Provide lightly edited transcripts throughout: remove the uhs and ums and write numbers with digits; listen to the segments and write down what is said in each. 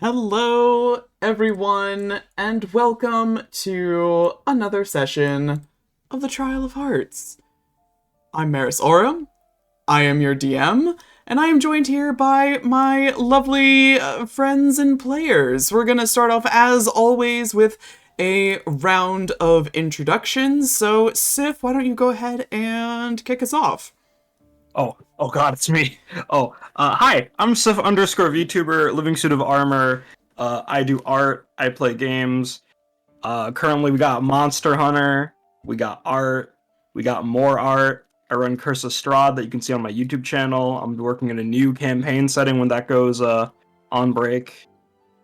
Hello, everyone, and welcome to another session of the Trial of Hearts. I'm ArestheHarpy, I am your DM, and I am joined here by my lovely friends and players. We're gonna start off, as always, with a round of introductions. So, Sif, why don't you go ahead and kick us off? Oh God, it's me. Hi, I'm Sif _VTuber, living suit of armor. I do art, I play games. Currently we got Monster Hunter, we got art, we got more art. I run Curse of Strahd that you can see on my YouTube channel. I'm working in a new campaign setting when that goes on break.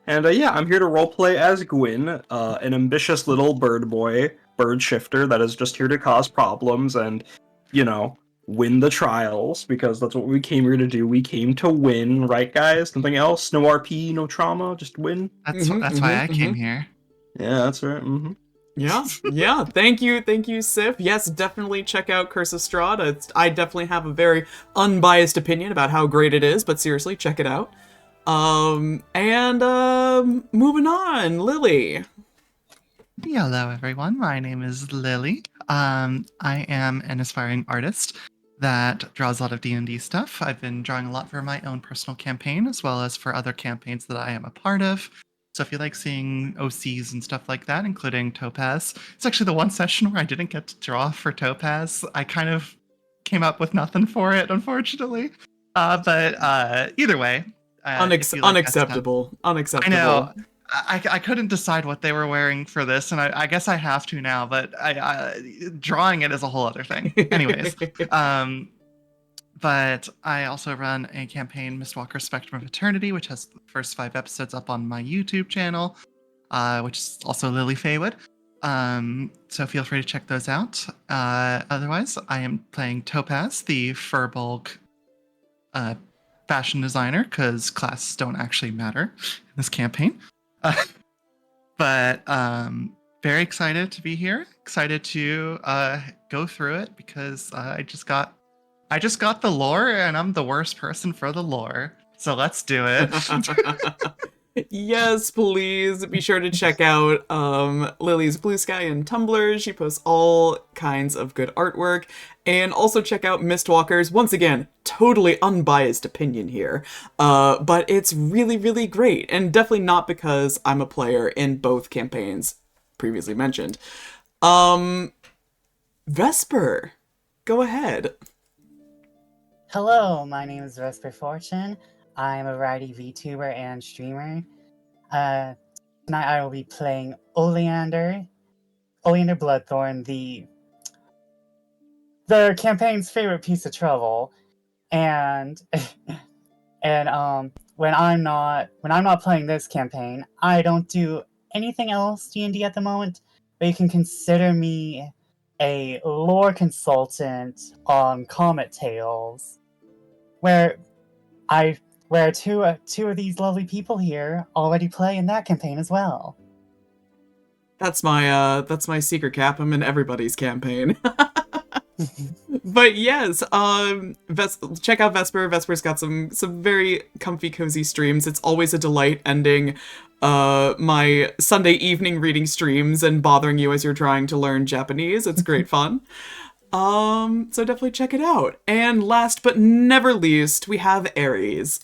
And yeah, I'm here to roleplay as Gwyn, an ambitious little bird boy, bird shifter that is just here to cause problems and, win the trials, because that's what we came here to do. We came to win, right, guys? Nothing else? No RP, no trauma, just win. That's why I came here. Yeah, that's right. Yeah. Thank you, Sif. Yes, definitely check out Curse of Strahd. I definitely have a very unbiased opinion about how great it is, but seriously, check it out. Moving on, Lily. Hello, everyone. My name is Lily. I am an aspiring artist that draws a lot of D&D stuff. I've been drawing a lot for my own personal campaign, as well as for other campaigns that I am a part of. So if you like seeing OCs and stuff like that, including Topaz, it's actually the one session where I didn't get to draw for Topaz. I kind of came up with nothing for it, unfortunately. But either way, Unacceptable. Unacceptable. I know. I couldn't decide what they were wearing for this, and I guess I have to now, but drawing it is a whole other thing. Anyways, but I also run a campaign, Mistwalker Spectrum of Eternity, which has the first 5 episodes up on my YouTube channel, which is also LilyFaewood. So feel free to check those out. Otherwise, I am playing Topaz, the Furbolg fashion designer, because classes don't actually matter in this campaign. But very excited to be here. Excited to go through it because I just got the lore, and I'm the worst person for the lore. So let's do it. Yes, please be sure to check out Lily's Blue Sky and Tumblr. She posts all kinds of good artwork. And also check out Mistwalker's, once again, totally unbiased opinion here. But it's really, really great. And definitely not because I'm a player in both campaigns previously mentioned. Vesper, go ahead. Hello, my name is Vesper Fortune. I am a variety VTuber and streamer. Tonight I will be playing Oleander Bloodthorne, the campaign's favorite piece of trouble. And when I'm not playing this campaign, I don't do anything else D&D at the moment. But you can consider me a lore consultant on Comet Tales, where two of these lovely people here already play in that campaign as well. That's my secret cap. I'm in everybody's campaign. But yes, check out Vesper. Vesper's got some very comfy, cozy streams. It's always a delight ending my Sunday evening reading streams and bothering you as you're trying to learn Japanese. It's great fun. So definitely check it out. And last but never least, we have Ares.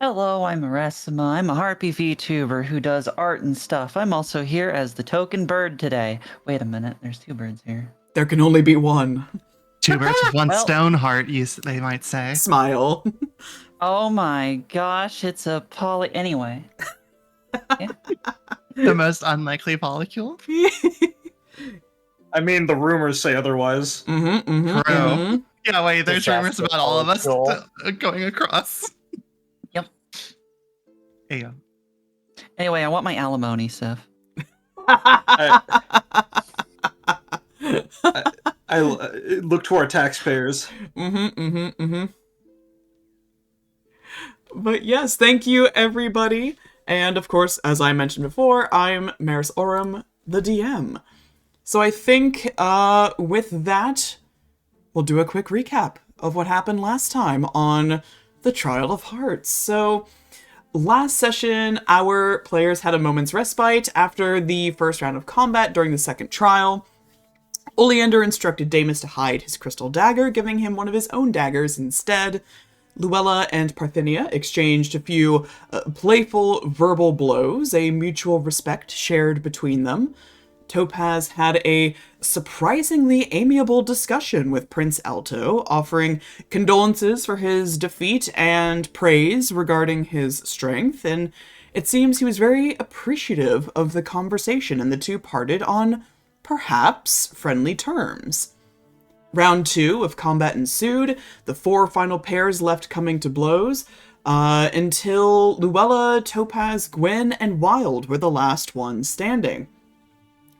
Hello, I'm Aressima. I'm a Harpy VTuber who does art and stuff. I'm also here as the token bird today. Wait a minute, there's 2 birds here. There can only be one. 2 birds with 1 Well, Stoneheart, they might say. Smile. Oh my gosh, it's a poly... Anyway. Yeah. The most unlikely polycule? I mean, the rumors say otherwise. True. Yeah, wait, there's rumors about all of us going across. Yep. Yeah. Anyway, I want my alimony, Sif. I look to our taxpayers. But yes, thank you, everybody. And of course, as I mentioned before, I'm ArestheHarpy, the DM. So I think with that, we'll do a quick recap of what happened last time on the Trial of Hearts. So last session, our players had a moment's respite after the first round of combat during the second trial. Oleander instructed Damus to hide his crystal dagger, giving him one of his own daggers instead. Luella and Parthenia exchanged a few playful verbal blows, a mutual respect shared between them. Topaz had a surprisingly amiable discussion with Prince Alto, offering condolences for his defeat and praise regarding his strength, and it seems he was very appreciative of the conversation, and the two parted on perhaps friendly terms. Round 2 of combat ensued, the 4 final pairs left coming to blows, until Luella, Topaz, Gwyn, and Wild were the last ones standing.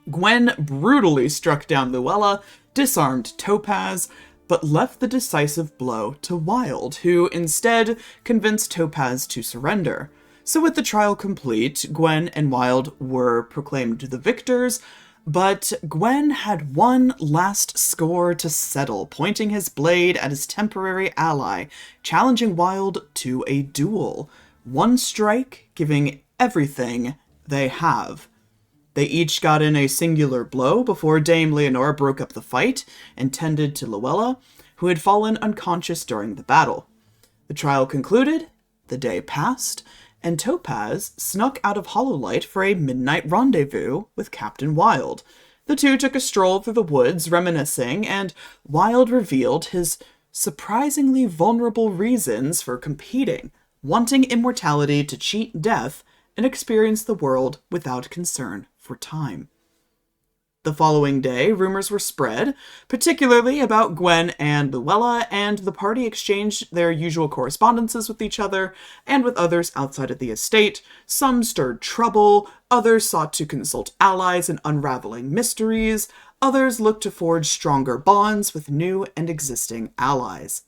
Gwyn brutally struck down Luella, disarmed Topaz, but left the decisive blow to Wild, who instead convinced Topaz to surrender. So with the trial complete, Gwyn and Wild were proclaimed the victors, but Gwyn had one last score to settle, pointing his blade at his temporary ally, challenging Wild to a duel. One strike, giving everything they have. They each got in a singular blow before Dame Leonora broke up the fight and tended to Luella, who had fallen unconscious during the battle. The trial concluded, the day passed, and Topaz snuck out of Hollowlight for a midnight rendezvous with Captain Wild. The two took a stroll through the woods, reminiscing, and Wild revealed his surprisingly vulnerable reasons for competing, wanting immortality to cheat death and experience the world without concern for time. The following day, rumors were spread, particularly about Gwyn and Luella, and the party exchanged their usual correspondences with each other and with others outside of the estate. Some stirred trouble, others sought to consult allies in unraveling mysteries, others looked to forge stronger bonds with new and existing allies.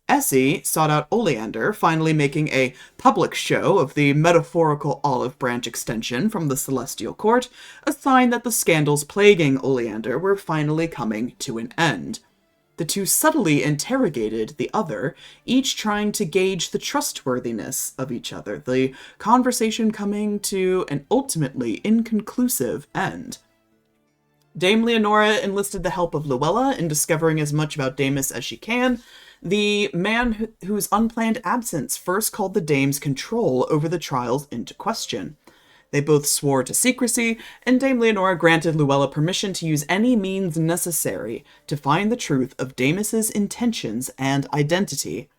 Essie sought out Oleander, finally making a public show of the metaphorical olive branch extension from the Celestial Court, a sign that the scandals plaguing Oleander were finally coming to an end. The two subtly interrogated the other, each trying to gauge the trustworthiness of each other, the conversation coming to an ultimately inconclusive end. Dame Leonora enlisted the help of Luella in discovering as much about Damus as she can, the man whose unplanned absence first called the dame's control over the trials into question. They both swore to secrecy, and Dame Leonora granted Luella permission to use any means necessary to find the truth of Damus's intentions and identity.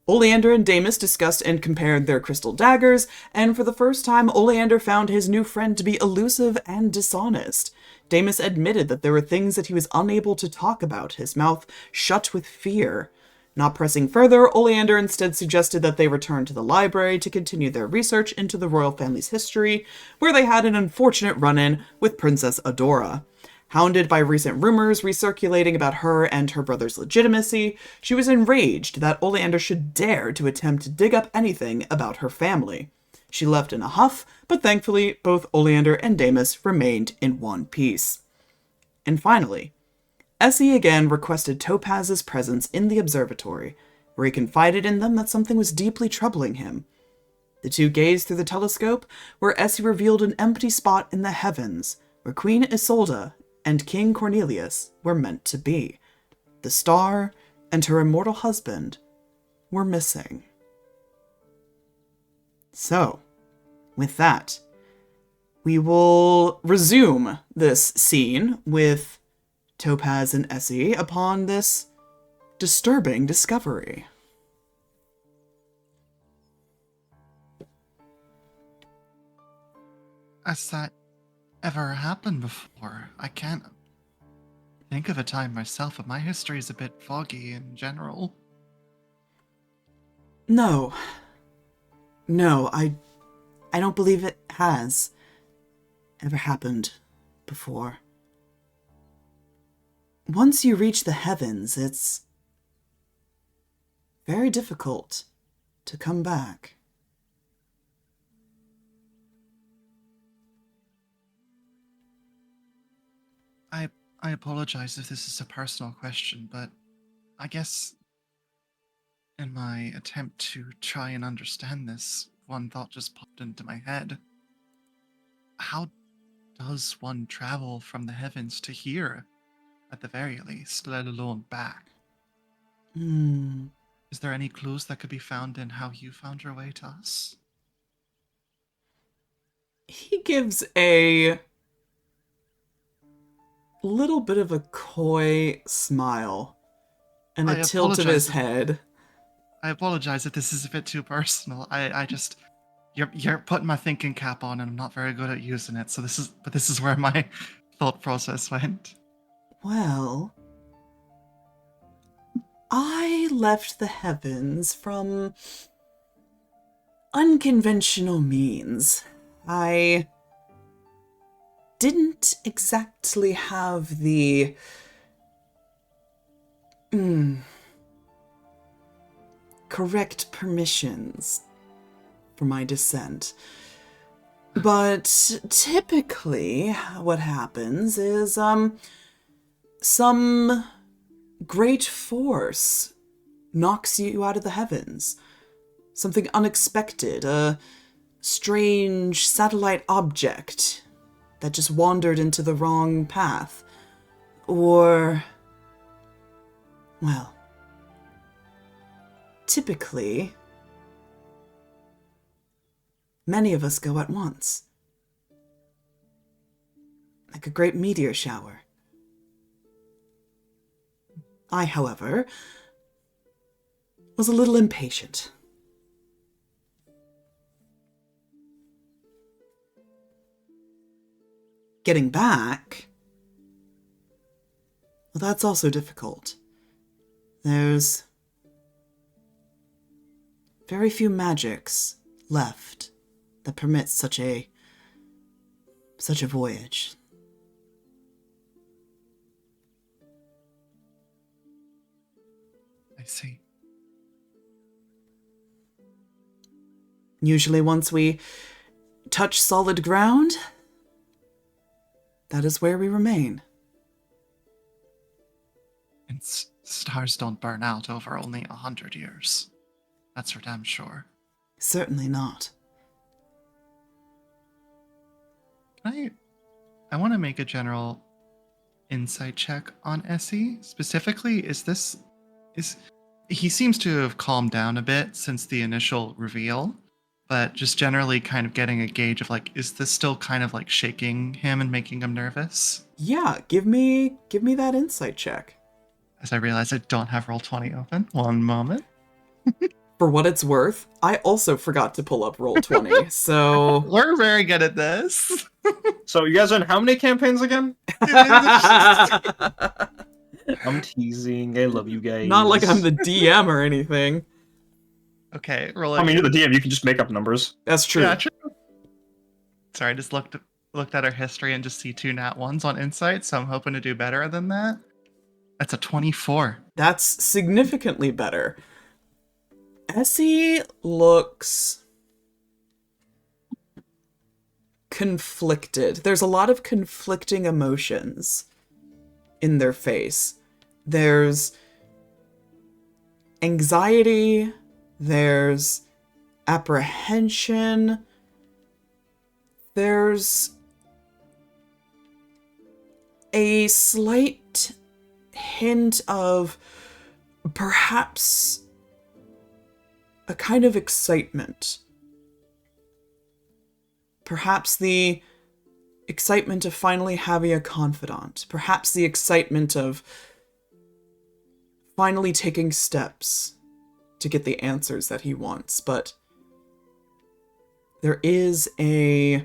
Oleander and Damus discussed and compared their crystal daggers, and for the first time Oleander found his new friend to be elusive and dishonest. Damus admitted that there were things that he was unable to talk about, his mouth shut with fear. Not pressing further, Oleander instead suggested that they return to the library to continue their research into the royal family's history, where they had an unfortunate run-in with Princess Adora. Hounded by recent rumors recirculating about her and her brother's legitimacy, she was enraged that Oleander should dare to attempt to dig up anything about her family. She left in a huff, but thankfully both Oleander and Damus remained in one piece. And finally, Essie again requested Topaz's presence in the observatory, where he confided in them that something was deeply troubling him. The two gazed through the telescope, where Essie revealed an empty spot in the heavens, where Queen Isolde and King Cornelius were meant to be. The star and her immortal husband were missing. So, with that, we will resume this scene with Topaz and Essie upon this disturbing discovery. Has that ever happened before? I can't think of a time myself, but my history is a bit foggy in general. No, I don't believe it has ever happened before. Once you reach the heavens, it's very difficult to come back. I apologize if this is a personal question, but I guess in my attempt to try and understand this, one thought just popped into my head. How does one travel from the heavens to here, at the very least, let alone back? Hmm. Is there any clues that could be found in how you found your way to us? He gives a little bit of a coy smile and a I tilt of his apologize. head. I apologize if this is a bit too personal. I just you're putting my thinking cap on and I'm not very good at using it. So this is where my thought process went. Well, I left the heavens from unconventional means. I didn't exactly have the correct permissions for my descent. But typically what happens is some great force knocks you out of the heavens. Something unexpected, a strange satellite object that just wandered into the wrong path. Or, well, typically, many of us go at once. Like a great meteor shower. I, however, was a little impatient. Getting back, well, that's also difficult. There's very few magics left that permit such a voyage. I see. Usually once we touch solid ground, that is where we remain. And stars don't burn out over only 100 years. That's for damn sure. Certainly not. I want to make a general insight check on Essie. Specifically, he seems to have calmed down a bit since the initial reveal, but just generally kind of getting a gauge of like, is this still kind of like shaking him and making him nervous? Yeah, give me that insight check. As I realize I don't have Roll20 open. One moment. For what it's worth, I also forgot to pull up Roll20, so... We're very good at this. So you guys are in how many campaigns again? I'm teasing. I love you guys. Not like I'm the DM or anything. Okay, roll I mean, you're the DM. You can just make up numbers. That's true. Yeah, true. Sorry, I just looked at our history and just see 2 nat 1s on insight, so I'm hoping to do better than that. That's a 24. That's significantly better. Essie looks conflicted. There's a lot of conflicting emotions in their face. There's anxiety, there's apprehension, there's a slight hint of perhaps a kind of excitement. Perhaps the excitement of finally having a confidant. Perhaps the excitement of finally taking steps to get the answers that he wants. But there is a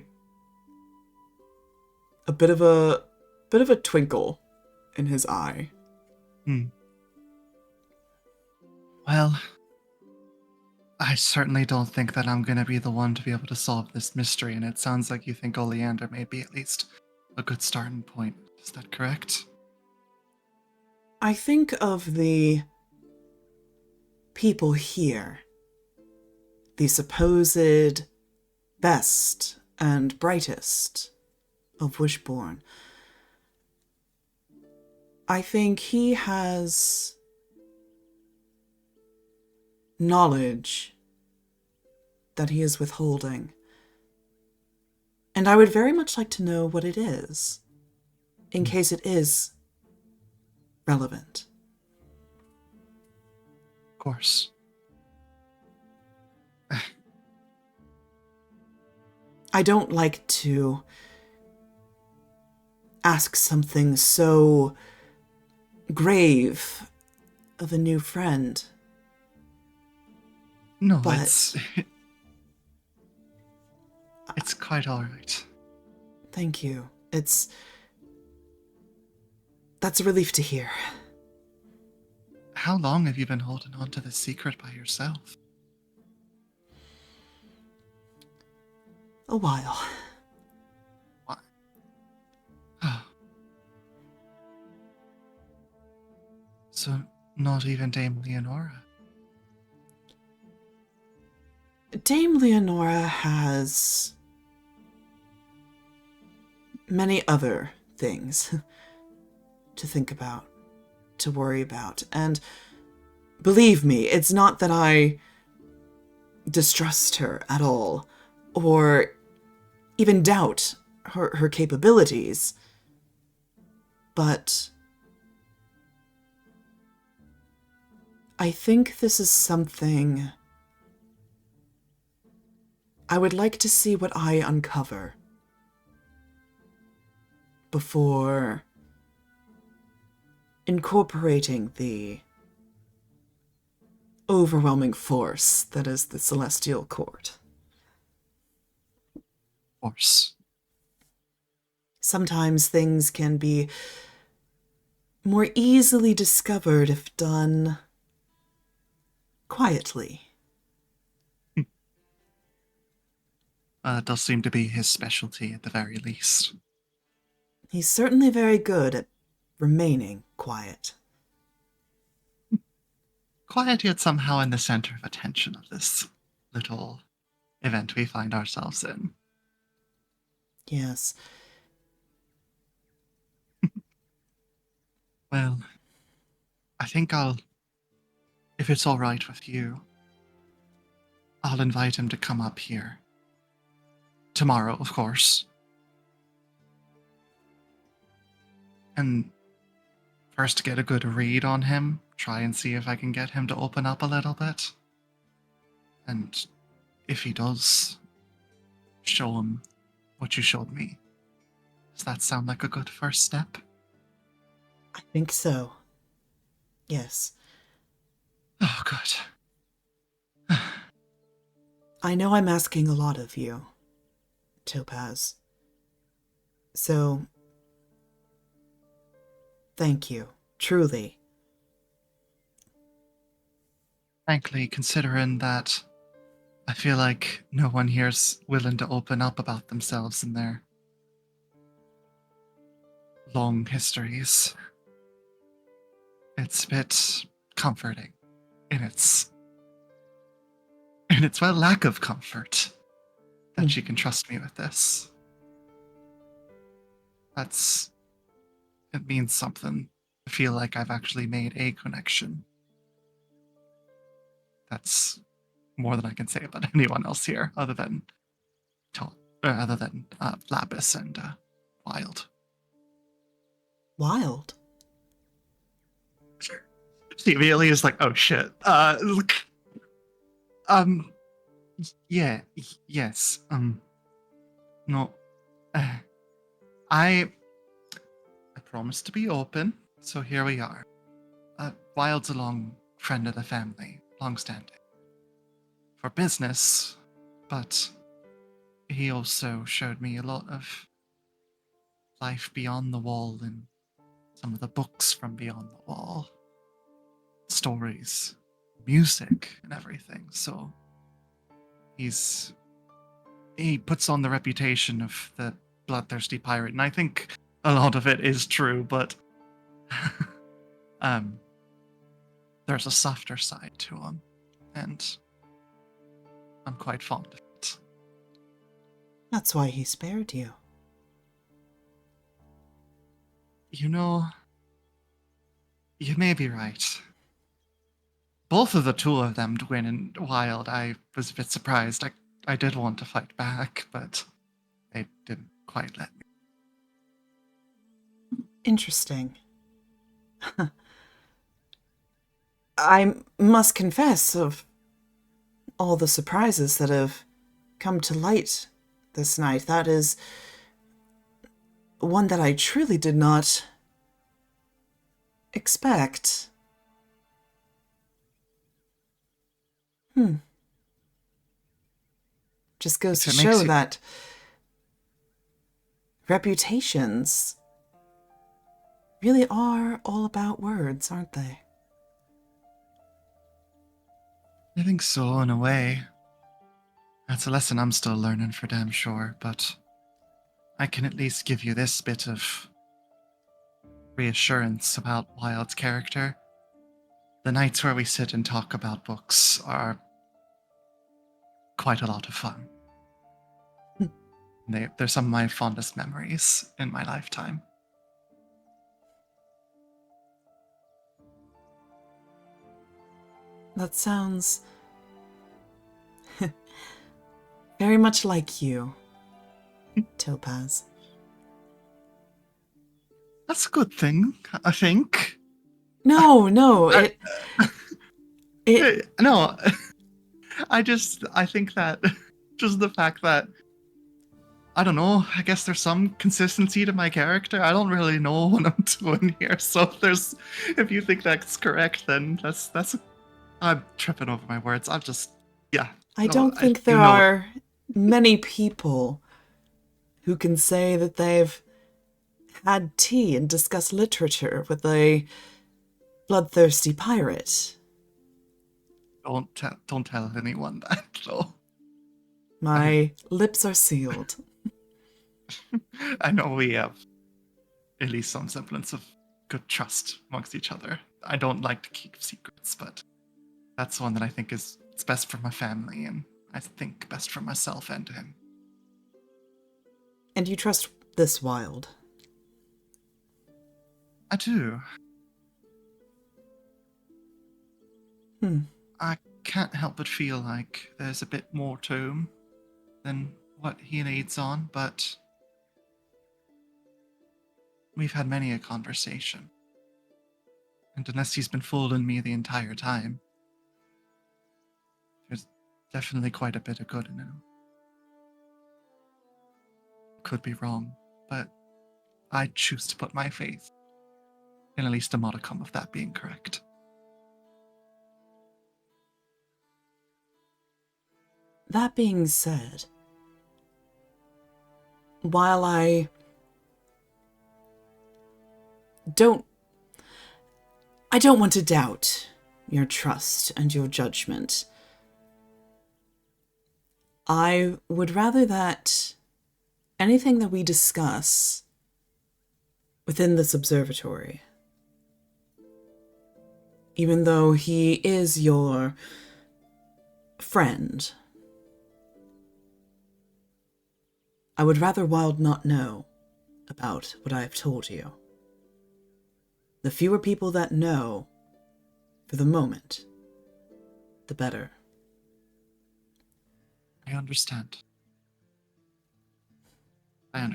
bit of a twinkle in his eye. Well, I certainly don't think that I'm going to be the one to be able to solve this mystery, and it sounds like you think Oleander may be at least a good starting point. Is that correct? I think of the people here, the supposed best and brightest of Wishborn. I think he has knowledge that he is withholding. And I would very much like to know what it is, in case it is relevant. Of course. I don't like to ask something so grave of a new friend. No, But- it's quite all right. Thank you. That's a relief to hear. How long have you been holding on to this secret by yourself? A while. What? Oh. So, not even Dame Leonora? Dame Leonora has many other things to think about, to worry about. And believe me, it's not that I distrust her at all, or even doubt her capabilities. But I think this is something I would like to see what I uncover before incorporating the overwhelming force that is the Celestial Court. Of course. Sometimes things can be more easily discovered if done quietly. It does seem to be his specialty at the very least. He's certainly very good at remaining quiet. Quiet yet somehow in the center of attention of this little event we find ourselves in. Yes. Well, I think if it's all right with you, I'll invite him to come up here. Tomorrow, of course. And first get a good read on him, try and see if I can get him to open up a little bit. And if he does, show him what you showed me. Does that sound like a good first step? I think so. Yes. Oh, good. I know I'm asking a lot of you, Topaz. So, thank you, truly. Frankly, considering that I feel like no one here's willing to open up about themselves and their long histories, it's a bit comforting in its well, lack of comfort that you can trust me with this. It means something. I feel like I've actually made a connection. That's more than I can say about anyone else here, other than Lapis and Wild. Wild. She immediately is like, "Oh shit." Yeah, yes. No. I promised to be open, so here we are. Wild's a long friend of the family, long-standing. For business, but he also showed me a lot of life beyond the wall and some of the books from beyond the wall. Stories, music, and everything. So he puts on the reputation of the bloodthirsty pirate, and I think a lot of it is true, but there's a softer side to him, and I'm quite fond of it. That's why he spared you. You know, you may be right. Both of the two of them, Gwyn and Wild, I was a bit surprised. I did want to fight back, but they didn't quite let me. Interesting. I must confess, of all the surprises that have come to light this night, that is one that I truly did not expect. Just goes to If it makes show you- that reputations really are all about words, aren't they? I think so, in a way. That's a lesson I'm still learning for damn sure, but I can at least give you this bit of reassurance about Wild's character. The nights where we sit and talk about books are quite a lot of fun. They're some of my fondest memories in my lifetime. That sounds very much like you, Topaz. That's a good thing, I think. No, No, I think that just the fact that, I don't know, I guess there's some consistency to my character. I don't really know what I'm doing here, so if you think that's correct, then I'm tripping over my words. I don't think there are many people who can say that they've had tea and discussed literature with a bloodthirsty pirate. Don't tell anyone that, though. My lips are sealed. I know we have at least some semblance of good trust amongst each other. I don't like to keep secrets, but that's one that I think it's best for my family, and I think best for myself and him. And you trust this Wild? I do. I can't help but feel like there's a bit more to him than what he leads on, but we've had many a conversation. And unless he's been fooling me the entire time, there's definitely quite a bit of good in him. Could be wrong, but I choose to put my faith in at least a modicum of that being correct. That being said, while I don't want to doubt your trust and your judgment, I would rather that anything that we discuss within this observatory, even though he is your friend, I would rather Wild not know about what I have told you. The fewer people that know, for the moment, the better. I understand. I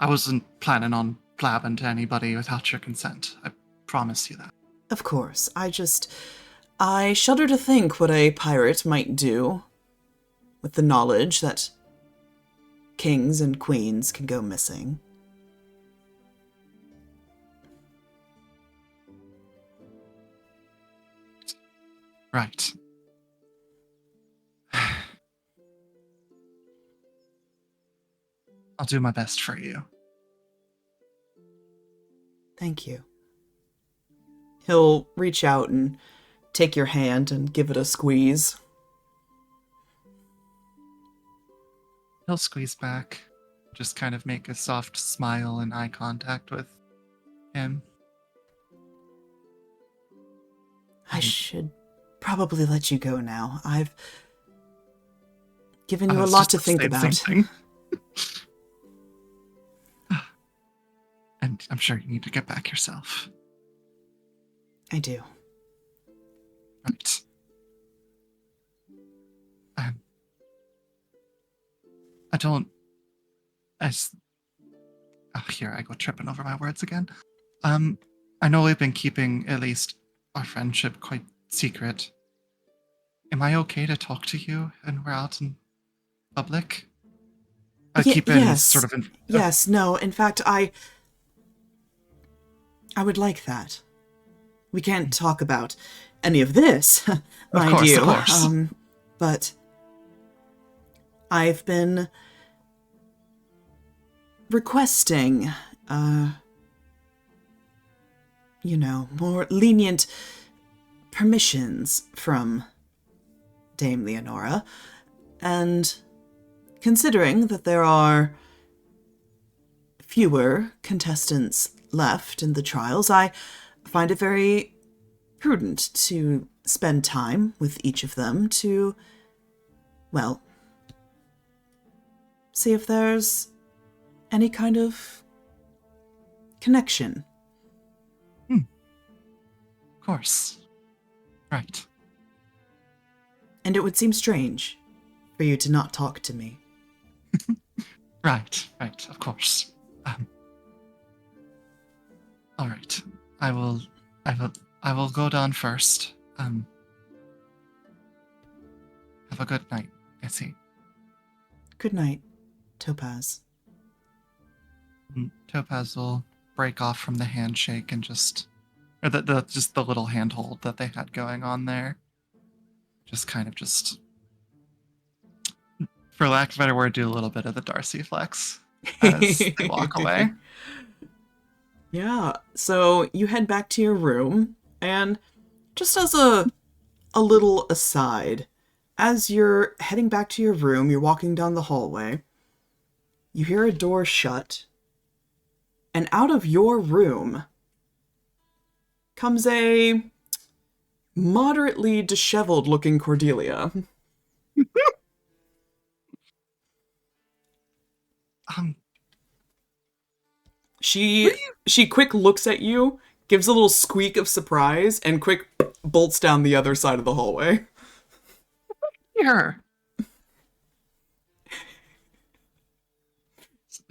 wasn't planning on blabbing to anybody without your consent. I promise you that. Of course, I shudder to think what a pirate might do with the knowledge that kings and queens can go missing. Right. I'll do my best for you. Thank you. He'll reach out and take your hand and give it a squeeze. He'll squeeze back, just kind of make a soft smile and eye contact with him. I should probably let you go now. I've given you a was lot just to think saying the same about. thing. And I'm sure you need to get back yourself. I do. Right. I don't. Here I go tripping over my words again. I know we've been keeping at least our friendship quite secret. Am I okay to talk to you when we're out in public? Keep it yes. sort of. Yes. No. In fact, I would like that. We can't talk about any of this, mind you. Of course. But I've been requesting, more lenient permissions from Dame Leonora, and considering that there are fewer contestants left in the trials, I find it very prudent to spend time with each of them to, well, see if there's any kind of connection. Of course. Right. And it would seem strange for you to not talk to me. Right, of course. All right. I will go down first. Have a good night, Essie. Good night, Topaz. Topaz will break off from the handshake and just the little handhold that they had going on there. Just kind of for lack of a better word, do a little bit of the Darcy flex as they walk away. Yeah, so you head back to your room, and just as a little aside, as you're heading back to your room, you're walking down the hallway, you hear a door shut, and out of your room comes a moderately disheveled-looking Cordelia. She quick looks at you, gives a little squeak of surprise, and quick bolts down the other side of the hallway. Here.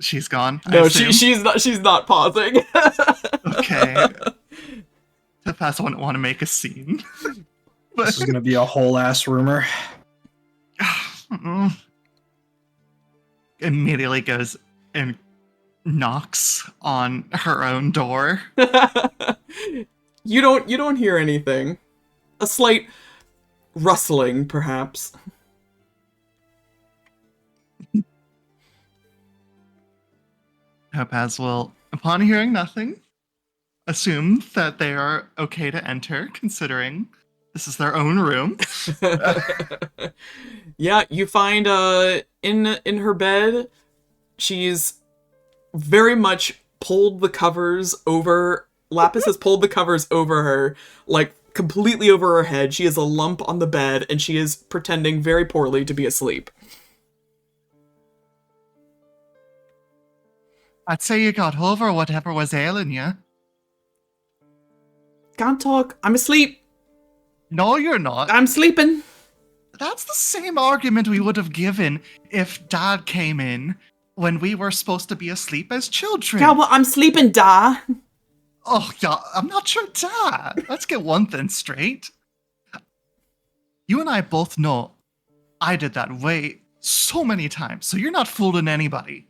She's gone. No, she's not pausing. Okay. Topaz wouldn't want to make a scene. This is gonna be a whole ass rumor. Immediately goes and knocks on her own door. You don't hear anything. A slight rustling, perhaps. Topaz will, upon hearing nothing, assume that they are okay to enter, considering this is their own room. Yeah, you find in her bed, she's very much pulled the covers over. Lapis has pulled the covers over her, like completely over her head. She has a lump on the bed, and she is pretending very poorly to be asleep. I'd say you got over whatever was ailing you. Can't talk. I'm asleep. No, you're not. I'm sleeping. That's the same argument we would have given if Dad came in when we were supposed to be asleep as children. Yeah, well, I'm sleeping, da. Oh, yeah, I'm not your dad. Let's get one thing straight. You and I both know I did that way so many times, so you're not fooling anybody.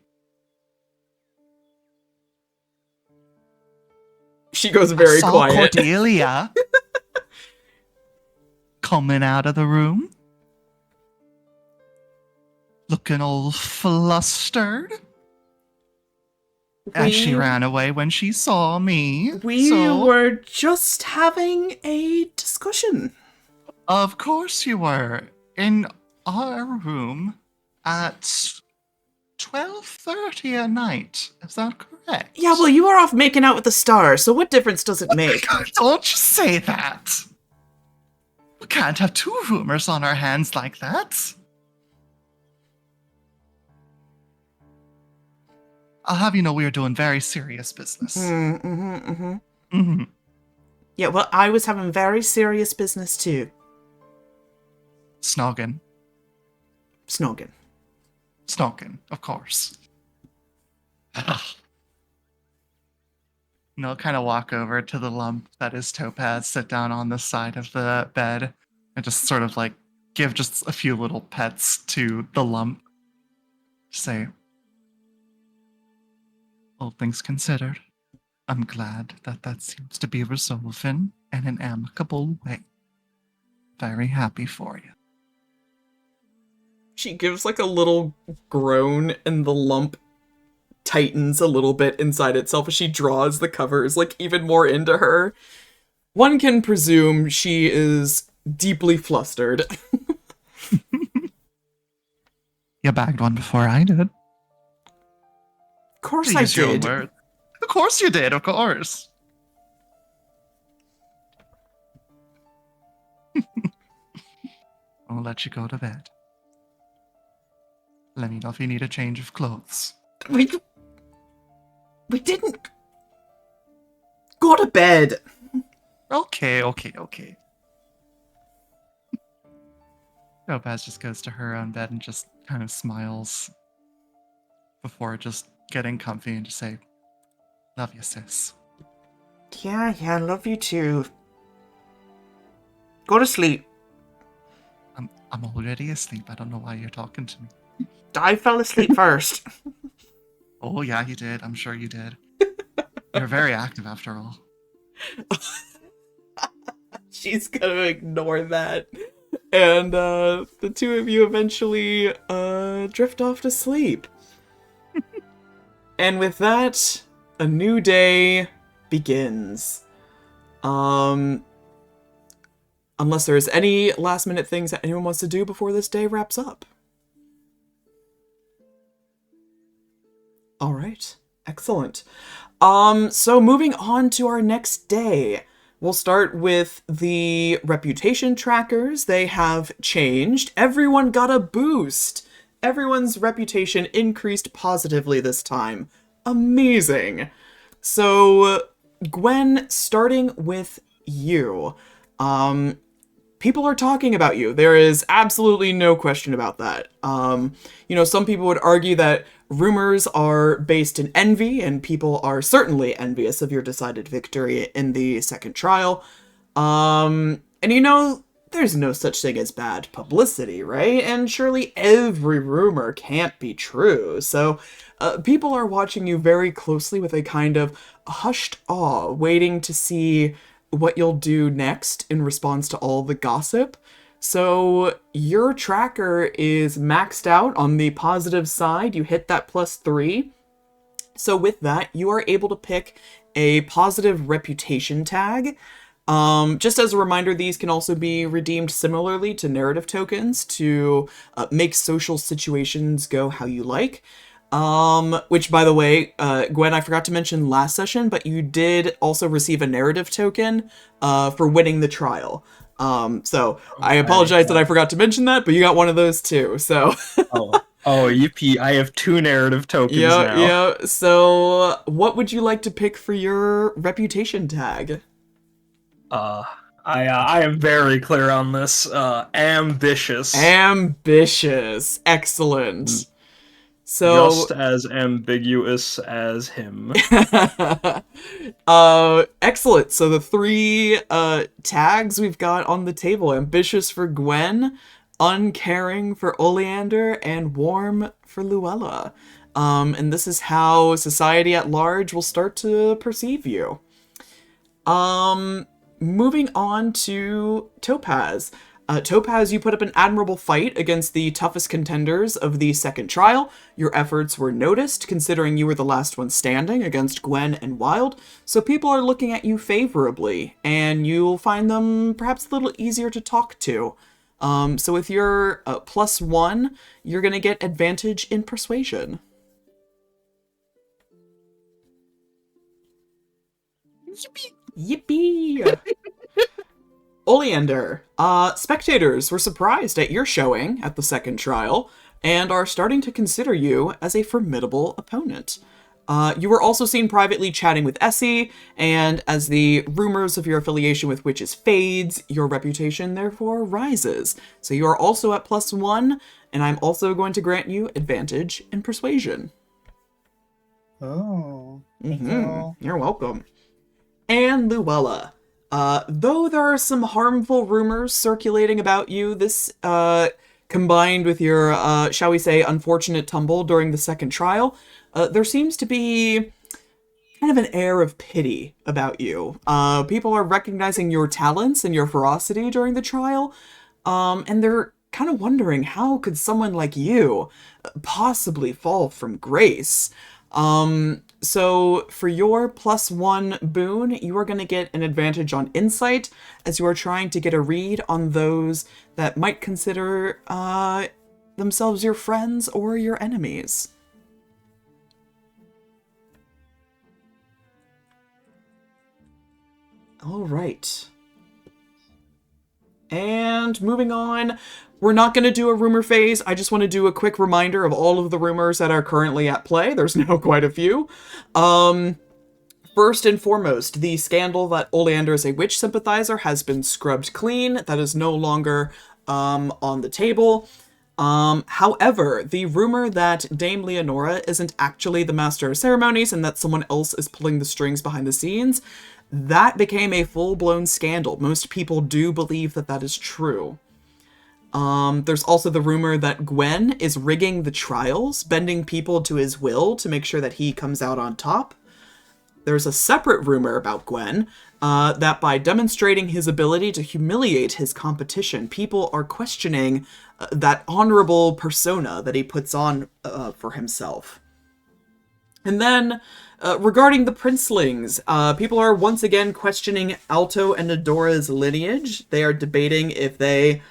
She goes very I saw quiet. Cordelia coming out of the room, looking all flustered. And she ran away when she saw me. We were just having a discussion. Of course you were. In our room at 12:30 at night. Is that correct? Yeah, well, you were off making out with the stars, so what difference does it make? Don't you say that. We can't have two rumors on our hands like that. I'll have you know we are doing very serious business. Yeah, well, I was having very serious business too. Snogging. Stalking, of course. And they'll kind of walk over to the lump that is Topaz, sit down on the side of the bed, and just sort of like give just a few little pets to the lump. Say, all things considered, I'm glad that seems to be resolving in an amicable way. Very happy for you. She gives like a little groan, and the lump tightens a little bit inside itself as she draws the covers like even more into her. One can presume she is deeply flustered. You bagged one before I did. Of course To I use your did. word. Of course you did, of course. I'll let you go to bed. Let me know if you need a change of clothes. We didn't go to bed. Okay. Topaz just goes to her own bed and just kind of smiles before just getting comfy and just say, love you, sis. Yeah, love you too. Go to sleep. I'm already asleep. I don't know why you're talking to me. I fell asleep first. Oh, yeah, you did. I'm sure you did. You're very active after all. She's gonna ignore that. And the two of you eventually drift off to sleep. And with that, a new day begins. Unless there's any last minute things that anyone wants to do before this day wraps up. Alright, excellent. So moving on to our next day. We'll start with the reputation trackers. They have changed. Everyone got a boost. Everyone's reputation increased positively this time. Amazing. So, Gwen, starting with you. People are talking about you. There is absolutely no question about that. Some people would argue that rumors are based in envy, and people are certainly envious of your decided victory in the second trial. There's no such thing as bad publicity, right? And surely every rumor can't be true. So, people are watching you very closely with a kind of hushed awe, waiting to see what you'll do next in response to all the gossip. So your tracker is maxed out on the positive side. You hit that +3. So with that, you are able to pick a positive reputation tag. Just as a reminder, these can also be redeemed similarly to narrative tokens to make social situations go how you like. Which, by the way, Gwen, I forgot to mention last session, but you did also receive a narrative token, for winning the trial. So I apologize that I forgot to mention that, but you got one of those too, so. Yippee, I have 2 narrative tokens now. Yeah, so what would you like to pick for your reputation tag? I am very clear on this. Ambitious. Ambitious. Excellent. So, just as ambiguous as him. Excellent. So the 3 tags we've got on the table: ambitious for Gwyn, uncaring for Oleander, and warm for Luella. And this is how society at large will start to perceive you. Moving on to Topaz. Topaz, you put up an admirable fight against the toughest contenders of the second trial. Your efforts were noticed, considering you were the last one standing against Gwen and Wild, so people are looking at you favorably, and you'll find them perhaps a little easier to talk to. So with your +1, you're going to get advantage in persuasion. Yippee! Oleander, spectators were surprised at your showing at the second trial and are starting to consider you as a formidable opponent. You were also seen privately chatting with Essie, and as the rumors of your affiliation with witches fades, your reputation therefore rises. So you are also at +1, and I'm also going to grant you advantage in persuasion. Oh, thank you. You're welcome. And Luella. Though there are some harmful rumors circulating about you, this combined with your, shall we say, unfortunate tumble during the second trial, there seems to be kind of an air of pity about you. People are recognizing your talents and your ferocity during the trial, and they're kind of wondering how could someone like you possibly fall from grace. So for your +1 boon, you are going to get an advantage on insight as you are trying to get a read on those that might consider themselves your friends or your enemies. All right. And moving on, we're not going to do a rumor phase. I just want to do a quick reminder of all of the rumors that are currently at play. There's now quite a few. First and foremost, the scandal that Oleander is a witch sympathizer has been scrubbed clean. That is no longer on the table. However, the rumor that Dame Leonora isn't actually the master of ceremonies and that someone else is pulling the strings behind the scenes, that became a full-blown scandal. Most people do believe that that is true. There's also the rumor that Gwyn is rigging the trials, bending people to his will to make sure that he comes out on top. There's a separate rumor about Gwyn, that by demonstrating his ability to humiliate his competition, people are questioning that honorable persona that he puts on for himself. And then, regarding the princelings, people are once again questioning Alto and Adora's lineage. They are debating if they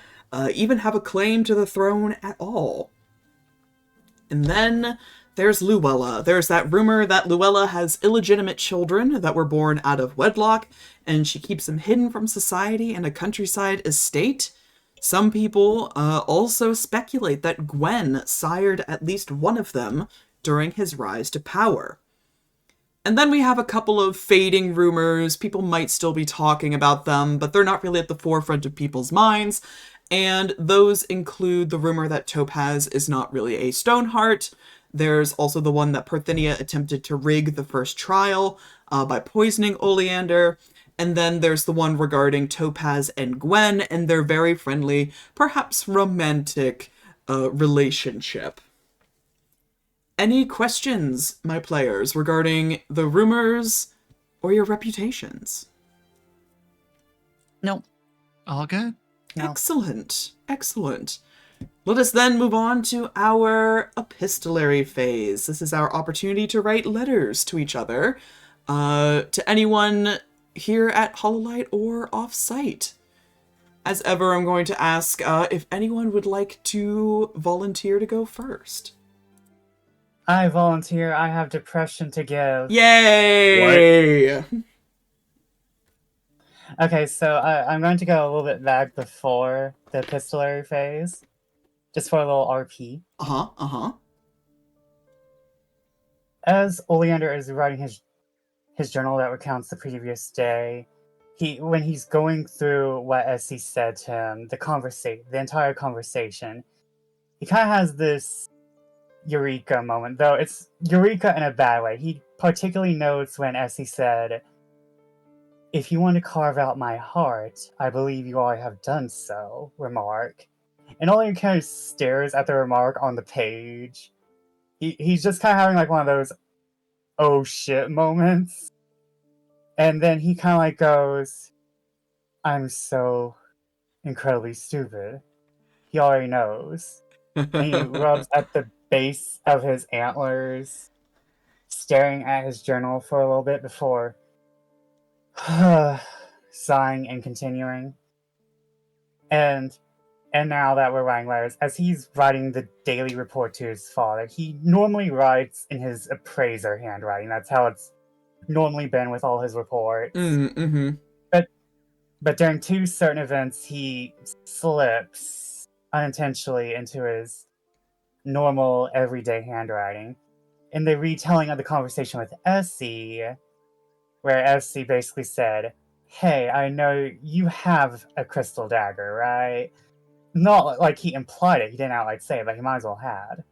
even have a claim to the throne at all. And then there's Luella. There's that rumor that Luella has illegitimate children that were born out of wedlock, and she keeps them hidden from society in a countryside estate. Some people also speculate that Gwyn sired at least one of them during his rise to power. And then we have a couple of fading rumors. People might still be talking about them, but they're not really at the forefront of people's minds. And those include the rumor that Topaz is not really a Stoneheart. There's also the one that Parthenia attempted to rig the first trial by poisoning Oleander. And then there's the one regarding Topaz and Gwyn and their very friendly, perhaps romantic relationship. Any questions, my players, regarding the rumors or your reputations? No. All good. No. Excellent. Excellent. Let us then move on to our epistolary phase. This is our opportunity to write letters to each other, to anyone here at Hollowlight or off-site. As ever, I'm going to ask if anyone would like to volunteer to go first. I volunteer. I have depression to give. Yay! Okay, so I'm going to go a little bit back before the epistolary phase, just for a little RP. As Oleander is writing his journal that recounts the previous day, when he's going through what Essie said to him, the entire conversation, he kind of has this eureka moment, though it's eureka in a bad way. He particularly notes when Essie said, "If you want to carve out my heart, I believe you all have done so," remark. And Oleander kind of stares at the remark on the page. He's just kind of having like one of those oh shit moments. And then he kind of like goes, "I'm so incredibly stupid." He already knows. And he rubs at the base of his antlers, staring at his journal for a little bit before sighing and continuing. And now that we're writing letters, as he's writing the daily report to his father, he normally writes in his appraiser handwriting. That's how it's normally been with all his reports. Mm-hmm. But during two certain events, he slips unintentionally into his normal, everyday handwriting. in the retelling of the conversation with Essie, where Essie basically said, "Hey, I know you have a crystal dagger, right?" Not like he implied it, he didn't outright say it, but he might as well had.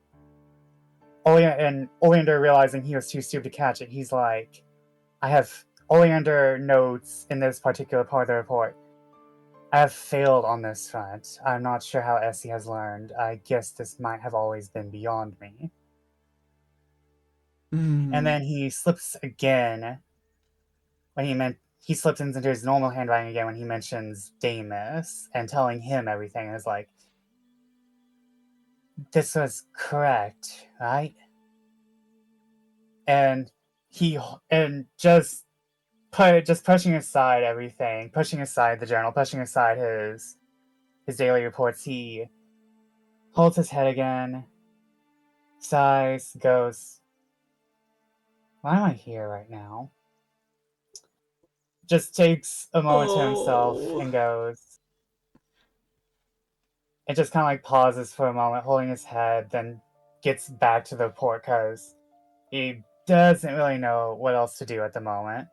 And Oleander, realizing he was too stupid to catch it, he's like, Oleander notes in this particular part of the report, "I have failed on this front. I'm not sure how Essie has learned. I guess this might have always been beyond me." And then he slips again when he slips into his normal handwriting again when he mentions Damus and telling him everything. And is like, "This was correct, right?" And just pushing aside everything, pushing aside the journal, pushing aside his daily reports, he holds his head again, sighs, goes, "Why am I here right now?" Just takes a moment to himself and goes, and just kind of like pauses for a moment, holding his head, then gets back to the report because he doesn't really know what else to do at the moment.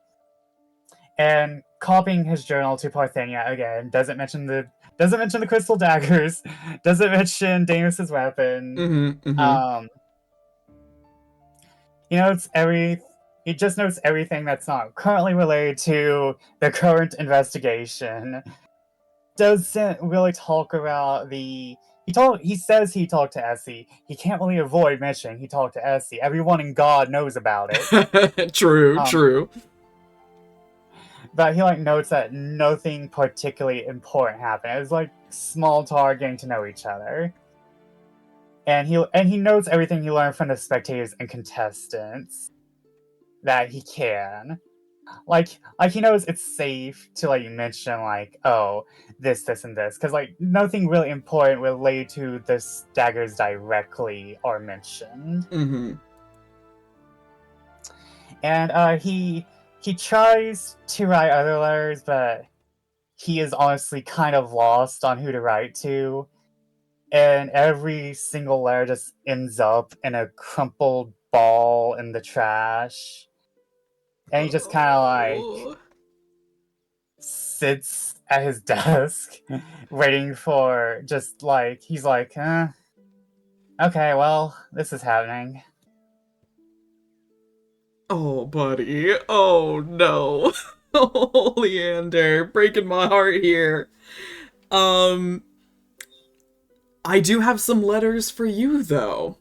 And copying his journal to Parthenia again, doesn't mention the crystal daggers, doesn't mention Damus's weapon. He just notes everything that's not currently related to the current investigation. Doesn't really talk about he says he talked to Essie. He can't really avoid mentioning he talked to Essie. Everyone in God knows about it. True. But he notes that nothing particularly important happened. It was like small talk, getting to know each other. And he notes everything he learned from the spectators and contestants that he can. Like he knows it's safe to mention this and this, because nothing really important related to the daggers directly are mentioned. And he tries to write other letters, but he is honestly kind of lost on who to write to, and every single letter just ends up in a crumpled ball in the trash. And he just kind of sits at his desk waiting for he's like, okay, well, this is happening. Oh, buddy. Oh, no. Oleander, breaking my heart here. I do have some letters for you, though.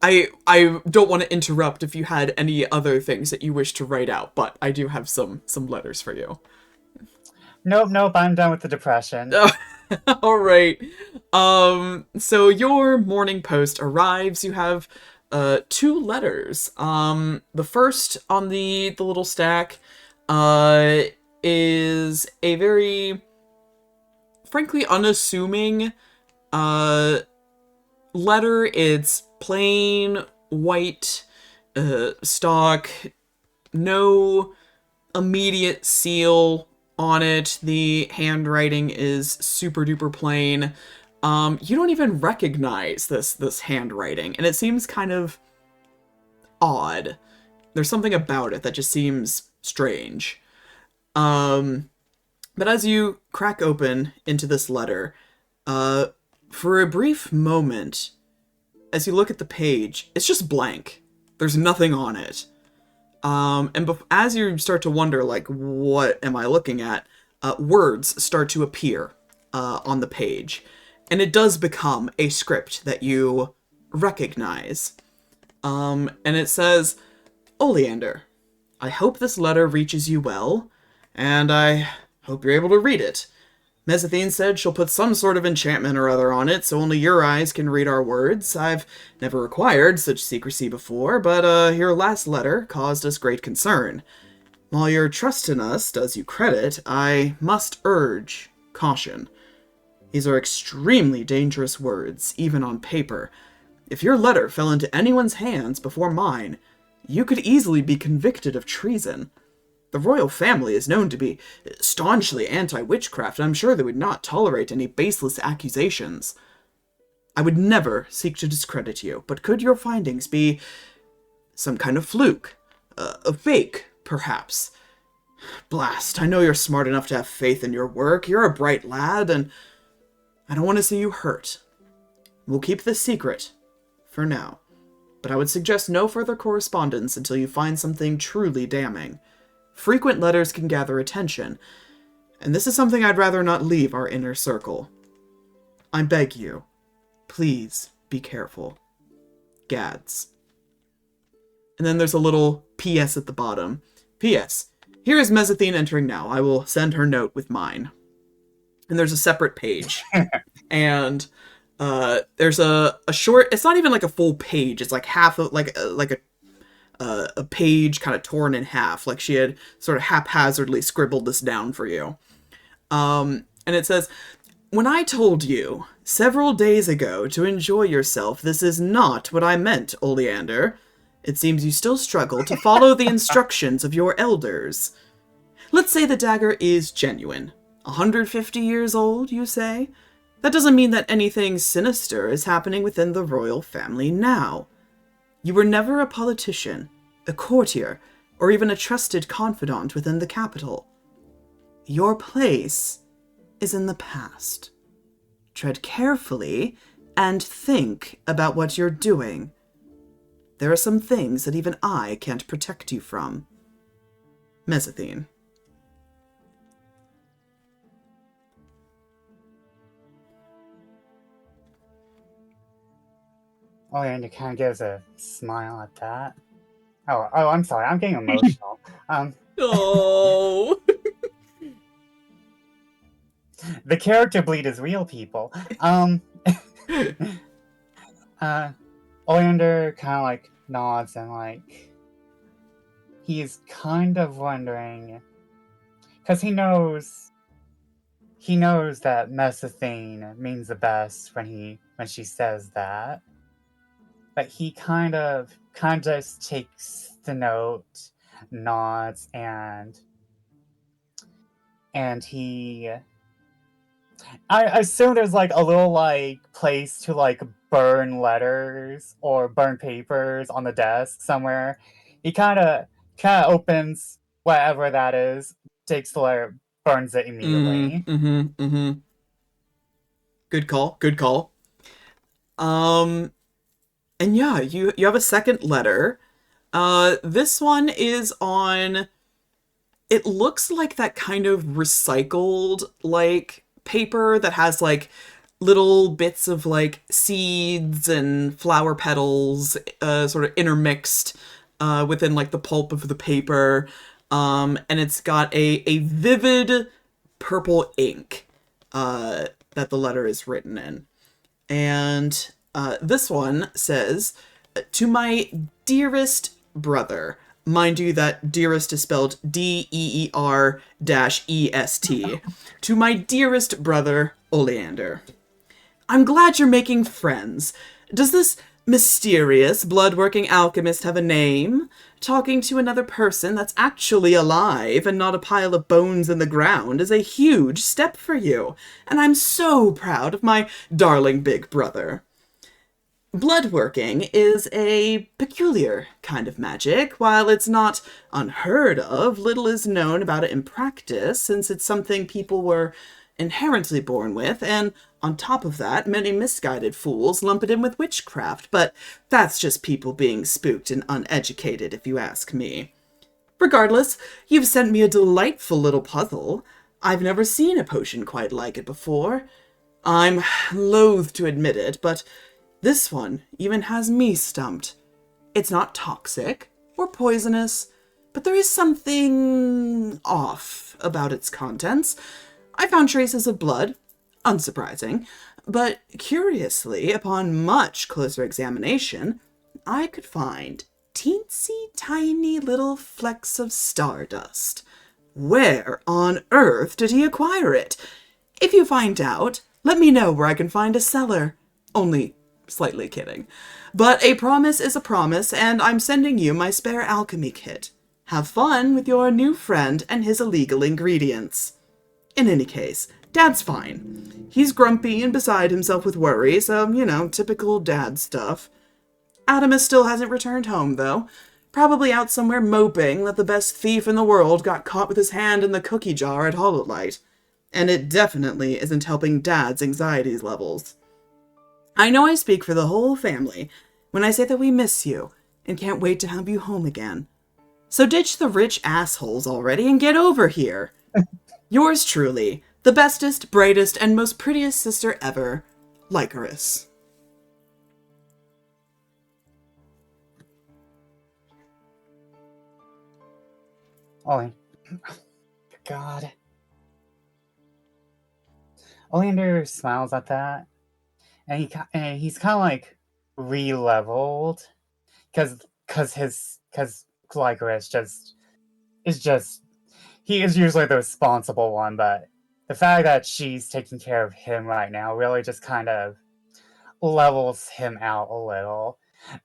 I don't want to interrupt if you had any other things that you wish to write out, but I do have some letters for you. Nope, I'm done with the depression. All right. So your morning post arrives. You have 2 letters. The first on the little stack is a very frankly unassuming letter. It's plain white stock, no immediate seal on it. The handwriting is super duper plain. You don't even recognize this handwriting, and it seems kind of odd. There's something about it that just seems strange. But as you crack open into this letter, for a brief moment, as you look at the page, it's just blank. There's nothing on it. And as you start to wonder, what am I looking at? Words start to appear on the page. And it does become a script that you recognize. And it says, "Oleander, I hope this letter reaches you well, and I hope you're able to read it. Mezzethine said she'll put some sort of enchantment or other on it, so only your eyes can read our words. I've never required such secrecy before, but your last letter caused us great concern. While your trust in us does you credit, I must urge caution. These are extremely dangerous words, even on paper. If your letter fell into anyone's hands before mine, you could easily be convicted of treason. The royal family is known to be staunchly anti-witchcraft, and I'm sure they would not tolerate any baseless accusations. I would never seek to discredit you, but could your findings be some kind of fluke? A fake, perhaps? Blast, I know you're smart enough to have faith in your work. You're a bright lad, and I don't want to see you hurt. We'll keep this secret, for now. But I would suggest no further correspondence until you find something truly damning. Frequent letters can gather attention, and this is something I'd rather not leave our inner circle. I beg you, please be careful. Gads. And then there's a little P.S. at the bottom. P.S. Here is Mezzethine entering now. I will send her note with mine. And there's a separate page. And there's a short, it's not even like a full page. It's like half of, like a page kind of torn in half. Like she had sort of haphazardly scribbled this down for you. And it says, when I told you several days ago to enjoy yourself, this is not what I meant, Oleander. It seems you still struggle to follow the instructions of your elders. Let's say the dagger is genuine. 150 years old, you say? That doesn't mean that anything sinister is happening within the royal family now. You were never a politician, a courtier, or even a trusted confidant within the capital. Your place is in the past. Tread carefully and think about what you're doing. There are some things that even I can't protect you from. Mezzethine. Oleander kind of gives a smile at that. Oh, I'm sorry. I'm getting emotional. Oh. The character bleed is real, people. Oleander kind of like nods and like he's kind of wondering because he knows that Mezzethine means the best when she says that, but he kind of just takes the note, nods, and he. I assume there's like a little like place to like burn letters or burn papers on the desk somewhere. He kind of opens whatever that is, takes the letter, burns it immediately. Good call. And yeah, you have a second letter. This one is on, it looks like that kind of recycled like paper that has like little bits of like seeds and flower petals sort of intermixed within like the pulp of the paper, and it's got a vivid purple ink that the letter is written in. And this one says, to my dearest brother. Mind you, that dearest is spelled DEER-EST. To my dearest brother, Oleander. I'm glad you're making friends. Does this mysterious blood-working alchemist have a name? Talking to another person that's actually alive and not a pile of bones in the ground is a huge step for you, and I'm so proud of my darling big brother. Bloodworking is a peculiar kind of magic. While it's not unheard of, little is known about it in practice, since it's something people were inherently born with, and on top of that, many misguided fools lump it in with witchcraft, but that's just people being spooked and uneducated, if you ask me. Regardless, you've sent me a delightful little puzzle. I've never seen a potion quite like it before. I'm loath to admit it, but this one even has me stumped. It's not toxic or poisonous, but there is something off about its contents. I found traces of blood, unsurprising, but curiously, upon much closer examination, I could find teensy tiny little flecks of stardust. Where on earth did he acquire it? If you find out, let me know where I can find a cellar. Only slightly kidding. But a promise is a promise, and I'm sending you my spare alchemy kit. Have fun with your new friend and his illegal ingredients. In any case, Dad's fine. He's grumpy and beside himself with worry, so, typical dad stuff. Adamus still hasn't returned home, though. Probably out somewhere moping that the best thief in the world got caught with his hand in the cookie jar at Hollowlight. And it definitely isn't helping Dad's anxiety levels. I know I speak for the whole family when I say that we miss you and can't wait to have you home again. So ditch the rich assholes already and get over here. Yours truly, the bestest, brightest, and most prettiest sister ever, Lycaris. Oh, God. Oleander smiles at that, and he's kind of like re-leveled, because Lycaris he is usually the responsible one, but the fact that she's taking care of him right now really just kind of levels him out a little.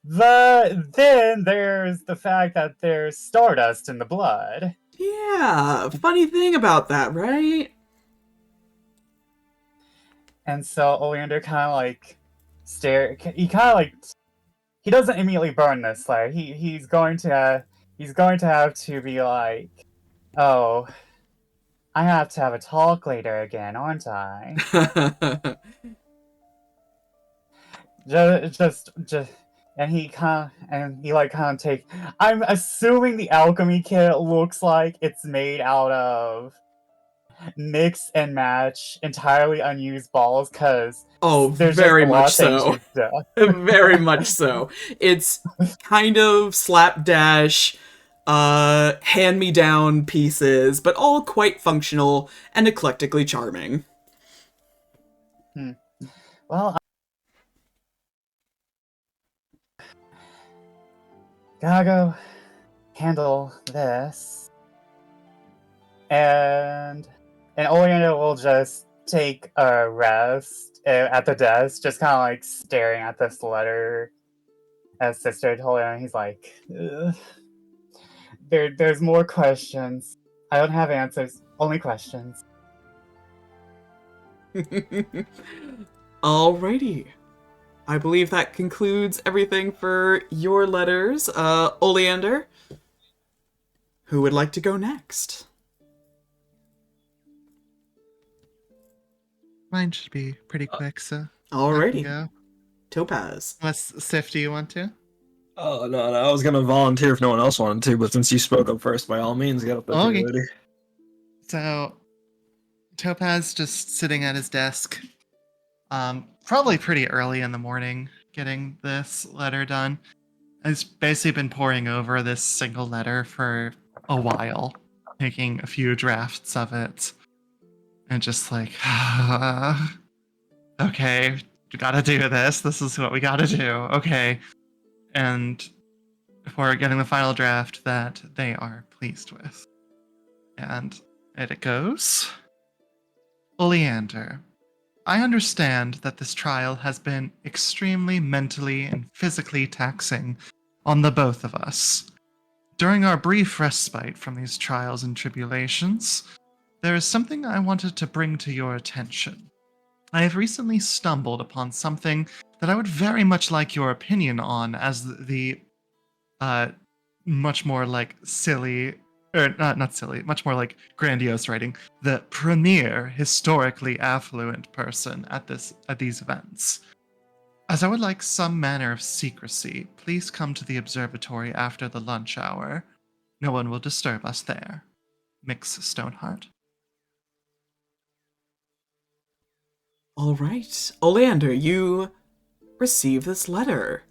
But then there's the fact that there's stardust in the blood. Yeah, funny thing about that, right? And so Oleander kind of like he doesn't immediately burn this letter. He's going to have to be like, oh, I have to have a talk later again, aren't I? just and he kind of take. I'm assuming the alchemy kit looks like it's made out of mix and match entirely unused balls, because there's just very a lot much of things so. you've done. Very much so. It's kind of slapdash, hand-me-down pieces, but all quite functional and eclectically charming. Well, gotta go handle this, and Oleander will just take a rest at the desk, just kind of like staring at this letter as Sister told him. He's like, "Ugh. There's more questions. I don't have answers, only questions." Alrighty. I believe that concludes everything for your letters. Oleander, who would like to go next? Mine should be pretty quick, so I can Alrighty. go. Topaz. Unless, Sif, do you want to? Oh, no, I was gonna volunteer if no one else wanted to, but since you spoke up first, by all means, get up there, Okay. lady. So, Topaz just sitting at his desk, probably pretty early in the morning, getting this letter done. He's basically been poring over this single letter for a while, taking a few drafts of it, and just like, okay, we gotta do this. This is what we gotta do. Okay. And before getting the final draft that they are pleased with. And it goes. Oleander, I understand that this trial has been extremely mentally and physically taxing on the both of us. During our brief respite from these trials and tribulations, there is something I wanted to bring to your attention. I have recently stumbled upon something that I would very much like your opinion on, as the much more like silly, or not silly, much more like grandiose writing, the premier historically affluent person at these events. As I would like some manner of secrecy, please come to the observatory after the lunch hour. No one will disturb us there. Mix Stoneheart. Alright. Oleander, you receive this letter.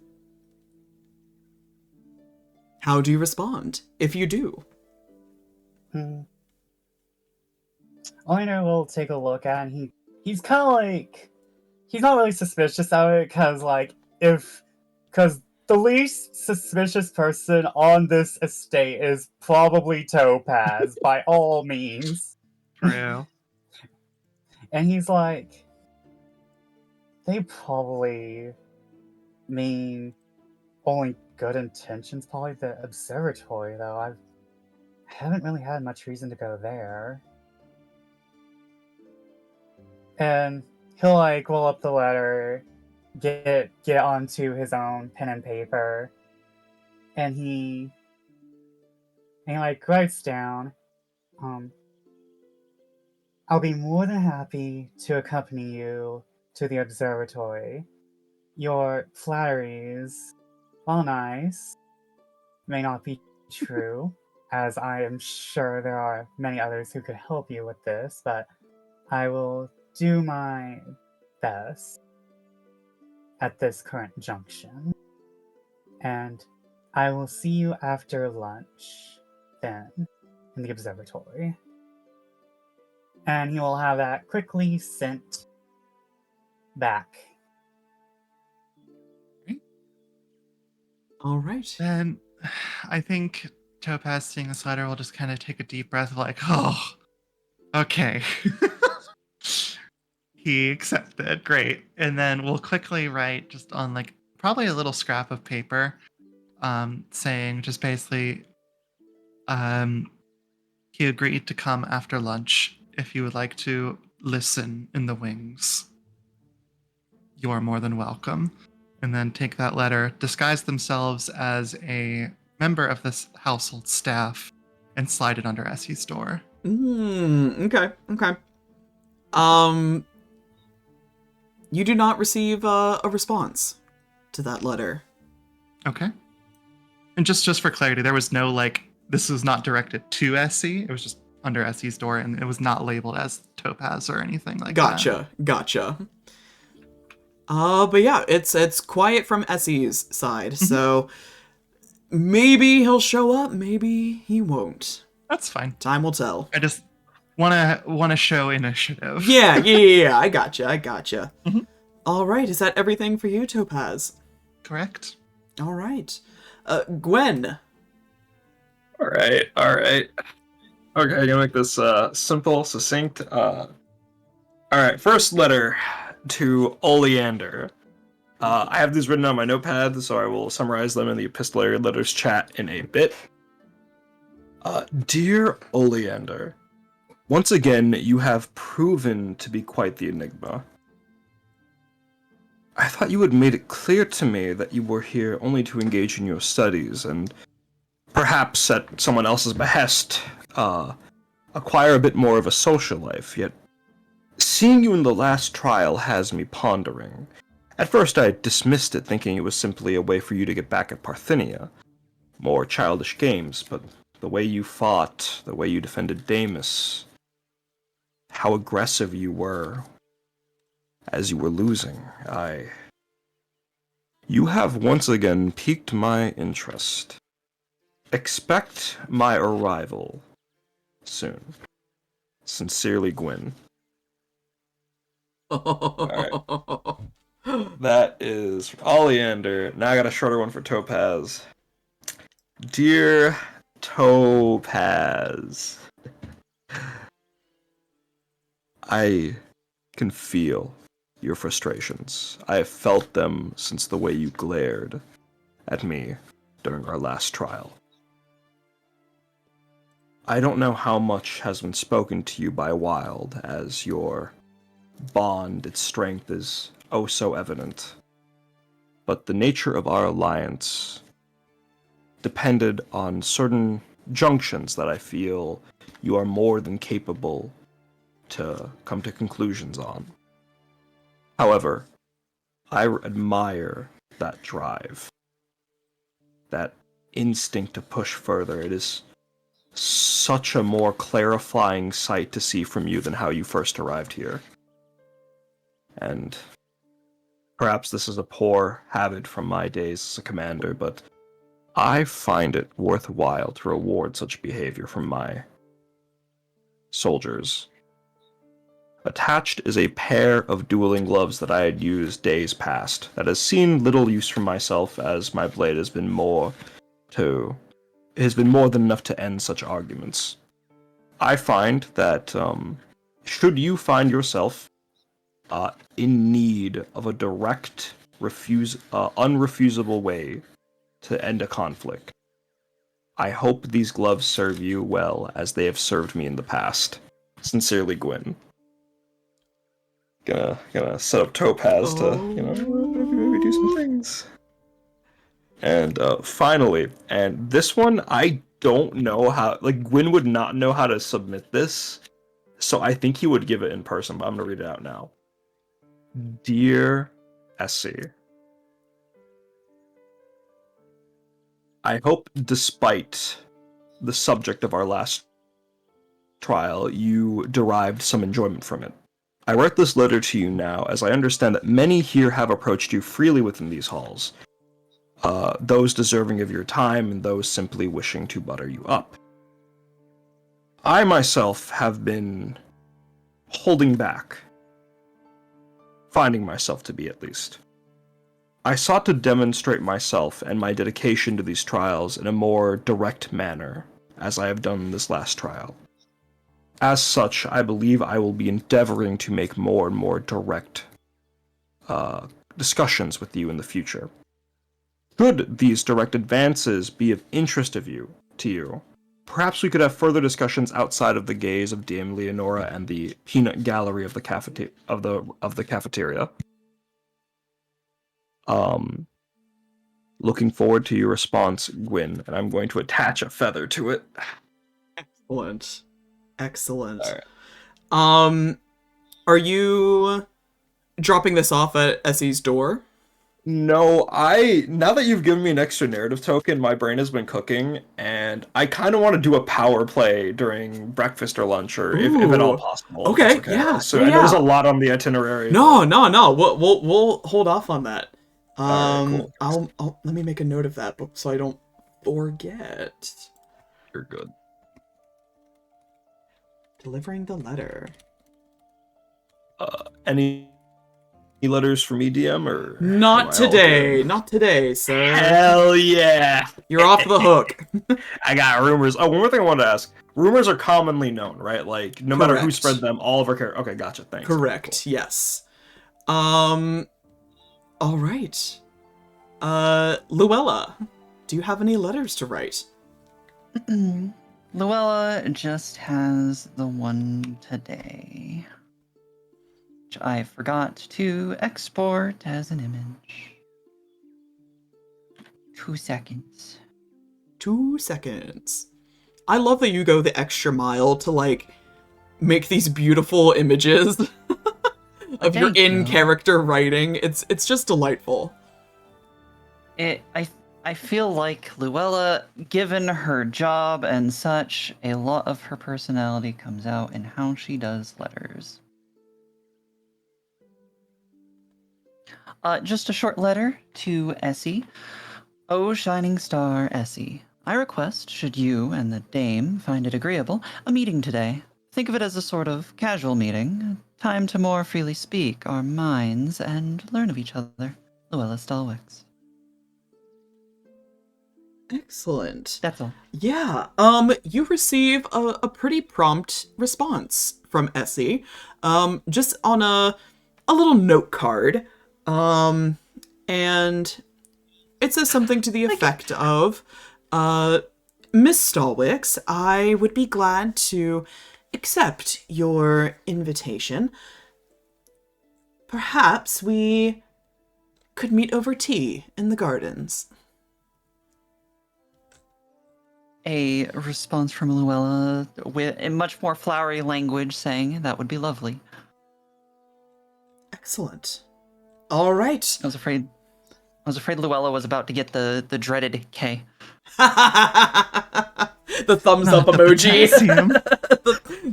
How do you respond, if you do? Oleander will take a look at it, and he's kind of like, he's not really suspicious of it, because the least suspicious person on this estate is probably Topaz, by all means. True. And he's like, they probably mean only good intentions. Probably the observatory, though. I haven't really had much reason to go there. And he'll like roll up the letter, get onto his own pen and paper, and he like writes down, I'll be more than happy to accompany you to the observatory. Your flatteries, while nice, may not be true, as I am sure there are many others who could help you with this, but I will do my best at this current junction. And I will see you after lunch then in the observatory. And he will have that quickly sent back. All right. Then I think Topaz, seeing this letter, will just kind of take a deep breath, like, oh, okay. He accepted, great. And then we'll quickly write just on like probably a little scrap of paper, saying just basically, he agreed to come after lunch if you would like to listen in the wings. You're more than welcome. And then take that letter, disguise themselves as a member of this household staff, and slide it under Essie's door. Okay. You do not receive a response to that letter. Okay. And just for clarity, there was no like, this was not directed to Essie. It was just under Essie's door, and it was not labeled as Topaz or anything like that. Gotcha. But yeah, it's quiet from Essie's side, so maybe he'll show up, maybe he won't. That's fine. Time will tell. I just wanna show initiative. Yeah, I gotcha. Mhm. All right, is that everything for you, Topaz? Correct. All right. Gwyn. All right. Okay, I'm gonna make this simple, succinct. All right, first letter to Oleander. I have these written on my notepad, so I will summarize them in the epistolary letters chat in a bit. Dear Oleander, once again, you have proven to be quite the enigma. I thought you had made it clear to me that you were here only to engage in your studies and perhaps at someone else's behest, acquire a bit more of a social life, yet seeing you in the last trial has me pondering. At first I dismissed it, thinking it was simply a way for you to get back at Parthenia. More childish games, but the way you fought, the way you defended Damus, how aggressive you were as you were losing, You have once again piqued my interest. Expect my arrival soon. Sincerely, Gwyn. That is Oleander. Now I got a shorter one for Topaz. Dear Topaz, I can feel your frustrations. I have felt them since the way you glared at me during our last trial. I don't know how much has been spoken to you by Wild, as your bond, its strength is oh so evident. But the nature of our alliance depended on certain junctions that I feel you are more than capable to come to conclusions on. However, I admire that drive, that instinct to push further. It is such a more clarifying sight to see from you than how you first arrived here. And perhaps this is a poor habit from my days as a commander, but I find it worthwhile to reward such behavior from my soldiers. Attached is a pair of dueling gloves that I had used days past, that has seen little use from myself, as my blade has been more than enough to end such arguments. I find that should you find yourself in need of a direct, unrefusable way to end a conflict, I hope these gloves serve you well as they have served me in the past. Sincerely, Gwyn. Gonna set up Topaz to, maybe do some things. And finally, and this one I don't know how, like, Gwyn would not know how to submit this, so I think he would give it in person, but I'm gonna read it out now. Dear Essie, I hope despite the subject of our last trial, you derived some enjoyment from it. I write this letter to you now, as I understand that many here have approached you freely within these halls. Those deserving of your time and those simply wishing to butter you up. I myself have been holding back, finding myself to be at least. I sought to demonstrate myself and my dedication to these trials in a more direct manner, as I have done in this last trial. As such, I believe I will be endeavoring to make more and more direct discussions with you in the future. Should these direct advances be of interest to you, perhaps we could have further discussions outside of the gaze of Dame Leonora and the peanut gallery of the cafeteria. Looking forward to your response, Gwyn, and I'm going to attach a feather to it. Excellent. All right. Are you dropping this off at Essie's door? No, now that you've given me an extra narrative token, my brain has been cooking, and I kind of want to do a power play during breakfast or lunch, or if at all possible. Okay, yeah. So yeah. I know there's a lot on the itinerary. No. We'll hold off on that. Alright, cool. I'll let me make a note of that so I don't forget. You're good. Delivering the letter. Any letters from EDM or not today, sir. Hell yeah, you're off the hook. I got rumors. Oh, one more thing I wanted to ask. Rumors are commonly known, right? Like, no matter who spread them, all of our characters. Okay, gotcha. Thanks. Correct. Cool. Yes. All right. Luella, do you have any letters to write? Luella just has the one today, which I forgot to export as an image. 2 seconds. 2 seconds. I love that you go the extra mile to, like, make these beautiful images of your in-character writing. It's just delightful. I feel like Luella, given her job and such, a lot of her personality comes out in how she does letters. Just a short letter to Essie. Oh, shining star, Essie. I request, should you and the dame find it agreeable, a meeting today. Think of it as a sort of casual meeting, time to more freely speak our minds and learn of each other. Luella Stalwix. Excellent. That's all. Yeah, you receive a pretty prompt response from Essie, just on a little note card, and it says something to the effect of, Miss Stalwix, I would be glad to accept your invitation. Perhaps we could meet over tea in the gardens. A response from Luella with a much more flowery language saying that would be lovely. Excellent. All right. I was afraid Luella was about to get the dreaded K. The thumbs up emoji.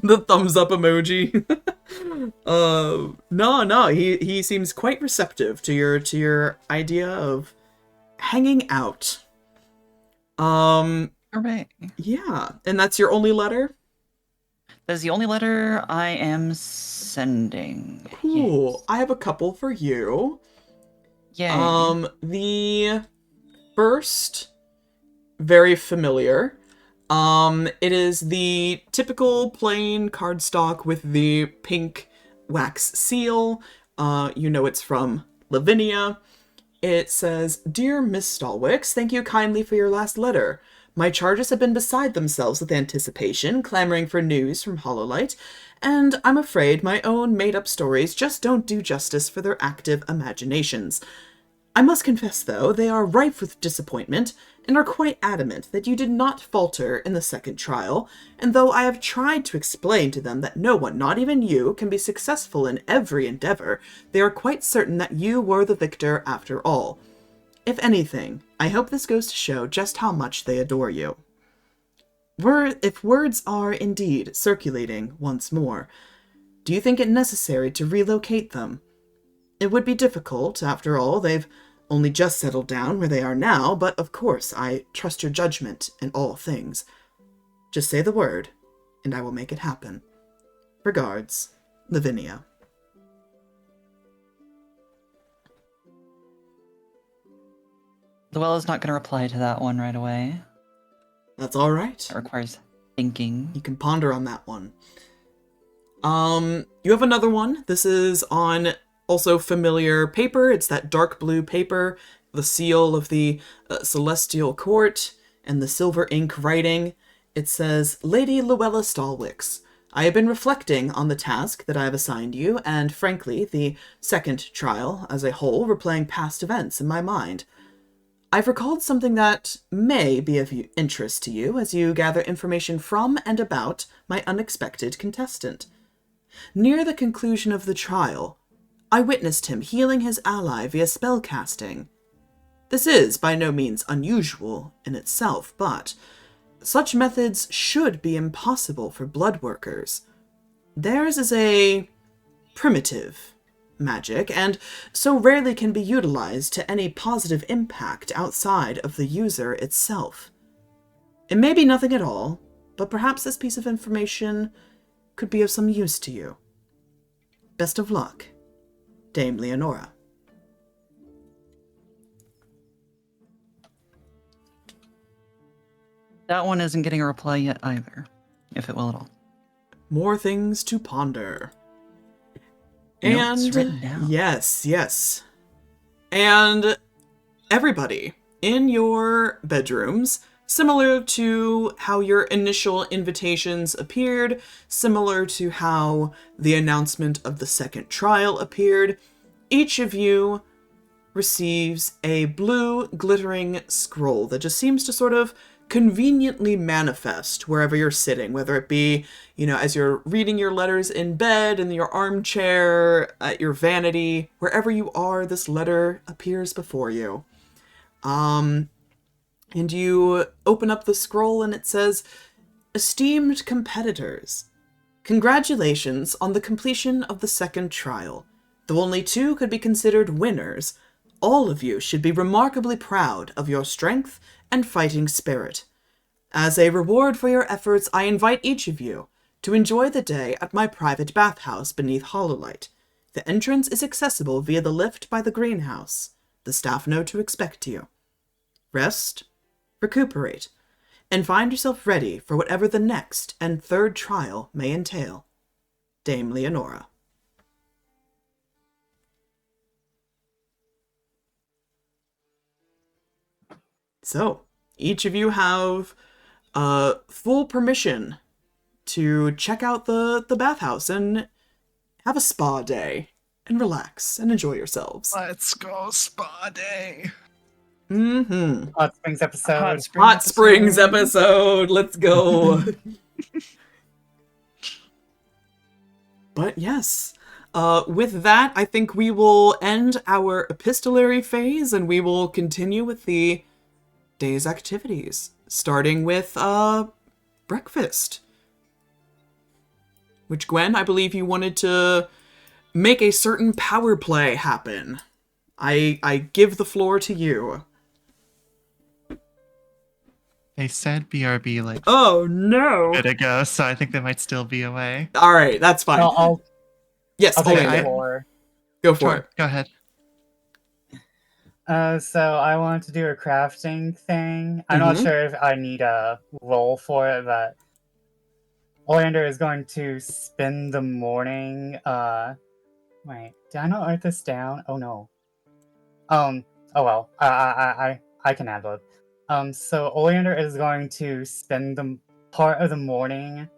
the thumbs up emoji. No, he seems quite receptive to your idea of hanging out. Hooray. Yeah, and that's your only letter? That is the only letter I am sending. Cool. Yes. I have a couple for you. Yay. The first, very familiar. It is the typical plain cardstock with the pink wax seal. You know it's from Lavinia. It says, Dear Miss Stalwix, thank you kindly for your last letter. My charges have been beside themselves with anticipation, clamoring for news from Hollowlight, and I'm afraid my own made-up stories just don't do justice for their active imaginations. I must confess, though, they are rife with disappointment, and are quite adamant that you did not falter in the second trial, and though I have tried to explain to them that no one, not even you, can be successful in every endeavor, they are quite certain that you were the victor after all. If anything, I hope this goes to show just how much they adore you. If words are indeed circulating once more, do you think it necessary to relocate them? It would be difficult, after all, they've only just settled down where they are now, but of course I trust your judgment in all things. Just say the word, and I will make it happen. Regards, Lavinia. Luella's not going to reply to that one right away. That's all right. It requires thinking. You can ponder on that one. You have another one. This is on also familiar paper. It's that dark blue paper, the seal of the Celestial Court, and the silver ink writing. It says, Lady Luella Stalwix, I have been reflecting on the task that I have assigned you, and frankly, the second trial as a whole, replaying past events in my mind. I've recalled something that may be of interest to you as you gather information from and about my unexpected contestant. Near the conclusion of the trial, I witnessed him healing his ally via spellcasting. This is by no means unusual in itself, but such methods should be impossible for bloodworkers. Theirs is a primitive magic, and so rarely can be utilized to any positive impact outside of the user itself. It may be nothing at all, but perhaps this piece of information could be of some use to you. Best of luck, Dame Leonora. That one isn't getting a reply yet either, if it will at all. More things to ponder. Notes And written down. yes. And everybody in your bedrooms, similar to how your initial invitations appeared, similar to how the announcement of the second trial appeared, each of you receives a blue glittering scroll that just seems to sort of conveniently manifest wherever you're sitting, whether it be, as you're reading your letters in bed, in your armchair, at your vanity, wherever you are, this letter appears before you. And you open up the scroll and it says, Esteemed competitors, congratulations on the completion of the second trial. Though only 2 could be considered winners, all of you should be remarkably proud of your strength and fighting spirit. As a reward for your efforts, I invite each of you to enjoy the day at my private bathhouse beneath Hollowlight. The entrance is accessible via the lift by the greenhouse. The staff know to expect you. Rest, recuperate, and find yourself ready for whatever the next and third trial may entail. Dame Leonora. So, each of you have full permission to check out the bathhouse and have a spa day and relax and enjoy yourselves. Let's go spa day. Mm-hmm. Hot Springs episode. Hot Springs episode. Let's go. But yes, with that, I think we will end our epistolary phase and we will continue with the day's activities, starting with breakfast. Which, Gwen, I believe you wanted to make a certain power play happen. I give the floor to you. They said BRB like Oh no! a bit ago, so I think they might still be away. All right, that's fine. I'll Yes, take Oleander, the floor. go for Sure, it. go ahead. So I wanted to do a crafting thing. I'm not Mhm. sure if I need a roll for it, but Oleander is going to spend the morning. Wait, did I not write this down? Oh no. Oh well. I can handle it. So Oleander is going to spend the part of the morning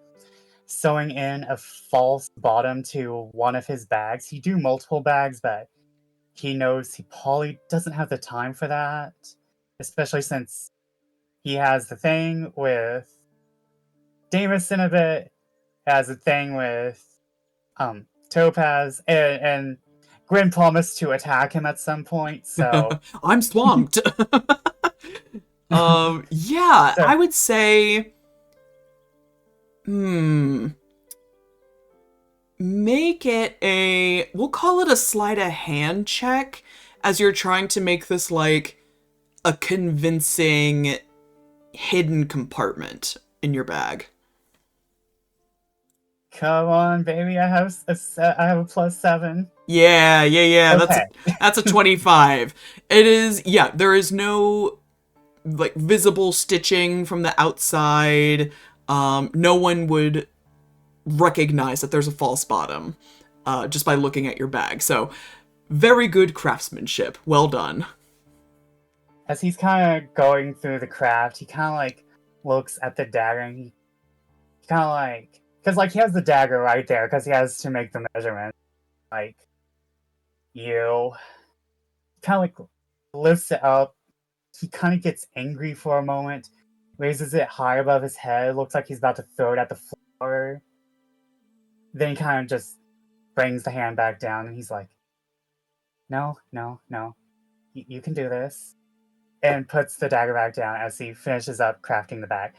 sewing in a false bottom to one of his bags. He do multiple bags, but he knows he probably doesn't have the time for that, especially since he has the thing with Damus in a bit, has a thing with Topaz, and Gwyn promised to attack him at some point, so I'm swamped. Yeah, So- I would say, make it we'll call it a sleight of hand check, as you're trying to make this like a convincing hidden compartment in your bag. come on, baby, I have a +7. Yeah. Okay. That's a 25. It is, yeah, there is no like visible stitching from the outside. No one would recognize that there's a false bottom just by looking at your bag. So very good craftsmanship. Well done. As he's kind of going through the craft, he kind of like looks at the dagger and he kind of like, because like he has the dagger right there because he has to make the measurement. Like, you kind of like lifts it up. He kind of gets angry for a moment, raises it high above his head, looks like he's about to throw it at the floor. Then he kind of just brings the hand back down and he's like, no, you can do this. And puts the dagger back down as he finishes up crafting the bag.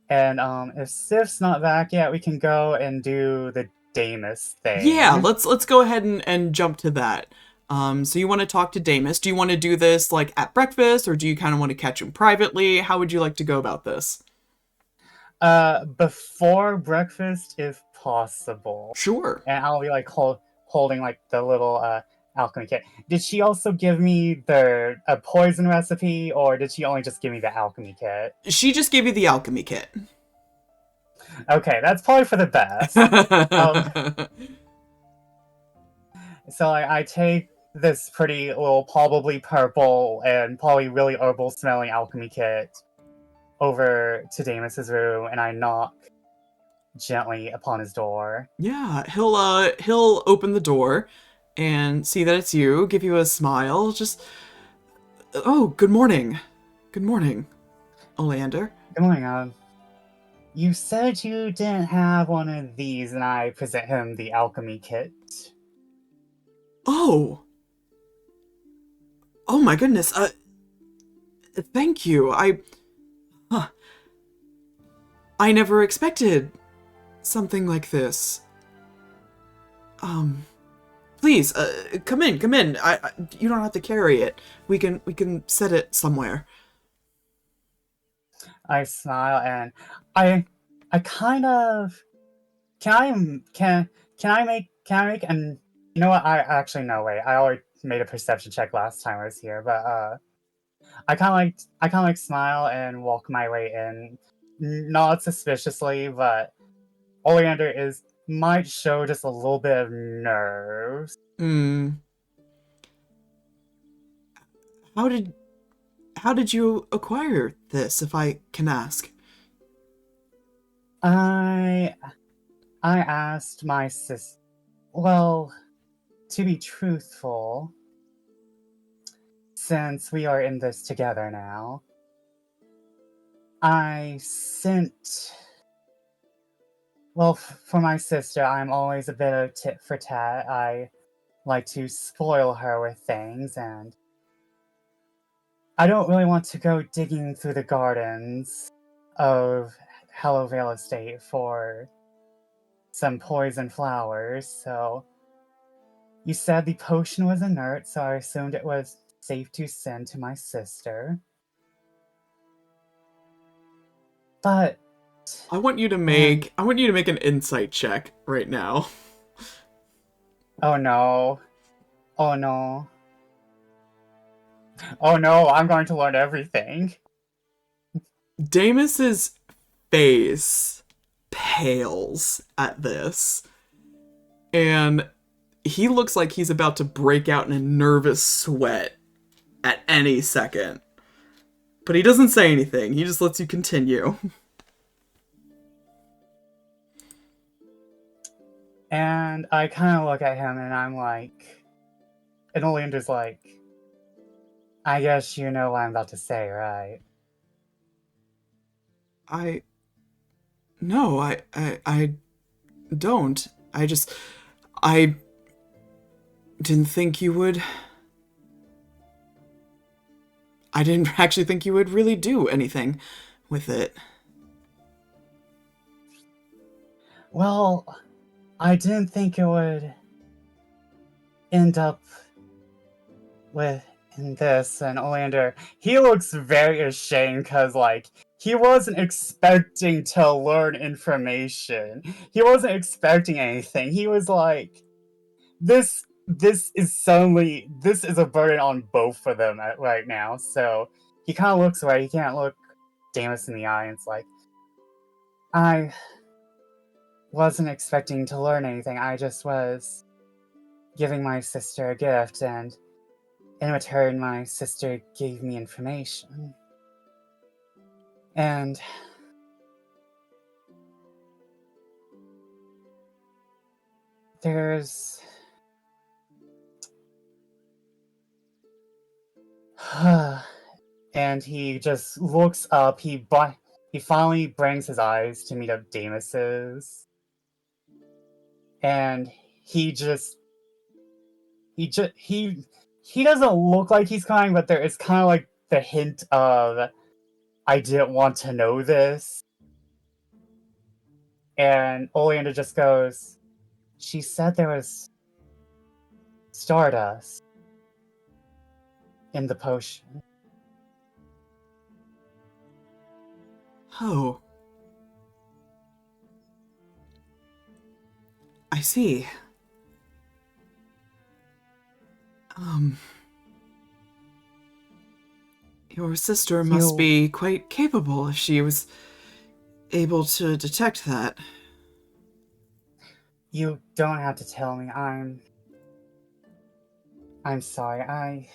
And if Sif's not back yet, we can go and do the Damus thing. Yeah, let's go ahead and jump to that. So you want to talk to Damus. Do you want to do this like at breakfast, or do you kind of want to catch him privately? How would you like to go about this? Before breakfast, if possible. Sure. And I'll be like holding like the little alchemy kit. Did she also give me a poison recipe, or did she only just give me the alchemy kit? She just gave you the alchemy kit. Okay, that's probably for the best. So I take this pretty little, probably purple and probably really herbal smelling alchemy kit over to Damus's room, and I knock gently upon his door. Yeah, he'll open the door and see that it's you, give you a smile, just, oh, good morning. Good morning, Oleander. Good morning, you said you didn't have one of these, and I present him the alchemy kit. Oh my goodness, thank you. I never expected something like this. Please, come in. You don't have to carry it. We can set it somewhere. I smile and I kind of can I make and you know what, I actually no way. I already made a perception check last time I was here, but I kind of like smile and walk my way in, not suspiciously, but Oleander might show just a little bit of nerves. How did you acquire this, if I can ask? I asked my sis. Well, to be truthful, since we are in this together now, I sent. Well, for my sister, I'm always a bit of tit for tat. I like to spoil her with things, and I don't really want to go digging through the gardens of Hollowlight Estate for some poison flowers, so you said the potion was inert, so I assumed it was safe to send to my sister. But I want you to make an insight check right now. oh no. Oh no. Oh no, I'm going to learn everything. Damus's face pales at this, and he looks like he's about to break out in a nervous sweat at any second. But he doesn't say anything. He just lets you continue. And I kind of look at him and I'm like, and Oleander's like, I guess you know what I'm about to say, right? No, I don't. I didn't think you would. I didn't actually think you would really do anything with it. Well, I didn't think it would end up with in this. And Oleander, he looks very ashamed because, like, he wasn't expecting to learn information. He wasn't expecting anything. He was like, this is a burden on both of them right now. So he kind of looks away. He can't look Damus in the eye, and it's like, I wasn't expecting to learn anything. I just was giving my sister a gift, and in return, my sister gave me information. And there's and he just looks up. He finally brings his eyes to meet up Damus's, and he doesn't look like he's crying, but there is kind of like the hint of, I didn't want to know this. And Oleander just goes, she said there was stardust in the potion. Oh. I see. Your sister must be quite capable if she was able to detect that. You don't have to tell me. I'm sorry.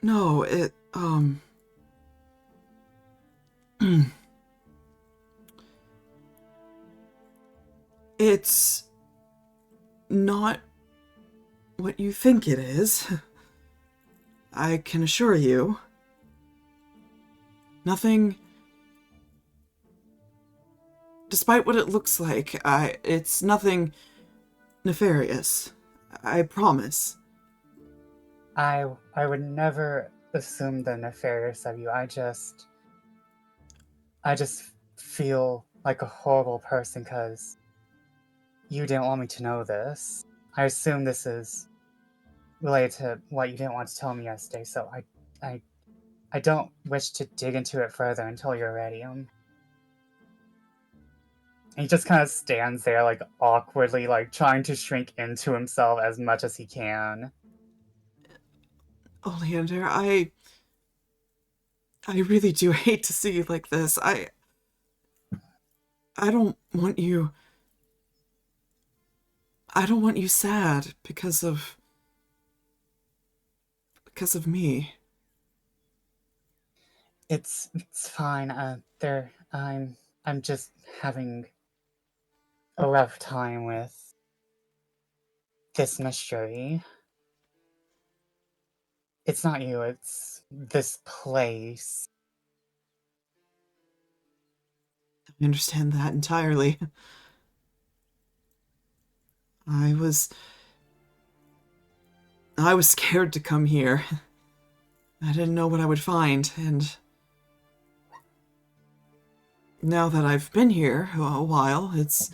No, it's not what you think it is. I can assure you. Nothing. Despite what it looks like, it's nothing nefarious. I promise. I would never assume the nefarious of you. I just feel like a horrible person because you didn't want me to know this. I assume this is related to what you didn't want to tell me yesterday, so I don't wish to dig into it further until you're ready. And he just kind of stands there, like, awkwardly, like, trying to shrink into himself as much as he can. Oleander, I really do hate to see you like this. I don't want you... I don't want you sad because of me. It's fine. I'm just having a rough time with this mystery. It's not you, it's this place. I understand that entirely. I was scared to come here. I didn't know what I would find, and now that I've been here a while, it's...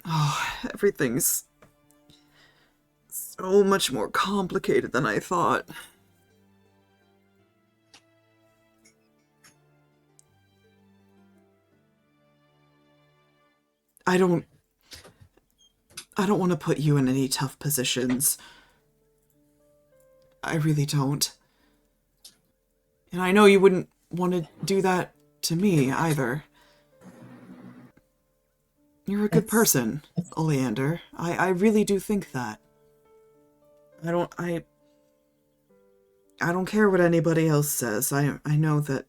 Oh, everything's so much more complicated than I thought. I don't want to put you in any tough positions. I really don't. And I know you wouldn't want to do that to me either. You're a good person, Oleander. I really do think that. don't care what anybody else says. I know that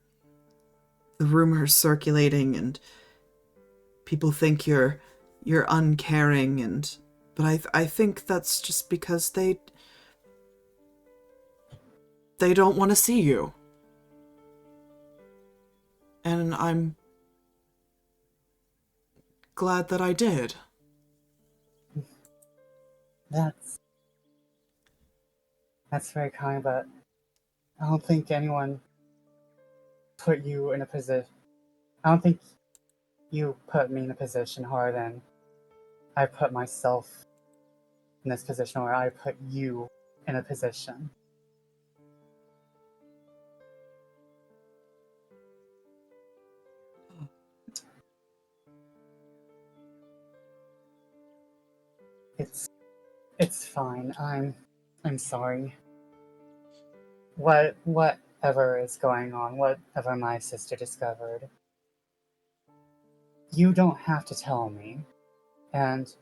the rumors circulating and people think you're uncaring, but I think that's just because they don't want to see you. And I'm glad that I did. That's very kind, but I don't think anyone put you in a position. I don't think you put me in a position harder than I put myself in this position, or I put you in a position. It's fine. I'm sorry. Whatever is going on, whatever my sister discovered, you don't have to tell me, and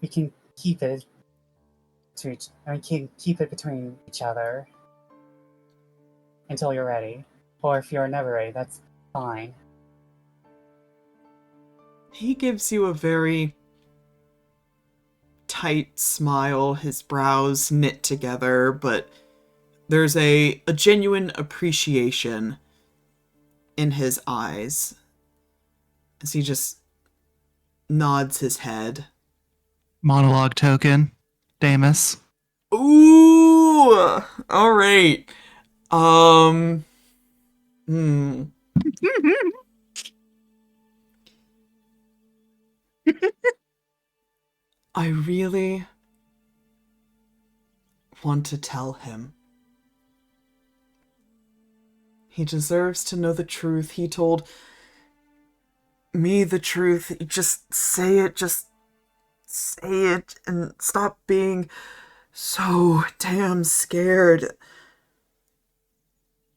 we can keep it between each other until you're ready. Or if you're never ready, that's fine. He gives you a very tight smile, his brows knit together, but there's a genuine appreciation in his eyes as he just nods his head. Monologue token, Damus. Ooh! Alright. I really want to tell him. He deserves to know the truth. He told me the truth. Just say it, and stop being so damn scared.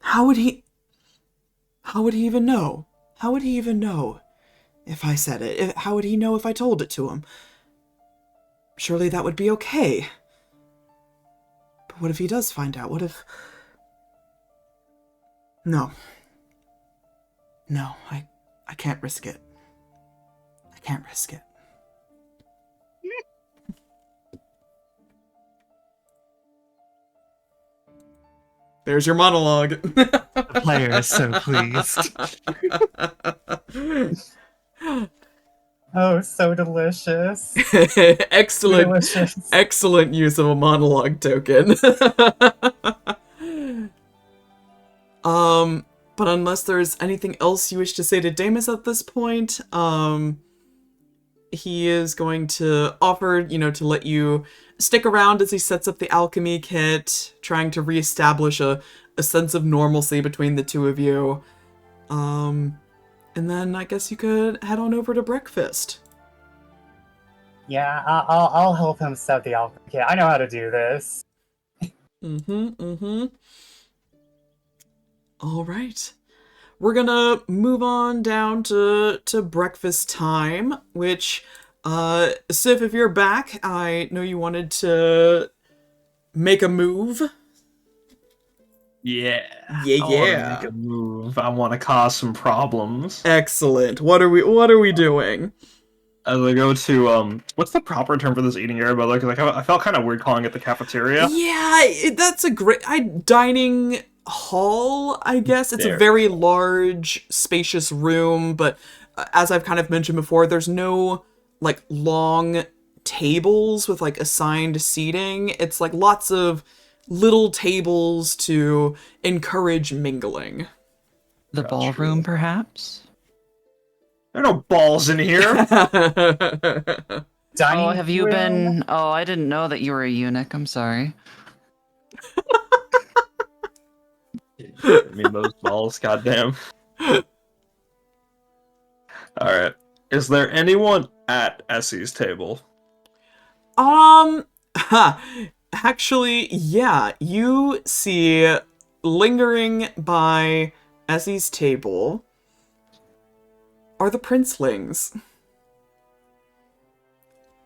How would he even know? How would he even know if I said it? How would he know if I told it to him? Surely that would be okay. But what if he does find out? What if... No, I can't risk it. I can't risk it. There's your monologue. The player is so pleased. Oh, so delicious. Excellent, Delicious. excellent use of a monologue token. But unless there's anything else you wish to say to Damus at this point, he is going to offer, to let you stick around as he sets up the alchemy kit, trying to reestablish a sense of normalcy between the two of you. And then I guess you could head on over to breakfast. Yeah, I'll help him set the alchemy kit. I know how to do this. All right. We're gonna move on down to breakfast time, which, Sif, if you're back, I know you wanted to make a move. Yeah. Yeah. I want to make a move. I want to cause some problems. Excellent. What are we doing? As I go to what's the proper term for this eating area? By the way, because I felt kind of weird calling it the cafeteria. Yeah, that's a great dining hall, I guess. It's a very large, spacious room, but as I've kind of mentioned before, there's no like long tables with like assigned seating. It's like lots of little tables to encourage mingling. The ballroom, perhaps? There are no balls in here. Dining Have you room? been... Oh, I didn't know that you were a eunuch. I'm sorry. I mean, those balls, goddamn. Alright. Is there anyone at Essie's table? Actually, yeah, you see lingering by Essie's table are the princelings.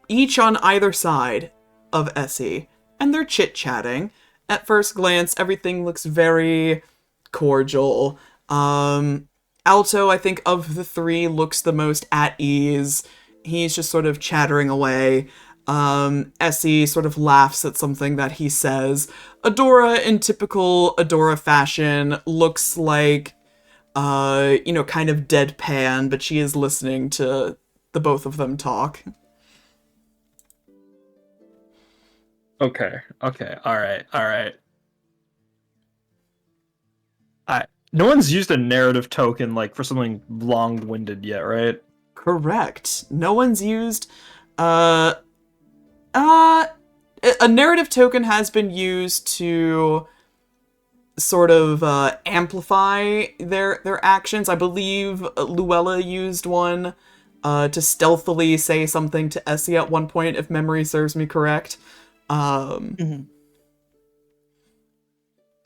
Each on either side of Essie, and they're chit-chatting, at first glance, everything looks very cordial. Alto, I think, of the three, looks the most at ease. He's just sort of chattering away. Essie sort of laughs at something that he says. Adora, in typical Adora fashion, looks like, kind of deadpan, but she is listening to the both of them talk. Okay, alright. No one's used a narrative token, like, for something long-winded yet, right? Correct. No one's used, a narrative token has been used to sort of amplify their actions. I believe Luella used one to stealthily say something to Essie at one point, if memory serves me correct.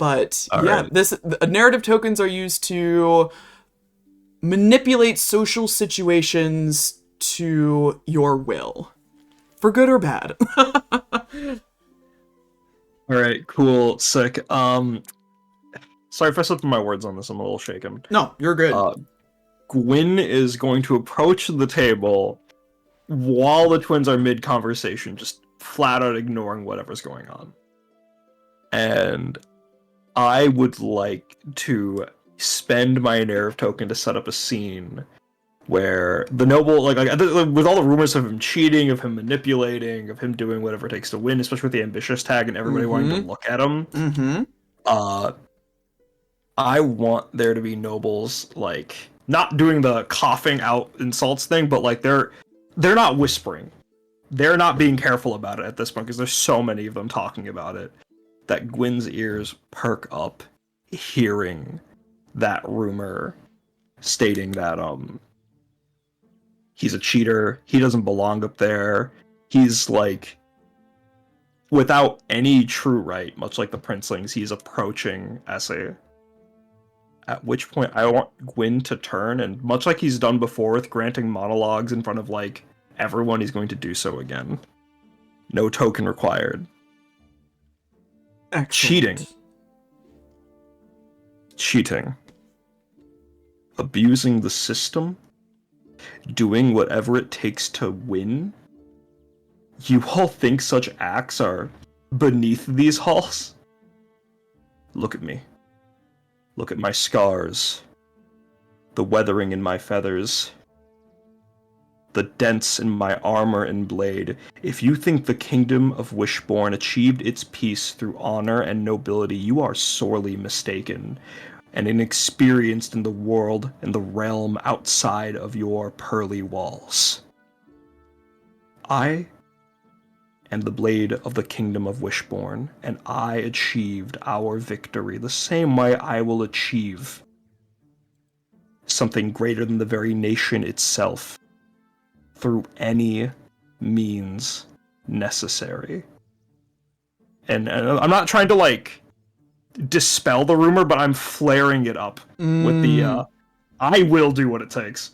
But All yeah, right. narrative tokens are used to manipulate social situations to your will, for good or bad. Alright, cool, sick. Sorry if I slipped my words on this, I'm a little shaken. No, you're good. Gwyn is going to approach the table while the twins are mid-conversation, just flat out ignoring whatever's going on. And I would like to spend my narrative token to set up a scene where the noble, like with all the rumors of him cheating, of him manipulating, of him doing whatever it takes to win, especially with the ambitious tag and everybody wanting to look at him, I want there to be nobles, like, not doing the coughing out insults thing, but like they're not whispering. They're not being careful about it at this point because there's so many of them talking about it that Gwyn's ears perk up hearing that rumor stating that he's a cheater, he doesn't belong up there, he's like without any true right, much like the princelings, he's approaching Essie. At which point I want Gwyn to turn, and much like he's done before with granting monologues in front of like everyone, he's going to do so again. No token required. Excellent. Cheating. Abusing the system. Doing whatever it takes to win. You all think such acts are beneath these halls? Look at me. Look at my scars. The weathering in my feathers. The dents in my armor and blade. If you think the kingdom of Wishborn achieved its peace through honor and nobility, you are sorely mistaken and inexperienced in the world and the realm outside of your pearly walls. I am the blade of the kingdom of Wishborn, and I achieved our victory the same way I will achieve something greater than the very nation itself through any means necessary. And I'm not trying to like dispel the rumor, but I'm flaring it up with the I will do what it takes.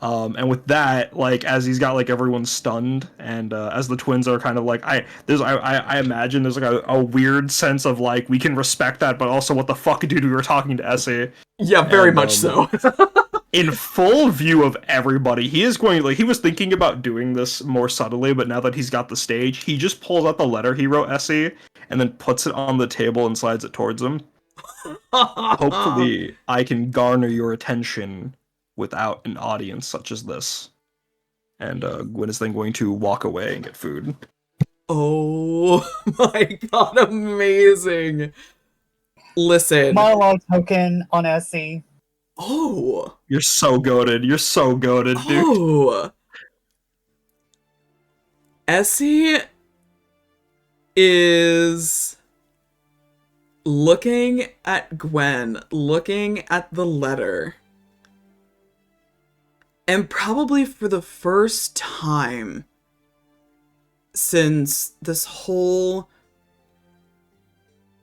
And with that, like, as he's got like everyone stunned, and as the twins are kind of like, I imagine there's like a weird sense of like, we can respect that, but also what the fuck, dude, we were talking to Essie. Yeah, very much so. In full view of everybody, he is going, like, he was thinking about doing this more subtly, but now that he's got the stage, he just pulls out the letter he wrote Essie and then puts it on the table and slides it towards him. Hopefully, I can garner your attention without an audience such as this. And Gwyn is then going to walk away and get food. Oh my god, amazing. Listen. Monologue token on Essie. Oh. You're so goated. You're so goated, dude. Oh. Essie is looking at Gwyn, looking at the letter. And probably for the first time since this whole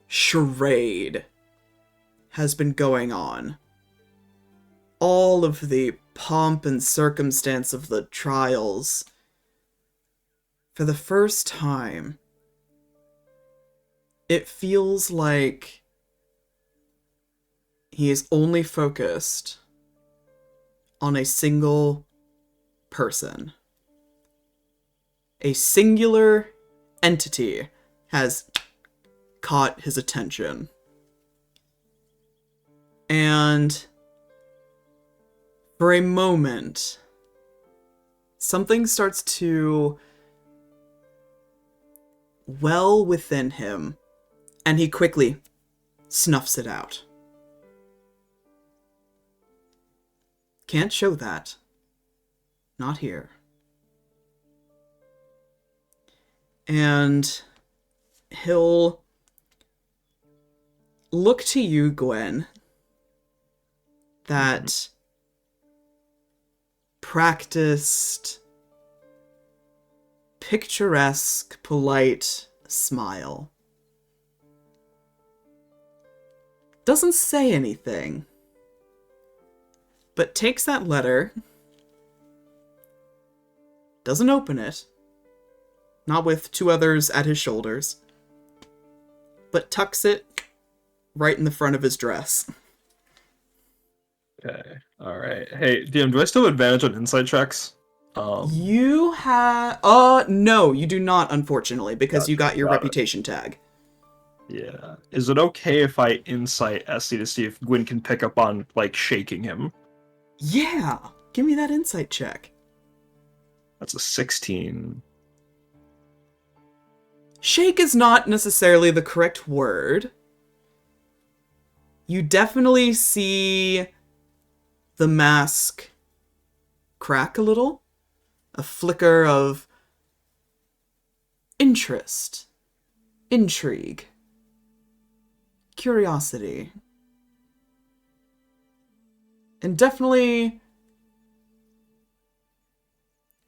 charade has been going on, all of the pomp and circumstance of the trials, for the first time, it feels like he is only focused on a single person. A singular entity has caught his attention. And for a moment, something starts to well within him, and he quickly snuffs it out. Can't show that. Not here. And he'll look to you, Gwyn, that practiced, picturesque, polite smile. Doesn't say anything, but takes that letter, doesn't open it, not with two others at his shoulders, but tucks it right in the front of his dress. Okay. All right. Hey, DM, do I still have advantage on insight checks? You have... no, you do not, unfortunately, because you got your reputation tag. Yeah. Is it okay if I insight Essie to see if Gwyn can pick up on, like, shaking him? Yeah! Give me that insight check. That's a 16. Shake is not necessarily the correct word. You definitely see the mask crack a little. A flicker of interest, intrigue, curiosity. And definitely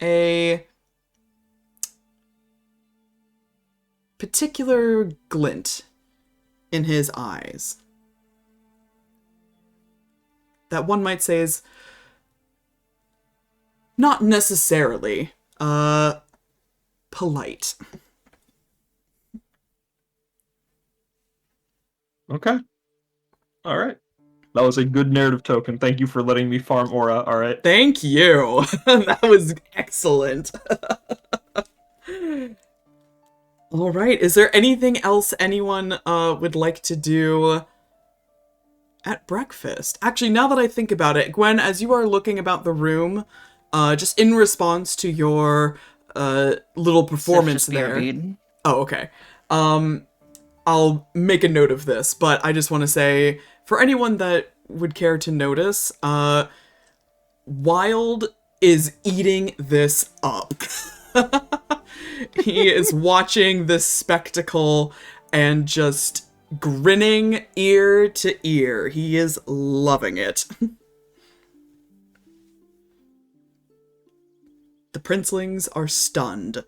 a particular glint in his eyes that one might say is not necessarily polite. Okay. All right. That was a good narrative token. Thank you for letting me farm aura. All right. Thank you. That was excellent. All right. Is there anything else anyone would like to do at breakfast? Actually, now that I think about it, Gwyn, as you are looking about the room, just in response to your little performance there. Oh, okay. I'll make a note of this, but I just want to say, for anyone that would care to notice, Wild is eating this up. He is watching this spectacle and just grinning ear to ear. He is loving it. The princelings are stunned.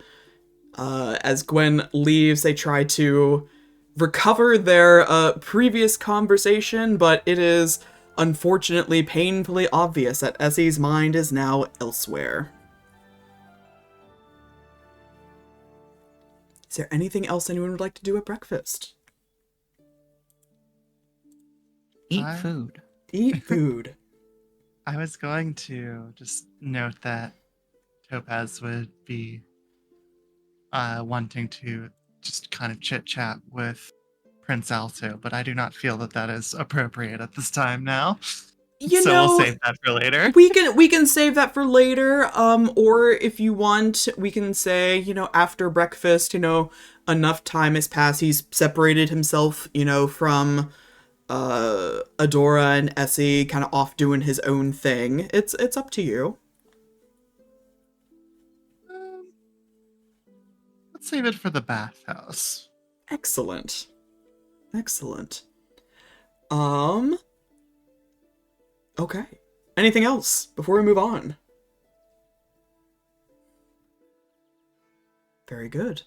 As Gwyn leaves, they try to recover their previous conversation, but it is unfortunately painfully obvious that Essie's mind is now elsewhere. Is there anything else anyone would like to do at breakfast? Eat food. Eat food. I was going to just note that Topaz would be wanting to just kind of chit-chat with Prince Alto, but I do not feel that that is appropriate at this time now. We'll save that for later. We can save that for later. Or if you want, we can say, after breakfast, enough time has passed. He's separated himself, from Adora and Essie, kind of off doing his own thing. It's up to you. Let's save it for the bathhouse. Excellent. Okay. Anything else before we move on? Very good.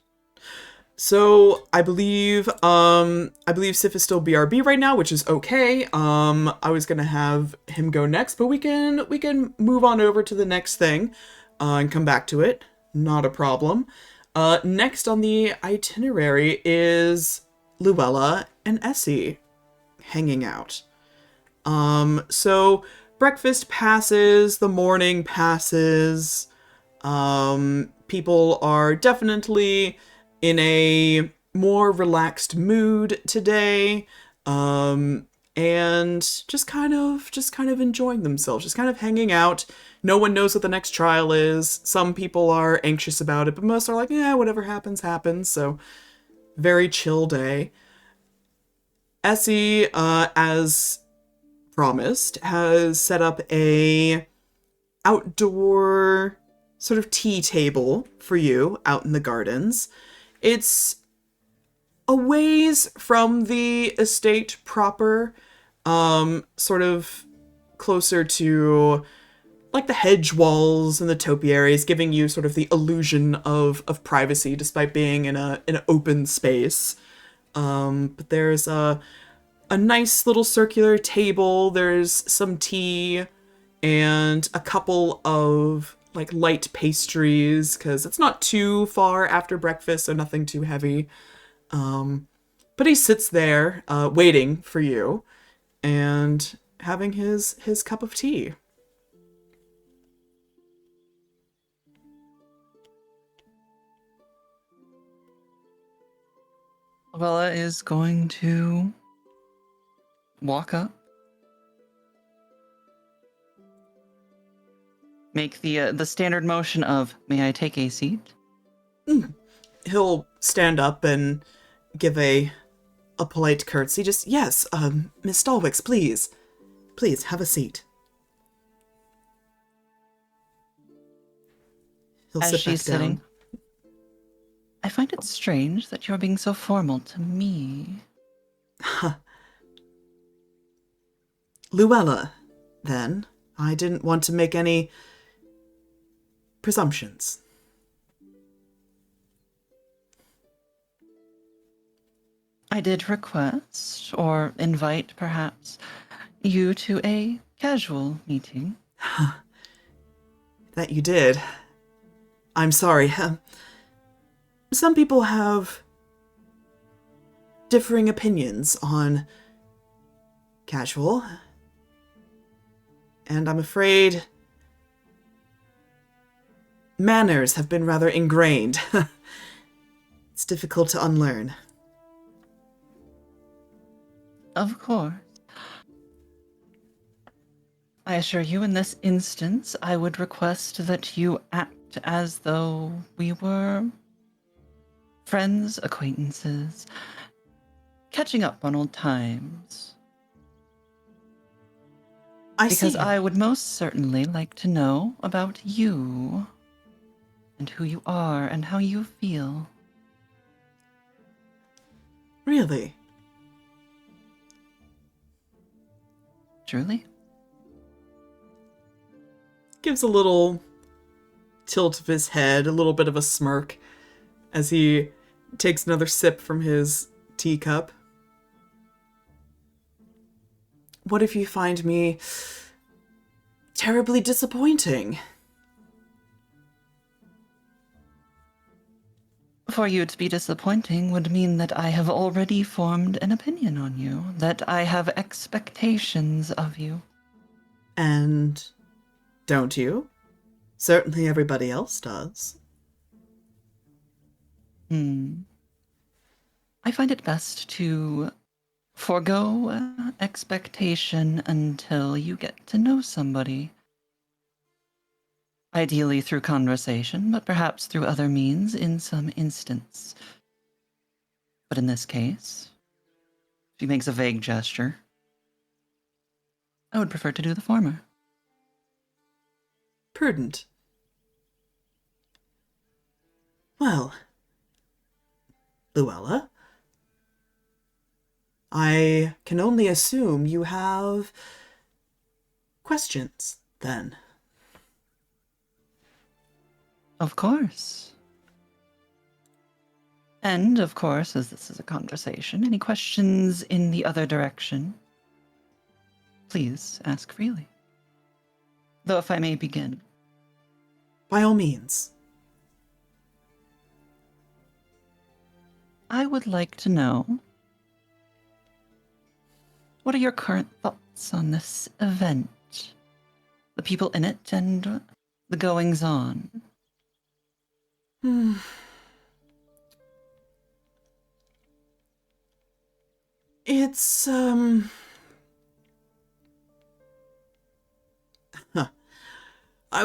So I believe Sif is still BRB right now, which is okay. I was gonna have him go next, but we can move on over to the next thing, and come back to it. Not a problem. Next on the itinerary is Luella and Essie hanging out. So breakfast passes, the morning passes. People are definitely in a more relaxed mood today. And just kind of enjoying themselves, just kind of hanging out. No one knows what the next trial is. Some people are anxious about it, but most are like, yeah, whatever happens, happens. So very chill day. Essie, as promised, has set up a outdoor sort of tea table for you out in the gardens. It's a ways from the estate proper, sort of closer to like the hedge walls and the topiaries, giving you sort of the illusion of privacy despite being in an open space. But there's a nice little circular table, there's some tea, and a couple of like light pastries, because it's not too far after breakfast, so nothing too heavy. But he sits there, waiting for you, and having his cup of tea. Luella is going to walk up, make the standard motion of "May I take a seat?" He'll stand up and give a polite curtsy. Just, yes, Miss Stalwix, please. Please, have a seat. He'll As sit she's back down. sitting, I find it strange that you're being so formal to me. Luella, then. I didn't want to make any presumptions. I did request, or invite perhaps, you to a casual meeting. That you did. I'm sorry. Some people have differing opinions on casual, and I'm afraid manners have been rather ingrained. It's difficult to unlearn. Of course. I assure you, in this instance, I would request that you act as though we were friends, acquaintances, catching up on old times. Because I would most certainly like to know about you, and who you are, and how you feel. Really? Truly? Gives a little tilt of his head, a little bit of a smirk, as he takes another sip from his teacup. What if you find me terribly disappointing? For you to be disappointing would mean that I have already formed an opinion on you, that I have expectations of you. And don't you? Certainly everybody else does. I find it best to forego expectation until you get to know somebody. Ideally through conversation, but perhaps through other means in some instance. But in this case, she makes a vague gesture. I would prefer to do the former. Prudent. Well, Luella, I can only assume you have questions, then. Of course. And, of course, as this is a conversation, any questions in the other direction, please ask freely. Though if I may begin. By all means. I would like to know What are your current thoughts on this event? The people in it and the goings-on? It's, I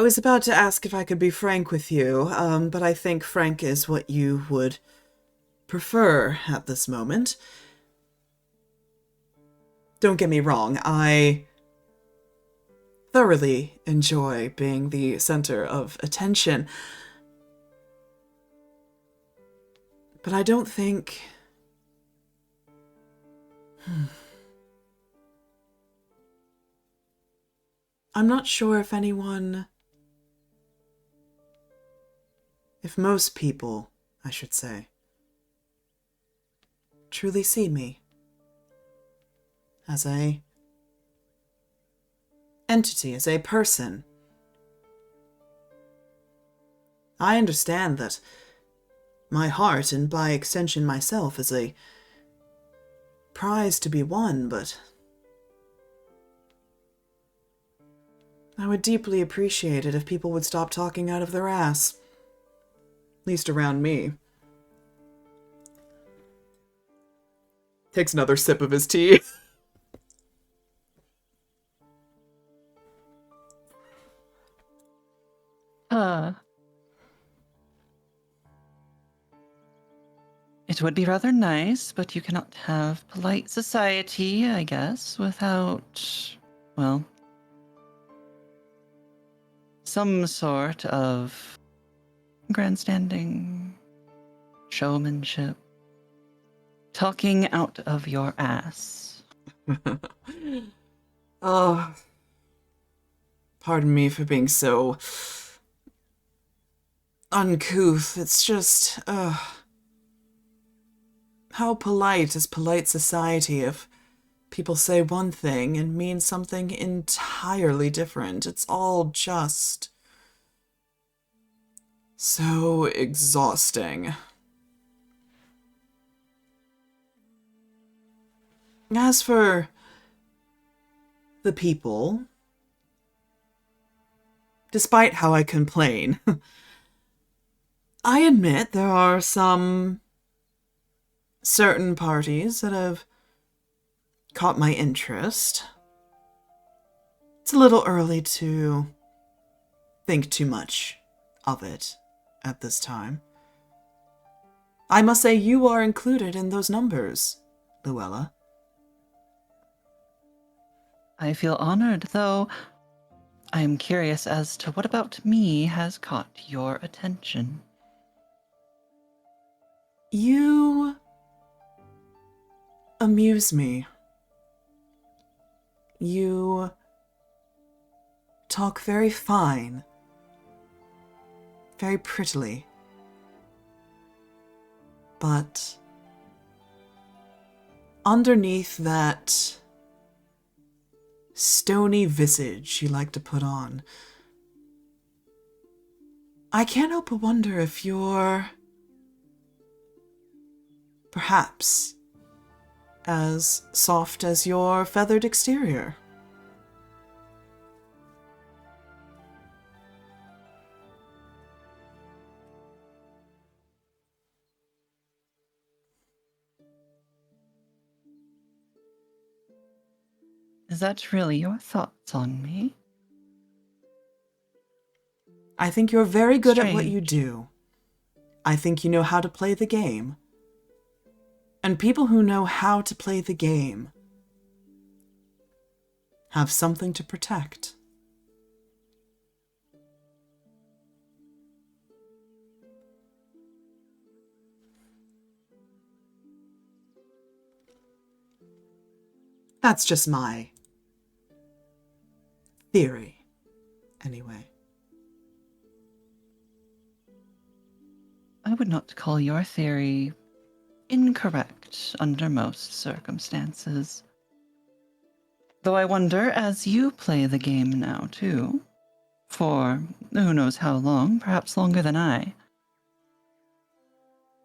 was about to ask if I could be frank with you, but I think frank is what you would prefer at this moment. Don't get me wrong, I thoroughly enjoy being the center of attention, but I don't think... I'm not sure if anyone... If most people, I should say, truly see me as a entity, as a person. I understand that my heart, and by extension myself, is a prize to be won, but I would deeply appreciate it if people would stop talking out of their ass. At least around me. Takes another sip of his tea. It would be rather nice, but you cannot have polite society, I guess, without, well, some sort of grandstanding, showmanship, talking out of your ass. Oh, pardon me for being so uncouth. It's just, how polite is polite society if people say one thing and mean something entirely different? It's all just so exhausting. As for the people, despite how I complain, I admit there are some certain parties that have caught my interest. It's a little early to think too much of it at this time. I must say you are included in those numbers, Luella. I feel honored, though I am curious as to what about me has caught your attention. You amuse me. You talk very fine, very prettily. But underneath that stony visage you like to put on, I can't help but wonder if you're perhaps as soft as your feathered exterior. Is that really your thoughts on me? I think you're very good at what you Strange. do. I think you know how to play the game. And people who know how to play the game have something to protect. That's just my theory, anyway. I would not call your theory incorrect under most circumstances. Though I wonder, as you play the game now, too, for who knows how long, perhaps longer than I,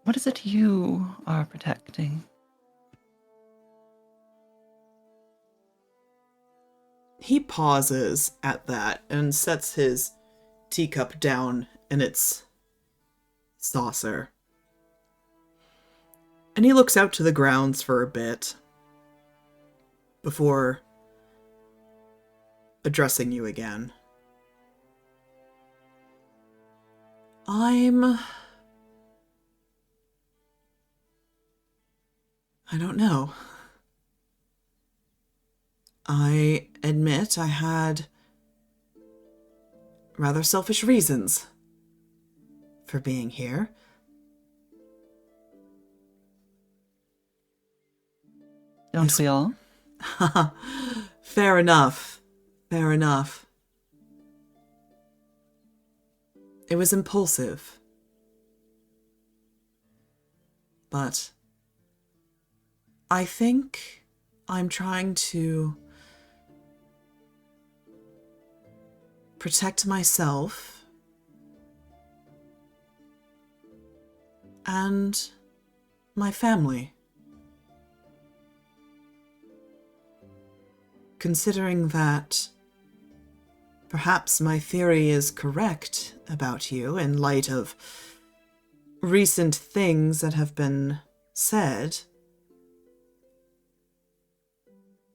what is it you are protecting? He pauses at that and sets his teacup down in its saucer. And he looks out to the grounds for a bit before addressing you again. I don't know. I admit I had rather selfish reasons for being here. Don't we all? Fair enough. Fair enough. It was impulsive. But I think I'm trying to protect myself and my family. Considering that perhaps my theory is correct about you in light of recent things that have been said,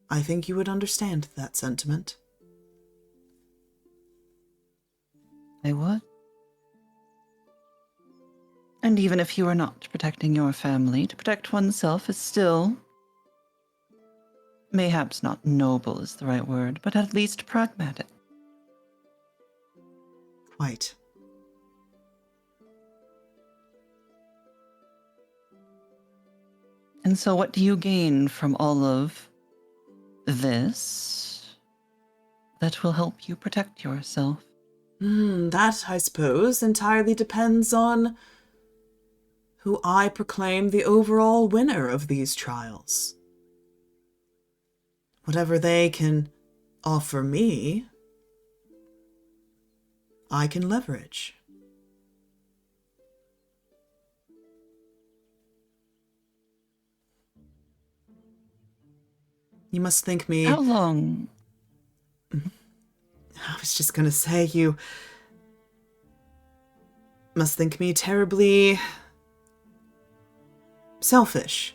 I think you would understand that sentiment. I would. And even if you are not protecting your family, to protect oneself is still, mayhaps not noble is the right word, but at least pragmatic. Quite. And so what do you gain from all of this that will help you protect yourself? That, I suppose, entirely depends on who I proclaim the overall winner of these trials. Whatever they can offer me, I can leverage. You must think me... How long? I was just gonna say, you must think me terribly selfish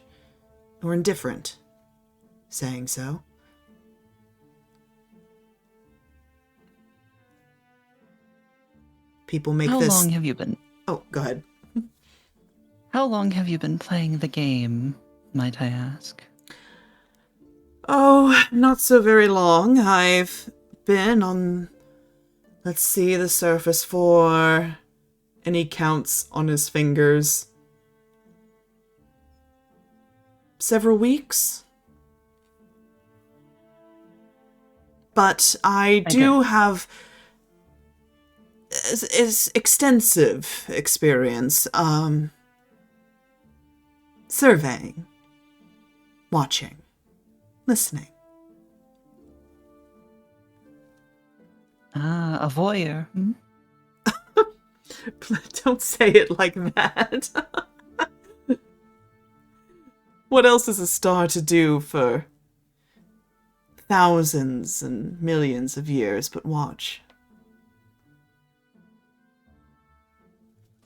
or indifferent, saying so. People make How this... long have you been? Oh, go ahead. How long have you been playing the game, might I ask? Oh, not so very long. I've been on, let's see, the surface for... And he counts on his fingers. Several weeks? But I do have is extensive experience, surveying, watching, listening. Ah, a voyeur. Hmm? Don't say it like that. What else is a star to do for thousands and millions of years but watch?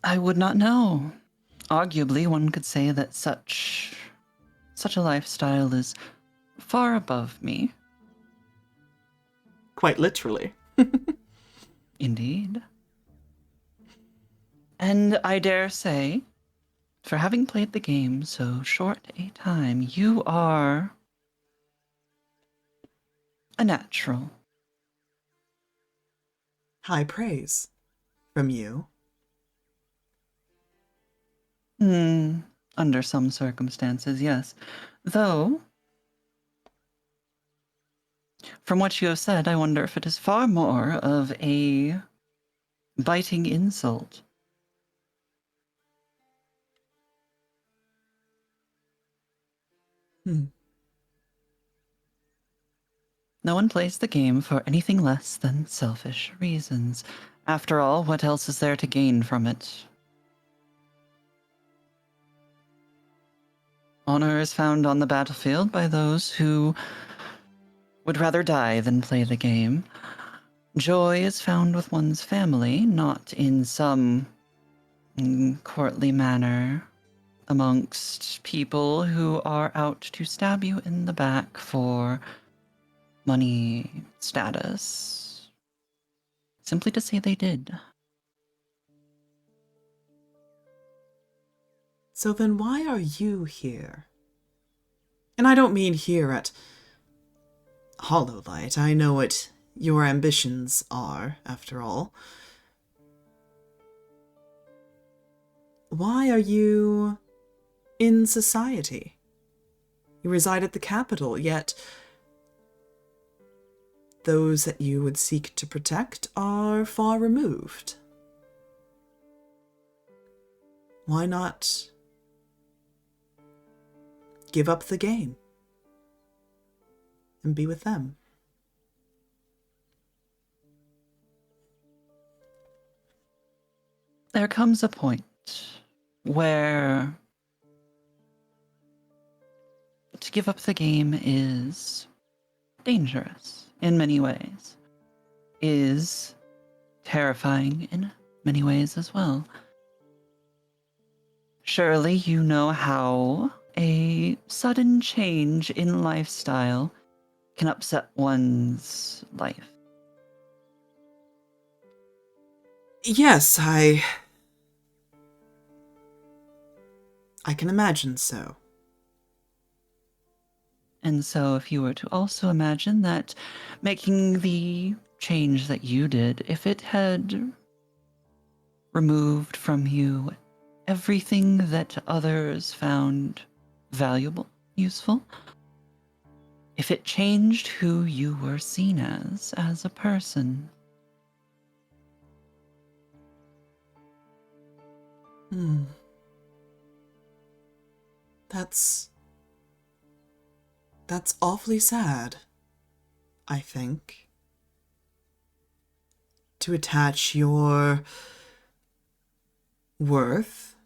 I would not know. Arguably, one could say that such a lifestyle is far above me. Quite literally. Indeed. And I dare say, for having played the game so short a time, you are a natural. High praise from you. Under some circumstances, yes. Though, from what you have said, I wonder if it is far more of a biting insult. No one plays the game for anything less than selfish reasons. After all, what else is there to gain from it? Honor is found on the battlefield by those who would rather die than play the game. Joy is found with one's family, not in some courtly manner amongst people who are out to stab you in the back for money, status. Simply to say they did. So then why are you here? And I don't mean here at Hollowlight. I know what your ambitions are, after all. Why are you in society? You reside at the capital, yet those that you would seek to protect are far removed. Why not give up the game and be with them? There comes a point where to give up the game is dangerous in many ways, is terrifying in many ways as well. Surely you know how a sudden change in lifestyle can upset one's life. Yes, I can imagine so. And so if you were to also imagine that making the change that you did, if it had removed from you everything that others found valuable, useful, if it changed who you were seen as a person. That's awfully sad, I think. To attach your worth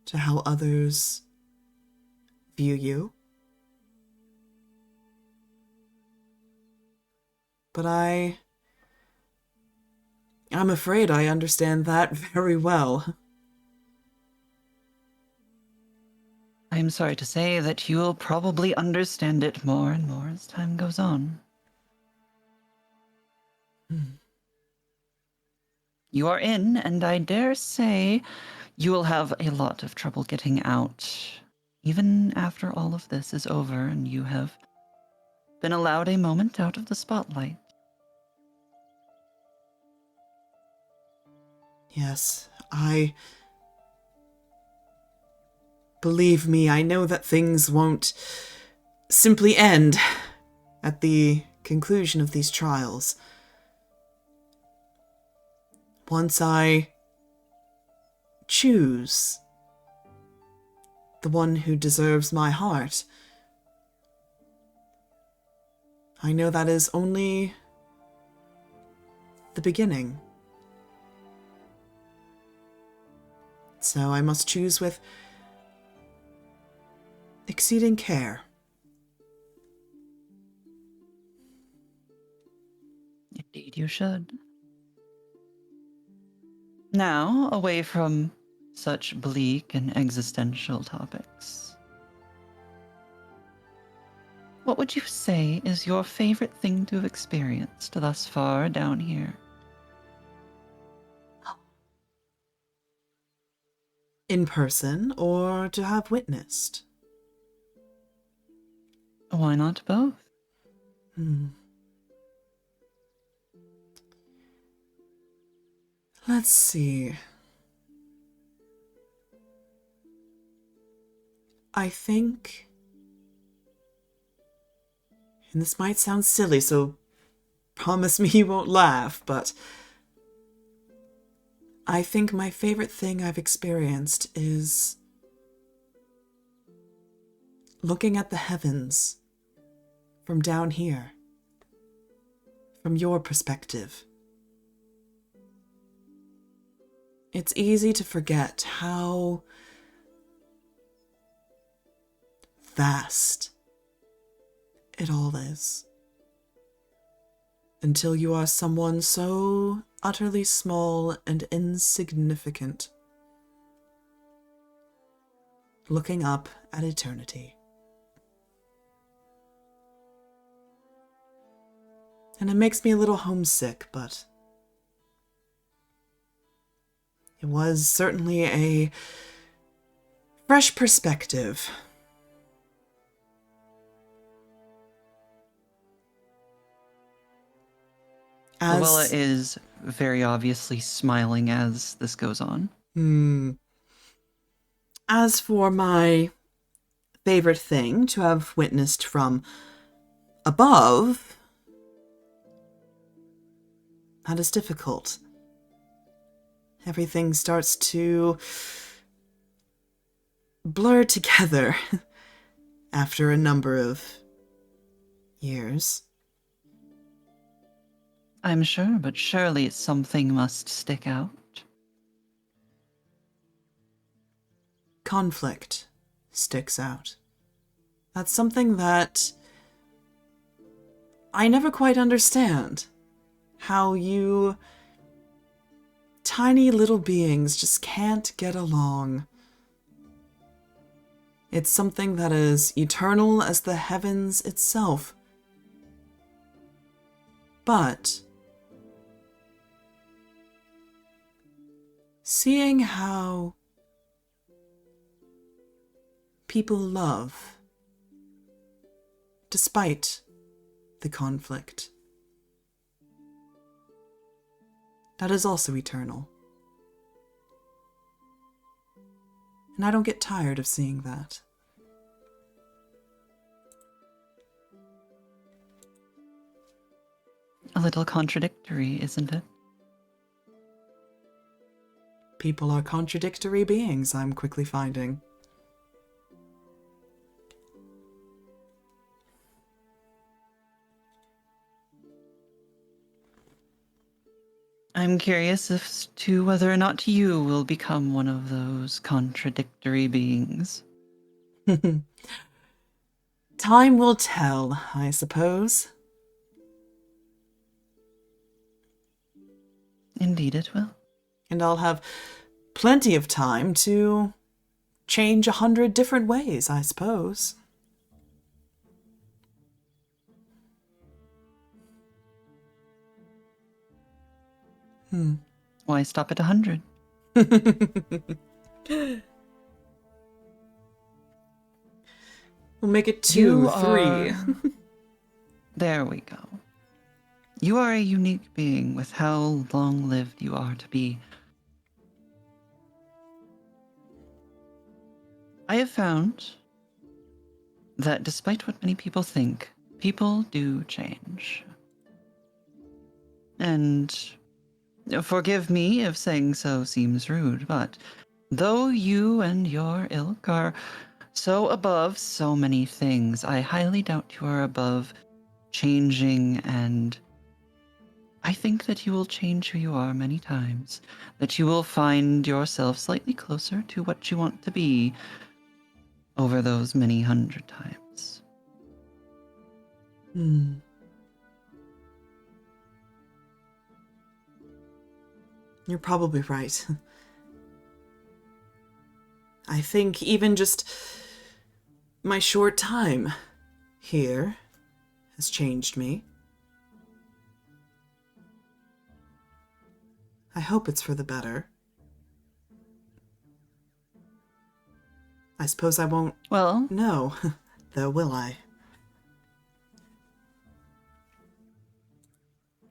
to how others view you. But I'm afraid I understand that very well. I'm sorry to say that you'll probably understand it more and more as time goes on. You are in, and I dare say you will have a lot of trouble getting out, even after all of this is over and you have been allowed a moment out of the spotlight. Yes, believe me, I know that things won't simply end at the conclusion of these trials. Once I choose the one who deserves my heart, I know that is only the beginning. So I must choose with exceeding care. Indeed you should. Now, away from such bleak and existential topics, what would you say is your favorite thing to have experienced thus far down here? In person, or to have witnessed? Why not both? Let's see. I think, and this might sound silly, so promise me you won't laugh, but I think my favorite thing I've experienced is looking at the heavens from down here, from your perspective. It's easy to forget how vast it all is. Until you are someone so utterly small and insignificant, looking up at eternity. And it makes me a little homesick, but it was certainly a fresh perspective. Luella is very obviously smiling as this goes on. As for my favorite thing to have witnessed from above, that is difficult. Everything starts to blur together after a number of years. I'm sure, but surely something must stick out. Conflict sticks out. That's something that I never quite understand. How you tiny little beings just can't get along. It's something that is eternal as the heavens itself. But seeing how people love despite the conflict, that is also eternal. And I don't get tired of seeing that. A little contradictory, isn't it? People are contradictory beings, I'm quickly finding. I'm curious as to whether or not you will become one of those contradictory beings. Time will tell, I suppose. Indeed it will. And I'll have plenty of time to change 100 different ways, I suppose. Why stop at 100? We'll make it 2, You 3. There we go. You are a unique being with how long-lived you are to be. I have found that despite what many people think, people do change. And forgive me if saying so seems rude, but though you and your ilk are so above so many things, I highly doubt you are above changing, and I think that you will change who you are many times, that you will find yourself slightly closer to what you want to be over those many 100 times. You're probably right. I think even just my short time here has changed me. I hope it's for the better. I suppose I won't know, though, will I?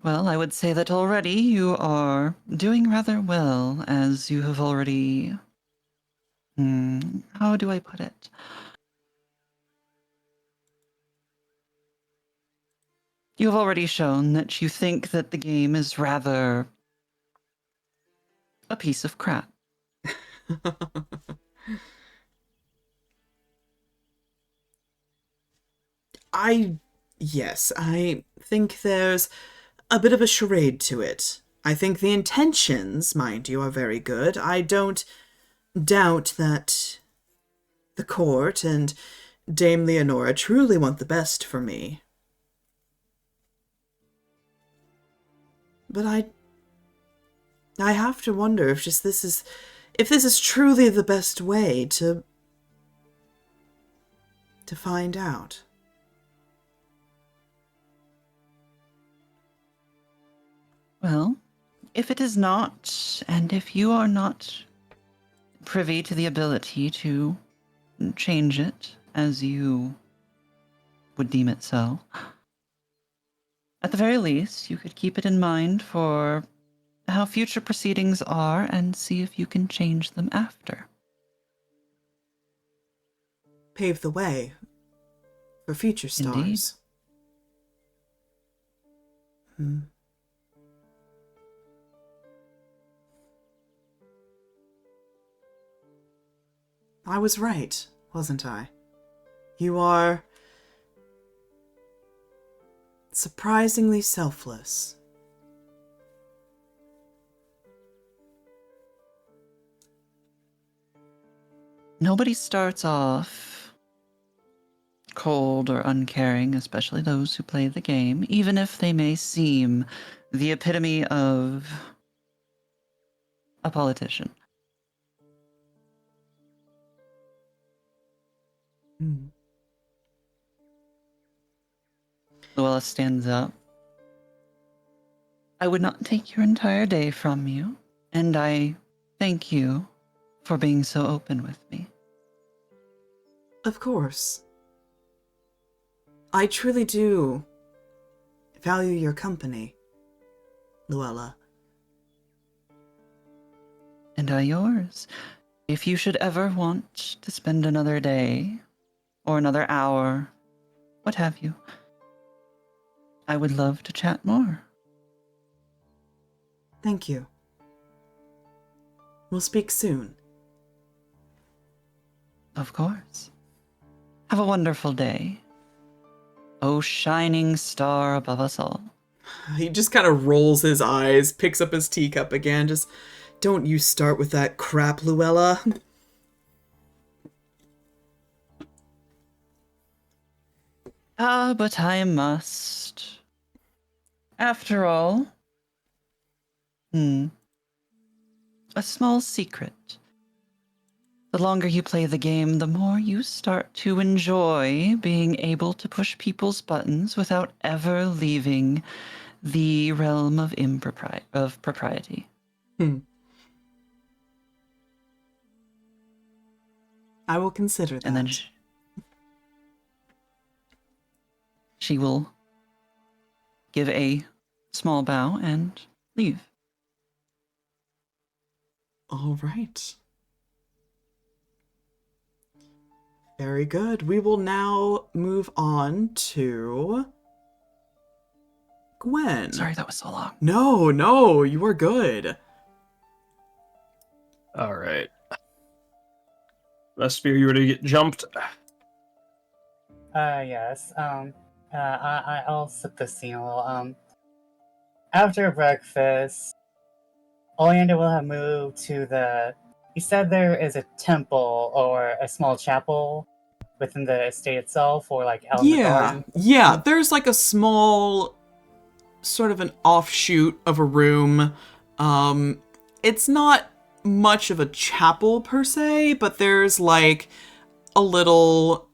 Well, I would say that already you are doing rather well, as you have already... how do I put it? You have already shown that you think that the game is rather a piece of crap. Yes, I think there's a bit of a charade to it. I think the intentions, mind you, are very good. I don't doubt that the court and Dame Leonora truly want the best for me. But I have to wonder if this is truly the best way to find out. Well, if it is not, and if you are not privy to the ability to change it as you would deem it so, at the very least, you could keep it in mind for how future proceedings are and see if you can change them after. Pave the way for future stars. Indeed. I was right, wasn't I? You are surprisingly selfless. Nobody starts off cold or uncaring, especially those who play the game, even if they may seem the epitome of a politician. Luella stands up. I would not take your entire day from you, and I thank you for being so open with me. Of course. I truly do value your company, Luella. And I yours. If you should ever want to spend another day, or another hour, what have you, I would love to chat more. Thank you. We'll speak soon. Of course. Have a wonderful day. O shining star above us all. He just kind of rolls his eyes, picks up his teacup again. Just, don't you start with that crap, Luella. Ah, but I must. After all, a small secret. The longer you play the game, the more you start to enjoy being able to push people's buttons without ever leaving the realm of propriety. I will consider that. And then she will give a small bow and leave. All right. Very good. We will now move on to Gwyn. Sorry that was so long. No, you are good. All right. Vesper, you ready to get jumped? Yes. I'll set the scene a little. After breakfast, Oleander will have moved to the. He said there is a temple or a small chapel within the estate itself, or like out in the garden. Yeah. There's like a small, sort of an offshoot of a room. It's not much of a chapel per se, but there's like a little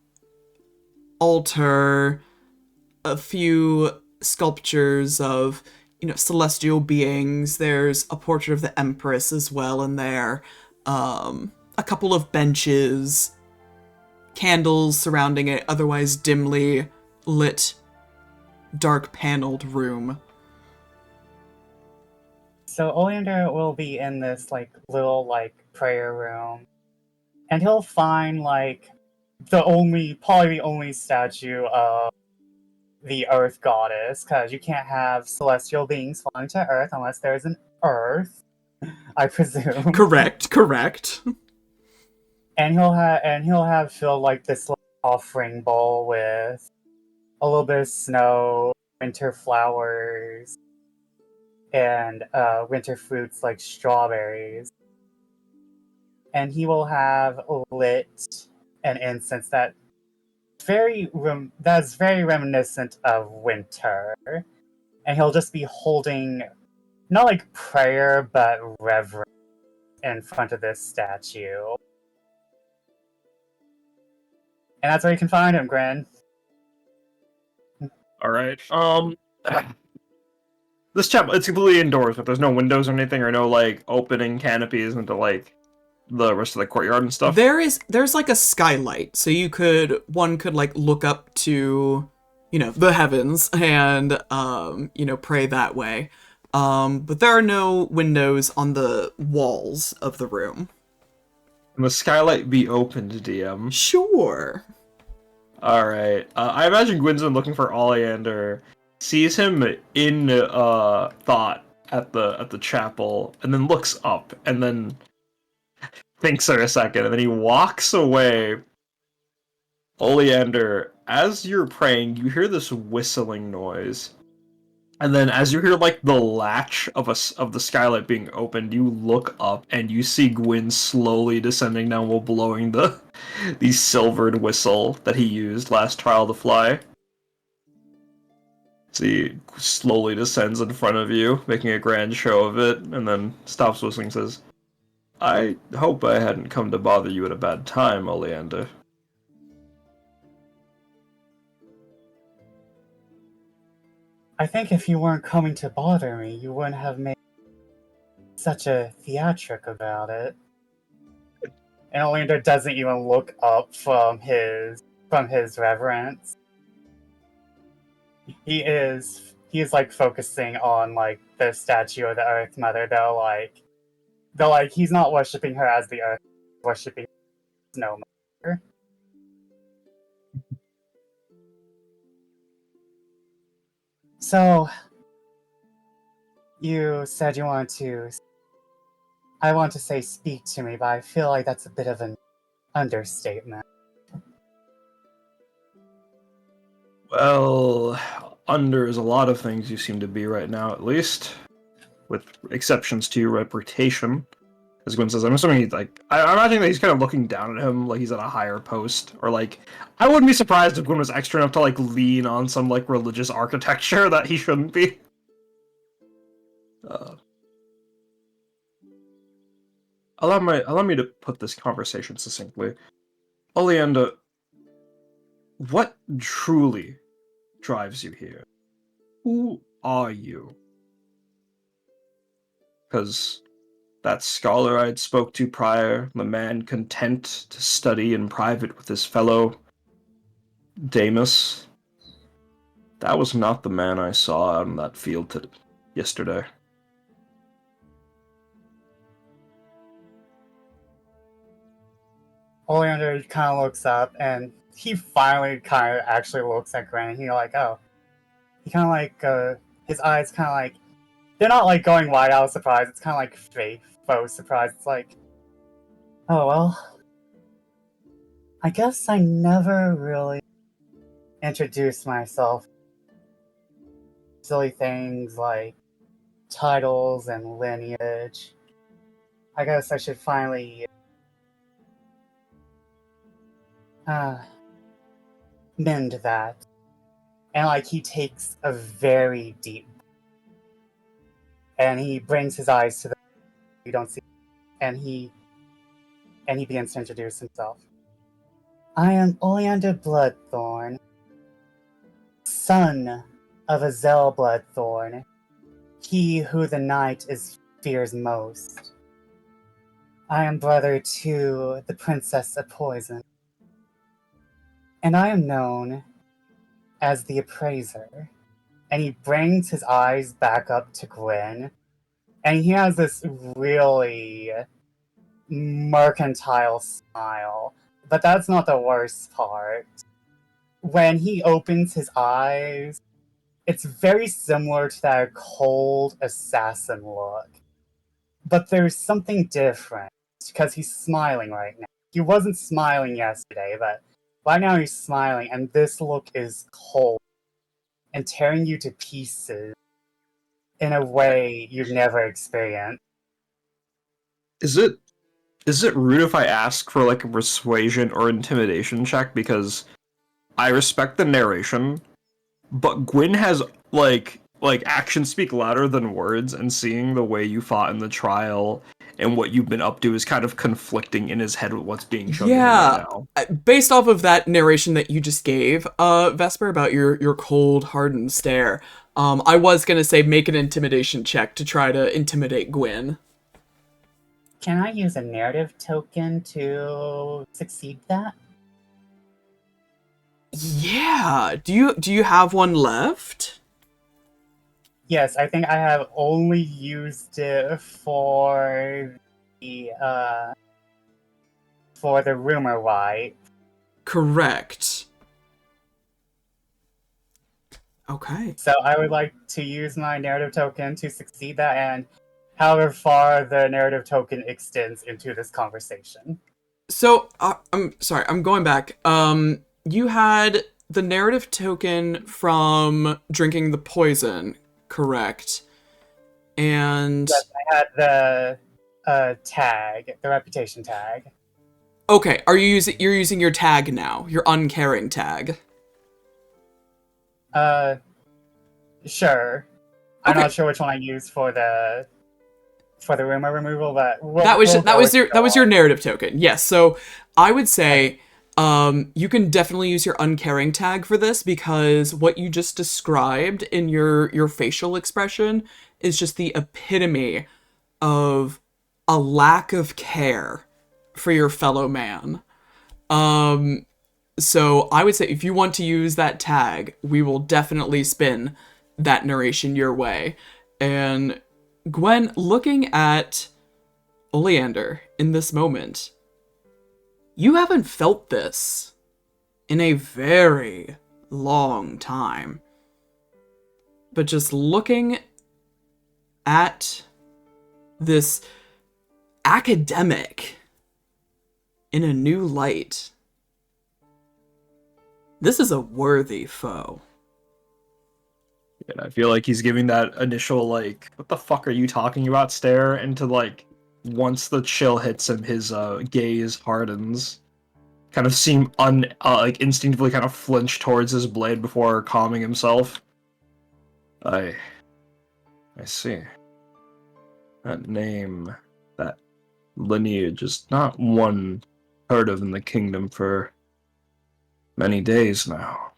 altar, a few sculptures of, celestial beings. There's a portrait of the Empress as well in there. A couple of benches, candles surrounding it, otherwise dimly lit, dark paneled room. So Oleander will be in this little prayer room, and he'll find probably the only statue of the Earth Goddess, because you can't have celestial beings falling to Earth unless there's an Earth, I presume. Correct. And he'll have filled this offering bowl with a little bit of snow, winter flowers, and winter fruits like strawberries. And he will have lit an incense that that's very reminiscent of winter, and he'll just be holding not like prayer but reverence in front of this statue, and that's where you can find him, Gwyn. All right. This chapel, it's completely indoors, but there's no windows or anything, or no like opening canopies into like the rest of the courtyard and stuff. There's like a skylight, so one could like look up to, the heavens and pray that way. But there are no windows on the walls of the room. Can the skylight be opened, DM? Sure. All right. I imagine Gwyn's been looking for Oleander, sees him in thought at the chapel, and then looks up, and then thinks for a second, and then he walks away. Oleander, as you're praying, you hear this whistling noise. And then as you hear like the latch of the skylight being opened, you look up and you see Gwyn slowly descending down while blowing the silvered whistle that he used last trial to fly. So he slowly descends in front of you, making a grand show of it, and then stops whistling and says, "I hope I hadn't come to bother you at a bad time, Oleander." I think if you weren't coming to bother me, you wouldn't have made such a theatric about it. And Oleander doesn't even look up from his reverence. He is like focusing on like the statue of the Earth Mother, though. Like he's not worshiping her as the Earth, he's worshiping Snow Mother. So, you said you want to... I want to say speak to me, but I feel like that's a bit of an understatement. Well, under is a lot of things you seem to be right now, at least. With exceptions to your reputation. As Gwyn says, I'm assuming he's like... I'm imagining that he's kind of looking down at him like he's at a higher post. Or like... I wouldn't be surprised if Gwyn was extra enough to like lean on some like religious architecture that he shouldn't be. Allow me to put this conversation succinctly. Oleander, what truly drives you here? Who are you? Because that scholar I'd spoke to prior, the man content to study in private with his fellow Damus, that was not the man I saw out in that field yesterday. Oleander kind of looks up, and he finally kind of actually looks at Gwyn, and he kind of like, his eyes kind of like, they're not like going wide out of surprise, it's kind of like faux surprise. It's like, oh well, I guess I never really introduced myself. Silly things like titles and lineage. I guess I should finally mend that. And like he takes a very deep, and he brings his eyes to the you don't see, and he begins to introduce himself. I am Oleander Bloodthorne, son of Azel Bloodthorne, he who the night fears most. I am brother to the Princess of Poison, and I am known as the Appraiser. And he brings his eyes back up to Gwyn, and he has this really mercantile smile. But that's not the worst part. When he opens his eyes, it's very similar to that cold assassin look. But there's something different, because he's smiling right now. He wasn't smiling yesterday, but right now he's smiling, and this look is cold and tearing you to pieces in a way you've never experienced. Is it rude if I ask for like a persuasion or intimidation check? Because I respect the narration, but Gwyn has like actions speak louder than words, and seeing the way you fought in the trial and what you've been up to is kind of conflicting in his head with what's being shown to him right Yeah, now. based off of that narration that you just gave, Vesper, about your cold, hardened stare, I was gonna say make an intimidation check to try to intimidate Gwyn. Can I use a narrative token to succeed that? Yeah. Do you have one left? Yes, I think I have only used it for the rumor wipe. Correct. Okay. So I would like to use my narrative token to succeed that, and however far the narrative token extends into this conversation. So I'm sorry. I'm going back. You had the narrative token from drinking the poison, correct? And Yes, I had the tag, the reputation tag. okay, you're using your tag now, your uncaring tag. Sure. I'm Okay. not sure which one I used for the rumor removal, but That was we'll your narrative token. Yes. So I would say you can definitely use your uncaring tag for this, because what you just described in your facial expression is just the epitome of a lack of care for your fellow man. So I would say if you want to use that tag, we will definitely spin that narration your way. And Gwen, looking at Oleander in this moment, you haven't felt this in a very long time. But just looking at this academic in a new light, this is a worthy foe. And I feel like he's giving that initial, like, what the fuck are you talking about stare, into, like, once the chill hits him, his gaze hardens. Kind of seem like instinctively kind of flinch towards his blade before calming himself. I see. That name, that lineage is not one heard of in the kingdom for many days now.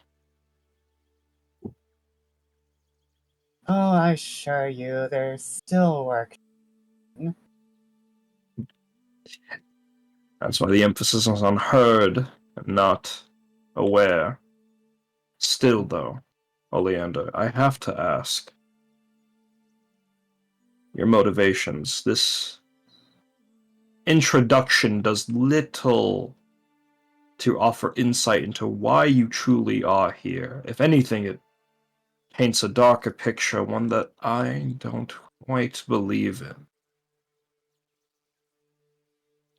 Oh, I assure you, there's still work. That's why the emphasis is on heard and not aware. Still, though, Oleander, I have to ask. Your motivations. This introduction does little to offer insight into why you truly are here. If anything, it paints a darker picture, one that I don't quite believe in.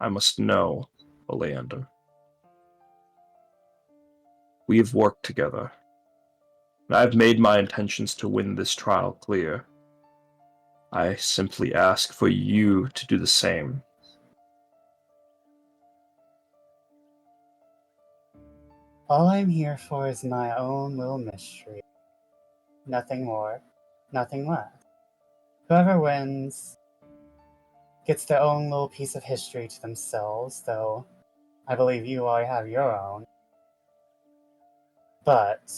I must know, Oleander. We've worked together. I've made my intentions to win this trial clear. I simply ask for you to do the same. All I'm here for is my own little mystery. Nothing more, nothing less. Whoever wins gets their own little piece of history to themselves, though I believe you all have your own. But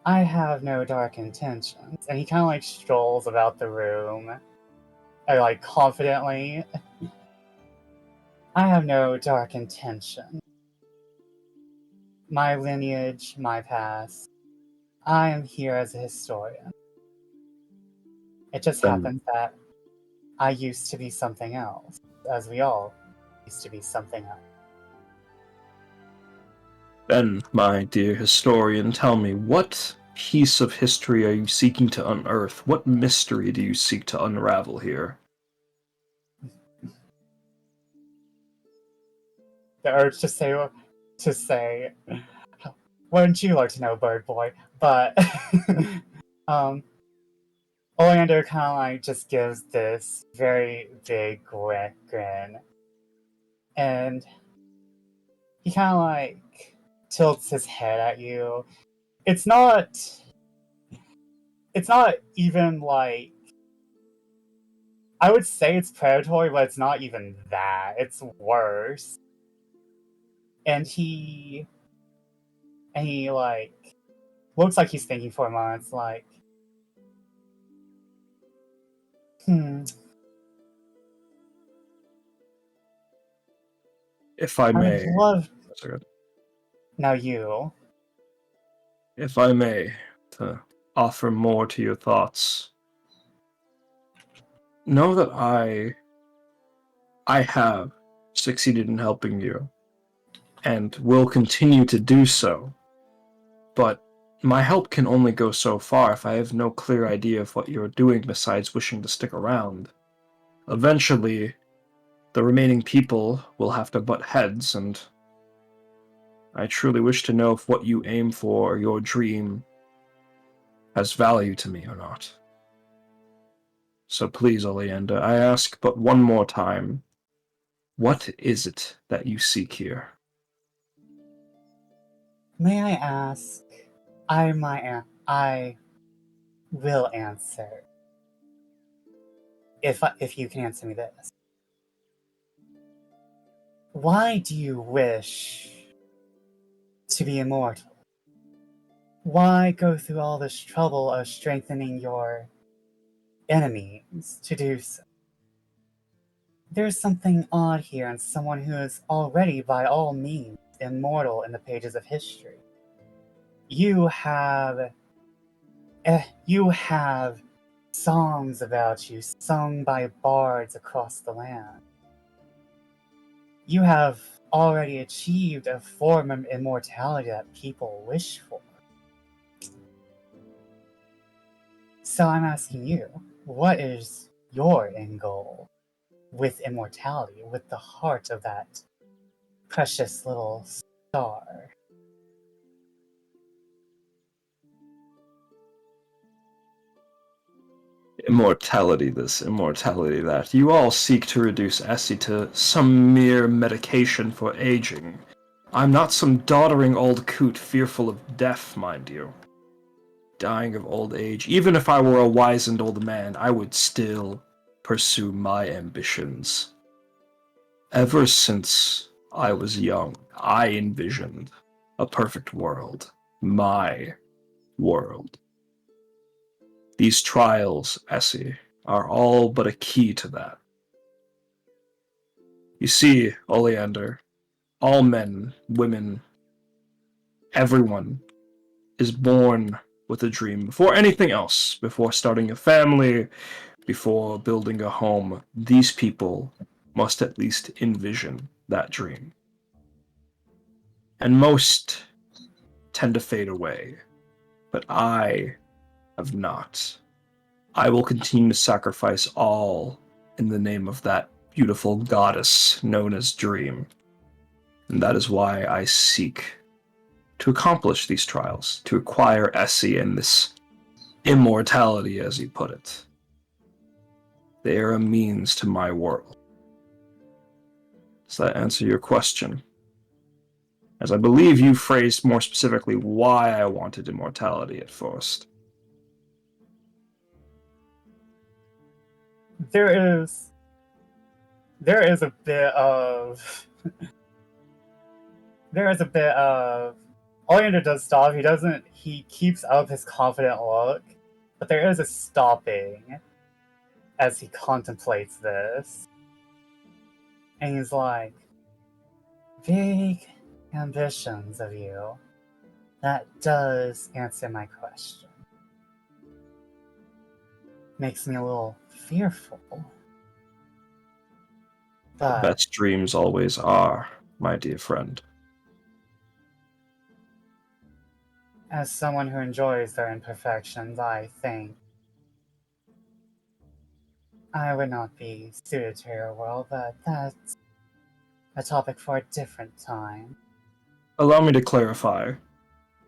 I have no dark intentions. And he kind of like strolls about the room, like confidently. I have no dark intention. My lineage, my past. I am here as a historian. It just Then- happens that I used to be something else, as we all used to be something else. Then, my dear historian, tell me, what piece of history are you seeking to unearth? What mystery do you seek to unravel here? The urge to say, wouldn't you like to know, bird boy? But Oleander kind of like just gives this very big grin, and he kind of like tilts his head at you. It's not even like, I would say it's predatory, but it's not even that. It's worse. And he like looks like he's thinking for a moment. It's like, If I I may, would love. that's good. Now you. If I may, to offer more to your thoughts, know that I have succeeded in helping you, and will continue to do so. But my help can only go so far if I have no clear idea of what you're doing besides wishing to stick around. Eventually, the remaining people will have to butt heads, and I truly wish to know if what you aim for, your dream, has value to me or not. So please, Oleander, I ask but one more time, what is it that you seek here? May I ask? I will answer. If you can answer me this. Why do you wish to be immortal? Why go through all this trouble of strengthening your enemies to do so? There's something odd here in someone who is already, by all means, immortal in the pages of history. You have songs about you sung by bards across the land. You have already achieved a form of immortality that people wish for. So I'm asking you, what is your end goal with immortality, with the heart of that precious little star? Immortality this, immortality that. You all seek to reduce Essie to some mere medication for aging. I'm not some doddering old coot fearful of death, mind you. Dying of old age. Even if I were a wizened old man, I would still pursue my ambitions. Ever since I was young, I envisioned a perfect world. My world. These trials, Essie, are all but a key to that. You see, Oleander, all men, women, everyone is born with a dream before anything else, before starting a family, before building a home. These people must at least envision that dream. And most tend to fade away, but I have not. I will continue to sacrifice all in the name of that beautiful goddess known as Dream. And that is why I seek to accomplish these trials, to acquire Essie and this immortality, as you put it. They are a means to my world. Does that answer your question? As I believe you phrased more specifically why I wanted immortality at first. There is a bit of Oleander does stop. He keeps up his confident look, but there is a stopping as he contemplates this. And he's like, big ambitions of you. That does answer my question. Makes me a little fearful. But Best dreams always are, my dear friend. as someone who enjoys their imperfections, I think I would not be suited to your world, but that's a topic for a different time. Allow me to clarify.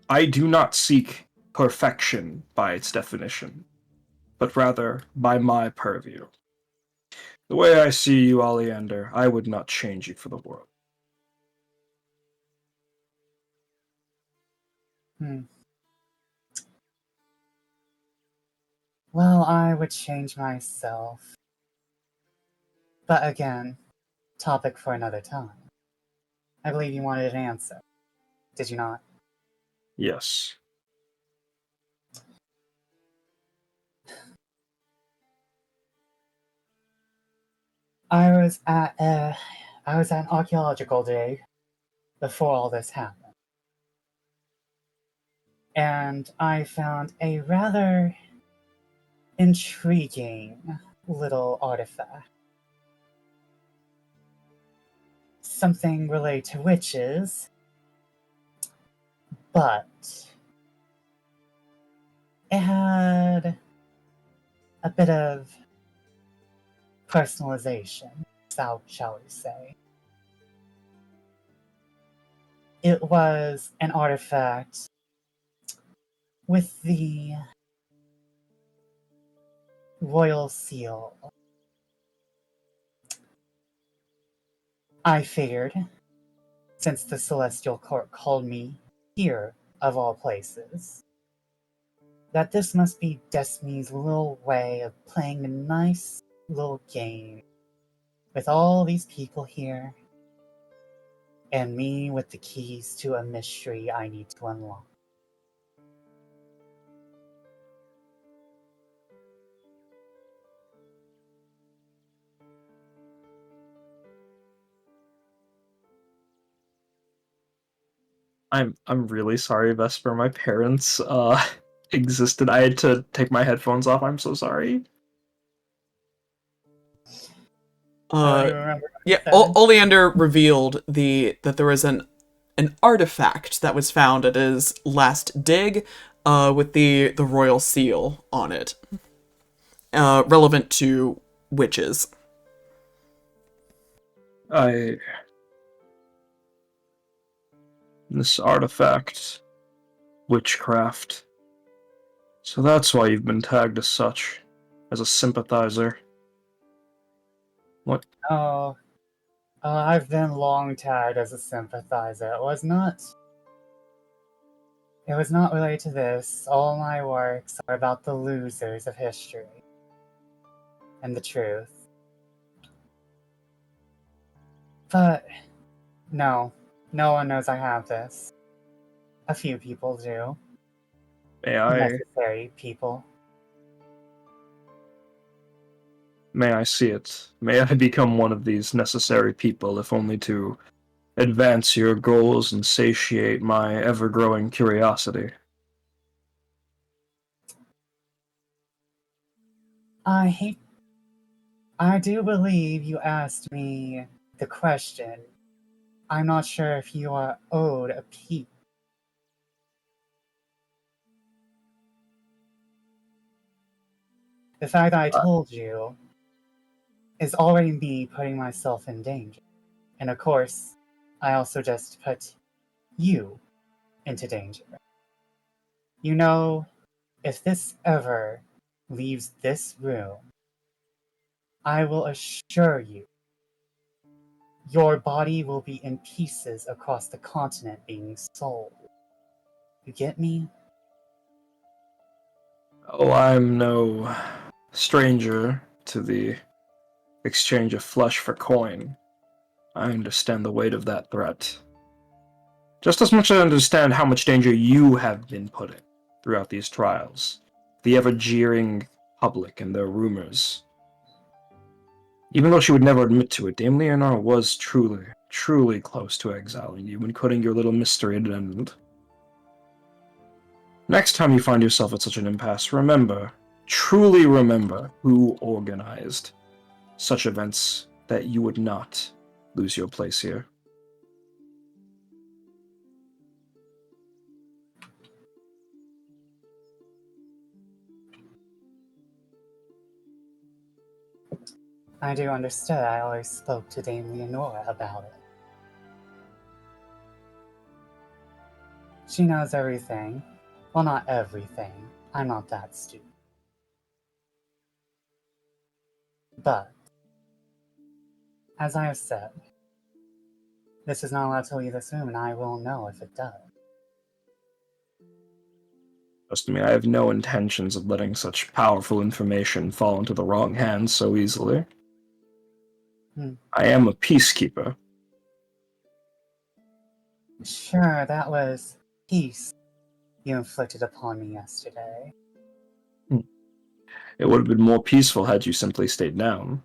I do not seek perfection by its definition, but rather by my purview. The way I see you, Oleander, I would not change you for the world. Hmm. Well, I would change myself. But again, topic for another time. I believe you wanted an answer. Did you not? Yes. I was at an archaeological dig before all this happened. And I found a rather intriguing little artifact. Something related to witches, but it had a bit of personalization, shall we say. It was an artifact with the royal seal. I figured, since the Celestial Court called me here, of all places, that this must be Destiny's little way of playing a nice little game with all these people here, and me with the keys to a mystery I need to unlock. I'm really sorry, Vesper. My parents existed. I had to take my headphones off. I'm so sorry. I don't even remember what you said. Oleander revealed that there was an artifact that was found at his last dig, with the royal seal on it, relevant to witches. This artifact, witchcraft. So that's why you've been tagged as such, as a sympathizer. What? I've been long tagged as a sympathizer. It was not related to this. All my works are about the losers of history and the truth. But no one knows I have this. A few people do. Necessary people. May I see it? May I become one of these necessary people, if only to advance your goals and satiate my ever-growing curiosity? I do believe you asked me the question. I'm not sure if you are owed a peep. The fact that I told you is already me putting myself in danger. And of course, I also just put you into danger. You know, if this ever leaves this room, I will assure you, your body will be in pieces across the continent being sold. You get me? Oh, I'm no stranger to the exchange of flesh for coin. I understand the weight of that threat. Just as much as I understand how much danger you have been put in throughout these trials. The ever-jeering public and their rumors. Even though she would never admit to it, Dame Leonor was truly, truly close to exiling you and cutting your little mystery at an end. Next time you find yourself at such an impasse, remember, truly remember who organized such events that you would not lose your place here. I do understand. I always spoke to Dame Leonora about it. She knows everything. Well, not everything. I'm not that stupid. But, as I have said, this is not allowed to leave this room, and I will know if it does. Trust me, I have no intentions of letting such powerful information fall into the wrong hands so easily. I am a peacekeeper. Sure, that was peace you inflicted upon me yesterday. It would have been more peaceful had you simply stayed down.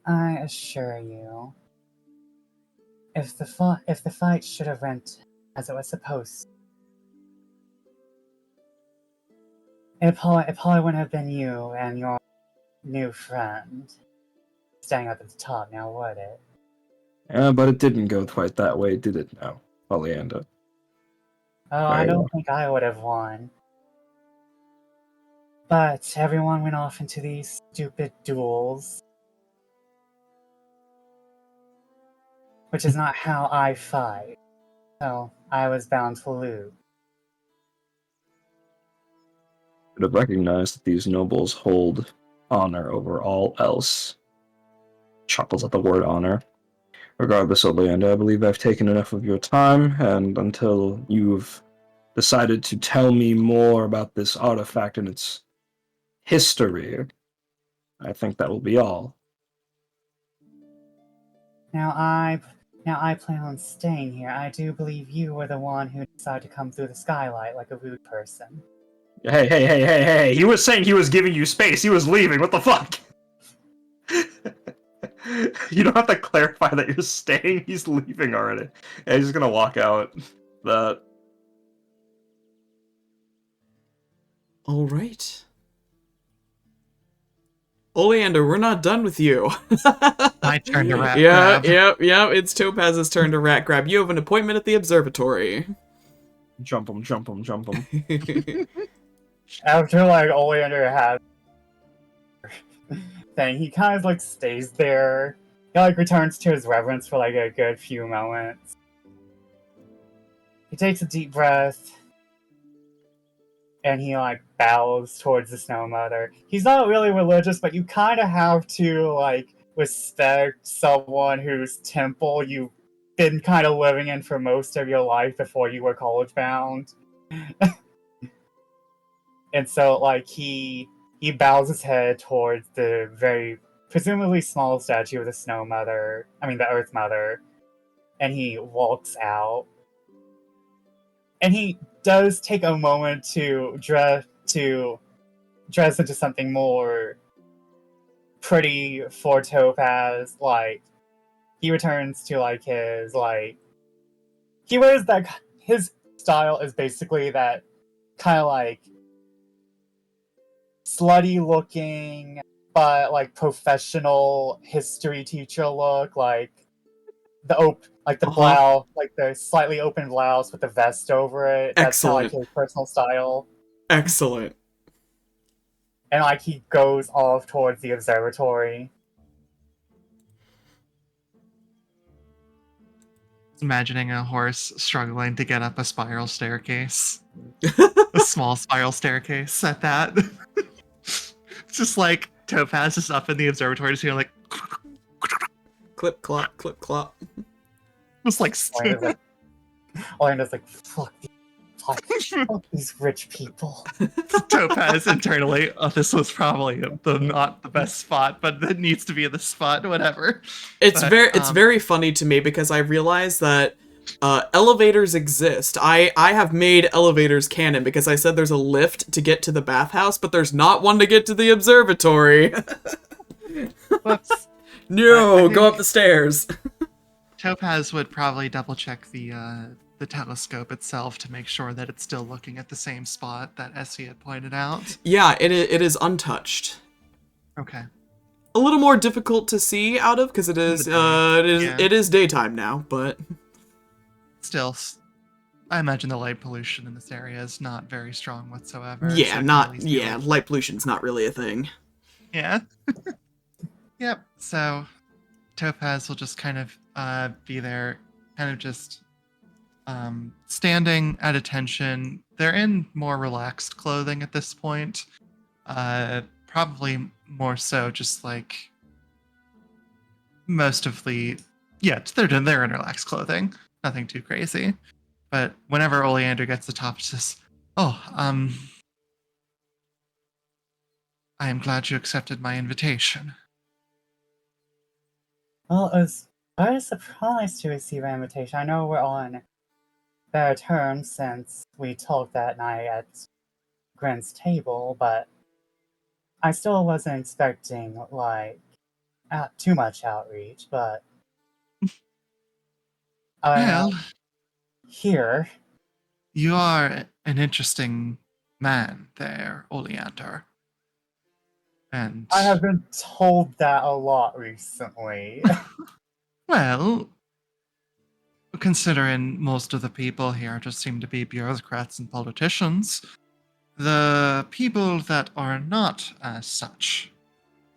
I assure you, if the fight should have went as it was supposed to, it probably wouldn't have been you and your new friend standing up at the top now, would it? But it didn't go quite that way, did it now, Oleander? Oh, I don't think I would have won. But everyone went off into these stupid duels. Which is not how I fight. So I was bound to lose. I should have recognized that these nobles hold honor over all else. Chuckles at the word honor. Regardless, Oleander, I believe I've taken enough of your time, and until you've decided to tell me more about this artifact and its history, I think that will be all. Now I plan on staying here. I do believe you were the one who decided to come through the skylight like a rude person. Hey. He was saying he was giving you space. He was leaving. What the fuck? You don't have to clarify that you're staying. He's leaving already. Yeah, he's just gonna walk out. That. All right. Oleander, we're not done with you. My turn to rat Yeah, grab. yep. It's Topaz's turn to rat grab. You have an appointment at the observatory. Jump him. After like Oleander has thing, he kind of like stays there. He like returns to his reverence for like a good few moments. He takes a deep breath. And he like bows towards the Snow Mother. He's not really religious, but you kind of have to like respect someone whose temple you've been kind of living in for most of your life before you were college bound. And so like he bows his head towards the very presumably small statue of the Snow Mother, the Earth Mother, and he walks out. And he does take a moment to dress into something more pretty for Topaz. Like he returns to like his like he wears that his style is basically that kind of like slutty looking but like professional history teacher look, like the blouse, like the slightly open blouse with the vest over it. That's kind of like his personal style. Excellent. And like he goes off towards the observatory. Imagining a horse struggling to get up a spiral staircase. A small spiral staircase at that. It's just like Topaz is up in the observatory, just like Clip clop, clip clop. It's like Orlando's like, fuck these rich people. Topaz internally, oh, this was probably not the best spot, but it needs to be in the spot, whatever. It's very funny to me because I realize that elevators exist. I have made elevators canon because I said there's a lift to get to the bathhouse, but there's not one to get to the observatory. Whoops. No, go up the stairs. Topaz would probably double check the telescope itself to make sure that it's still looking at the same spot that Essie had pointed out. Yeah, it is untouched. Okay. A little more difficult to see out of because it is daytime now, but still, I imagine the light pollution in this area is not very strong whatsoever. Yeah, light pollution's not really a thing. Yeah. Yep. So Topaz will just kind of be there, kind of just standing at attention. They're in more relaxed clothing at this point. Probably more so just like most of the... Yeah, they're in relaxed clothing. Nothing too crazy. But whenever Oleander gets the top, she says, "Oh, I am glad you accepted my invitation." Well, I was very surprised to receive an invitation. I know we're on better terms since we talked that night at Gwyn's table, but I still wasn't expecting, like, too much outreach, but I Well, here. you are an interesting man there, Oleander. And, I have been told that a lot recently. well, considering most of the people here just seem to be bureaucrats and politicians, the people that are not as such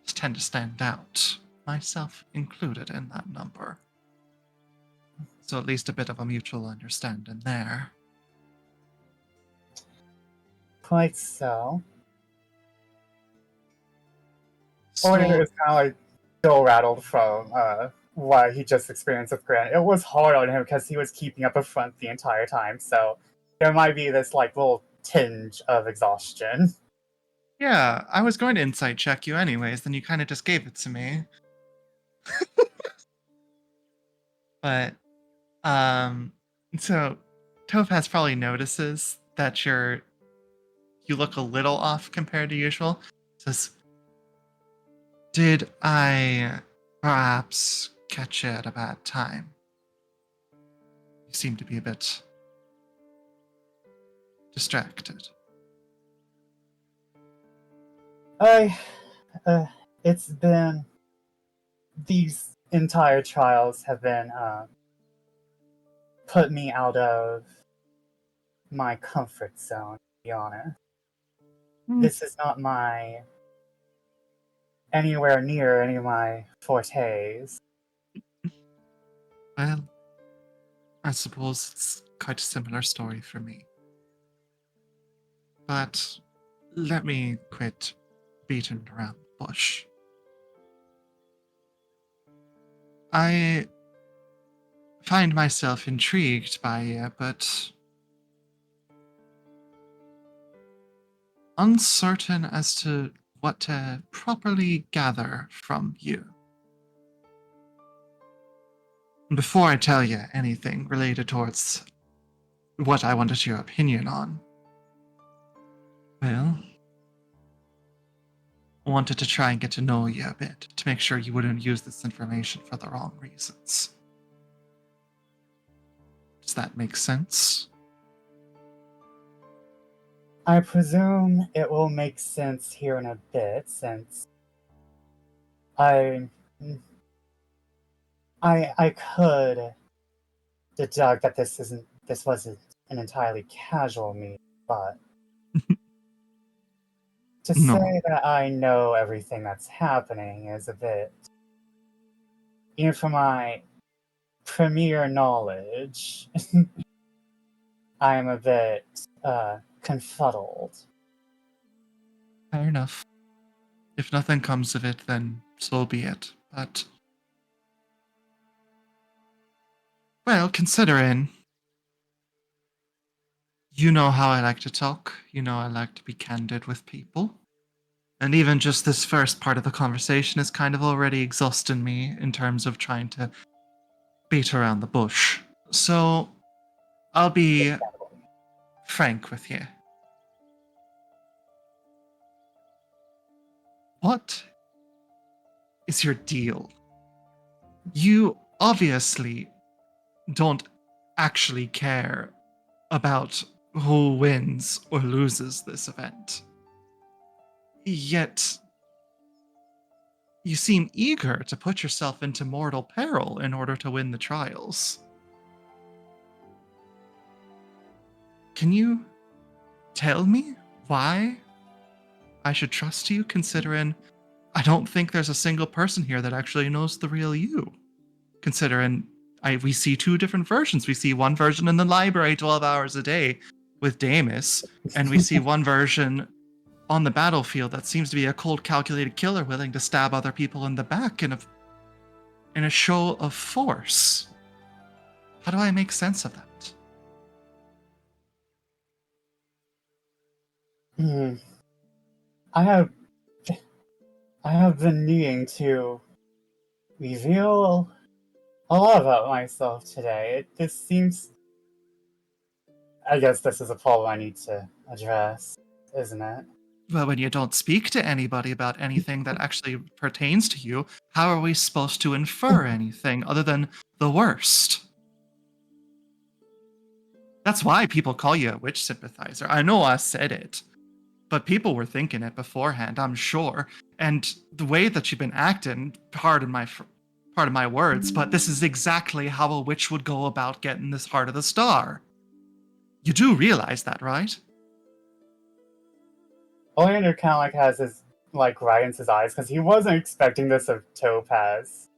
tend to stand out, myself included in that number. So at least a bit of a mutual understanding there. Quite so. Oleander So, is kind of like still rattled from what he just experienced with Grant. It was hard on him because he was keeping up a front the entire time, so there might be this like little tinge of exhaustion. yeah, I was going to insight check you anyways, then you kind of just gave it to me. But, so Topaz probably notices that you look a little off compared to usual. Says, "Did I perhaps catch you at a bad time? You seem to be a bit distracted." It's been these entire trials have been put me out of my comfort zone, to be honest. This is not anywhere near any of my fortes. Well, I suppose it's quite a similar story for me. But let me quit beating around the bush. I find myself intrigued by you, but uncertain as to what to properly gather from you. Before I tell you anything related towards what I wanted your opinion on, well, I wanted to try and get to know you a bit to make sure you wouldn't use this information for the wrong reasons. Does that make sense? I presume it will make sense here in a bit, since I could deduct that this wasn't an entirely casual meeting, but to No. say that I know everything that's happening is a bit, even for my premier knowledge, I am a bit confuddled. Fair enough. If nothing comes of it, then so be it. But, well, considering you know how I like to talk, you know I like to be candid with people, and even just this first part of the conversation is kind of already exhausting me in terms of trying to beat around the bush. So, I'll be frank with you. What is your deal? You obviously don't actually care about who wins or loses this event. Yet, you seem eager to put yourself into mortal peril in order to win the trials. Can you tell me why I should trust you, considering I don't think there's a single person here that actually knows the real you? Considering we see two different versions. We see one version in the library 12 hours a day with Damus, and we see one version on the battlefield that seems to be a cold, calculated killer willing to stab other people in the back in a show of force. How do I make sense of that? Hmm. I have been needing to reveal a lot about myself today. This seems. I guess this is a problem I need to address, isn't it? Well, when you don't speak to anybody about anything that actually pertains to you, how are we supposed to infer anything other than the worst? That's why people call you a witch sympathizer. I know I said it, but people were thinking it beforehand, I'm sure. And the way that you've been acting, pardon my words, but this is exactly how a witch would go about getting this heart of the star. You do realize that, right? Oleander kind of like has his like brightens his eyes because he wasn't expecting this of Topaz,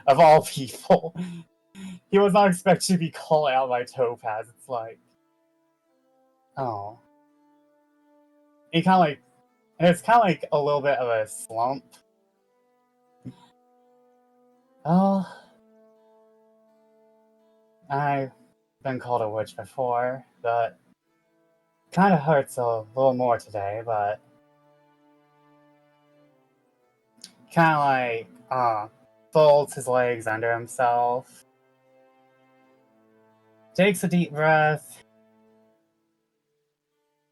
of all people. He was not expected to be called out by Topaz. It's like, oh, he kind of like, and it's kind of like a little bit of a slump. Oh, I've been called a witch before, but kind of hurts a little more today. But kind of like folds his legs under himself, takes a deep breath,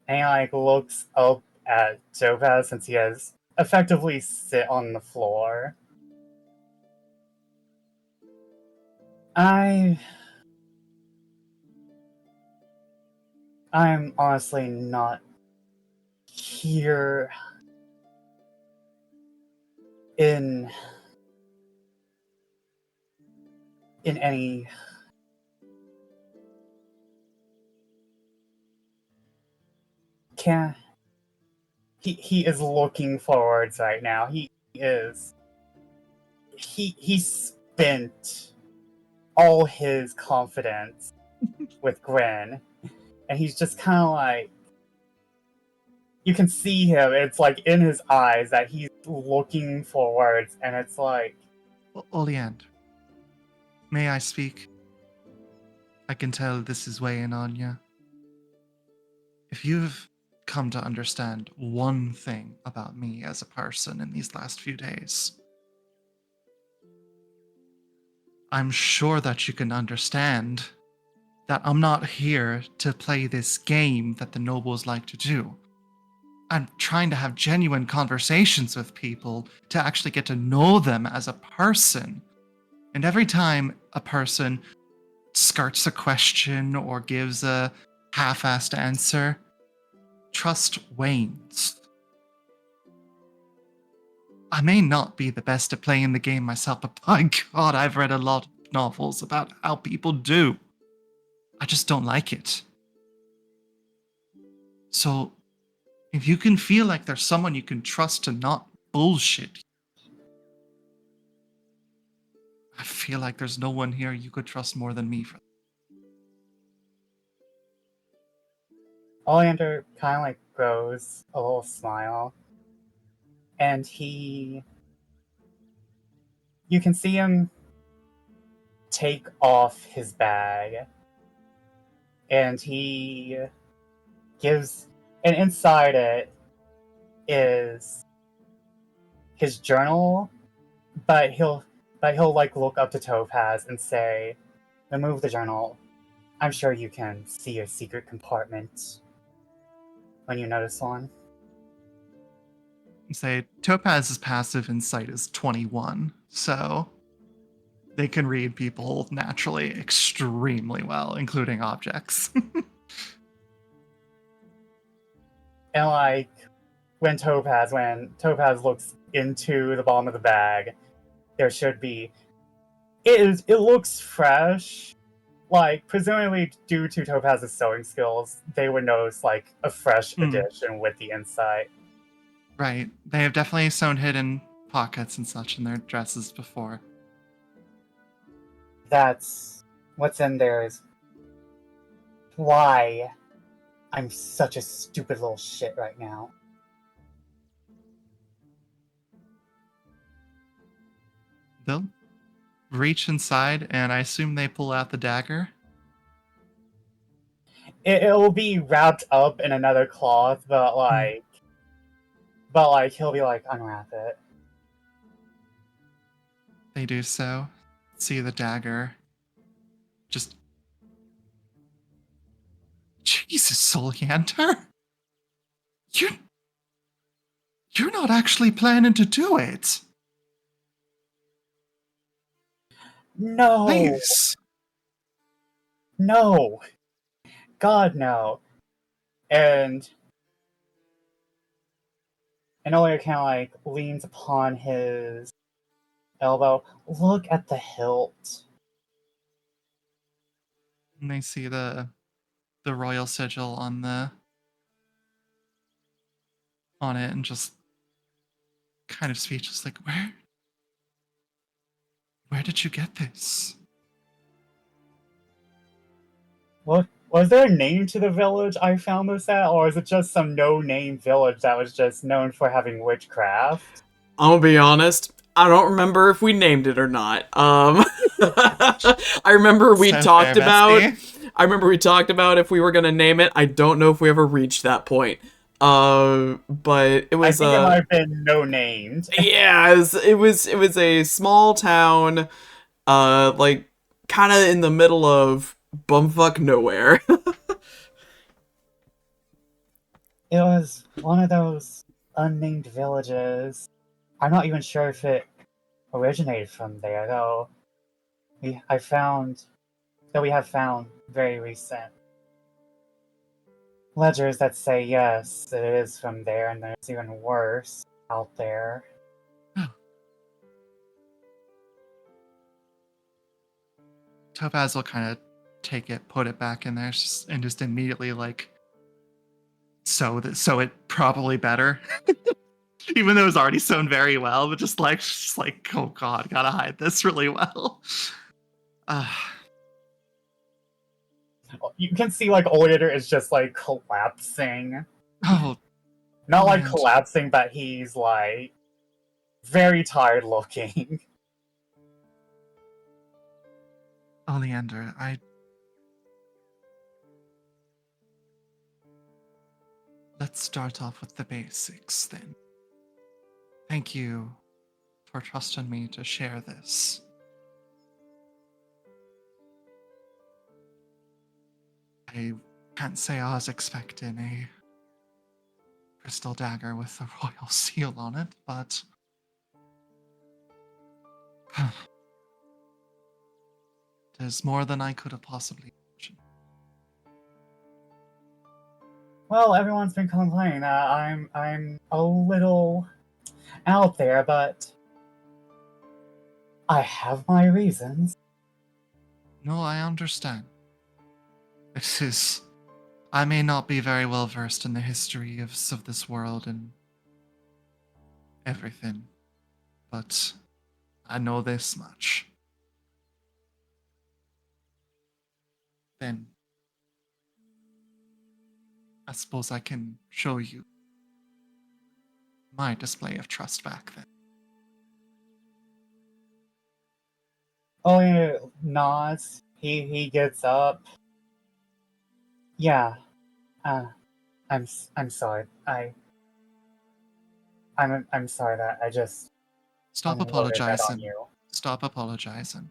and he like looks up at Topaz since he has effectively sit on the floor. I'm honestly not here in any can he is looking forwards right now. He spent all his confidence with Gwyn, and he's just kind of like, you can see him, it's like in his eyes that he's looking forwards, and it's like, Oleander, may I speak? I can tell this is weighing on you. If you've come to understand one thing about me as a person in these last few days, I'm sure that you can understand that I'm not here to play this game that the nobles like to do. I'm trying to have genuine conversations with people to actually get to know them as a person. And every time a person skirts a question or gives a half-assed answer, trust wanes. I may not be the best at playing the game myself, but by God, I've read a lot of novels about how people do. I just don't like it. So, if you can feel like there's someone you can trust to not bullshit, I feel like there's no one here you could trust more than me for that. Oleander kind of like grows a little smile, and you can see him take off his bag, and he gives, and inside it is his journal, but he'll like look up to Topaz and say, remove the journal. I'm sure you can see your secret compartment when you notice one. Say, Topaz's passive insight is 21, so they can read people naturally extremely well, including objects. And like when Topaz looks into the bottom of the bag, there should be, it looks fresh. Like, presumably due to Topaz's sewing skills, they would notice like a fresh addition with the insight. Right. They have definitely sewn hidden pockets and such in their dresses before. That's what's in there is why I'm such a stupid little shit right now. They'll reach inside, and I assume they pull out the dagger. It will be wrapped up in another cloth, but like But like he'll be like, unwrap it. They do so. See the dagger. Just. Jesus, Oleander! You're not actually planning to do it! No, Please! no, God no. And Oleander kind of like leans upon his elbow. Look at the hilt. And they see the royal sigil on it and just kind of speechless, like, where did you get this? What was there a name to the village I found this at, or is it just some no-name village that was just known for having witchcraft? I'm gonna be honest, I don't remember if we named it or not. I remember we So talked fair, about. bestie. I remember we talked about if we were gonna name it. I don't know if we ever reached that point. But it I was think it might have been no-named. yeah, it was a small town, like kind of in the middle of bumfuck nowhere. It was one of those unnamed villages. I'm not even sure if it originated from there, though. We have found very recent ledgers that say yes, it is from there, and there's even worse out there. Topaz will kind of take it, put it back in there, and just immediately like, so it probably better. Even though it was already sewn very well, but just like, oh god, gotta hide this really well. You can see like Oleander is just like collapsing. Oh, Not like Oleander. collapsing, but he's like very tired looking. Oleander, let's start off with the basics then. Thank you for trusting me to share this. I can't say I was expecting a crystal dagger with the royal seal on it, but there's more than I could have possibly imagined. Well, everyone's been complaining that I'm a little out there, but I have my reasons. No, I understand. I may not be very well versed in the history of this world and everything, but I know this much. Then, I suppose I can show you my display of trust back then. Oleander nods. He gets up. Yeah. I'm sorry. I'm sorry that I just Stop unloaded that on apologizing. you. Stop apologizing.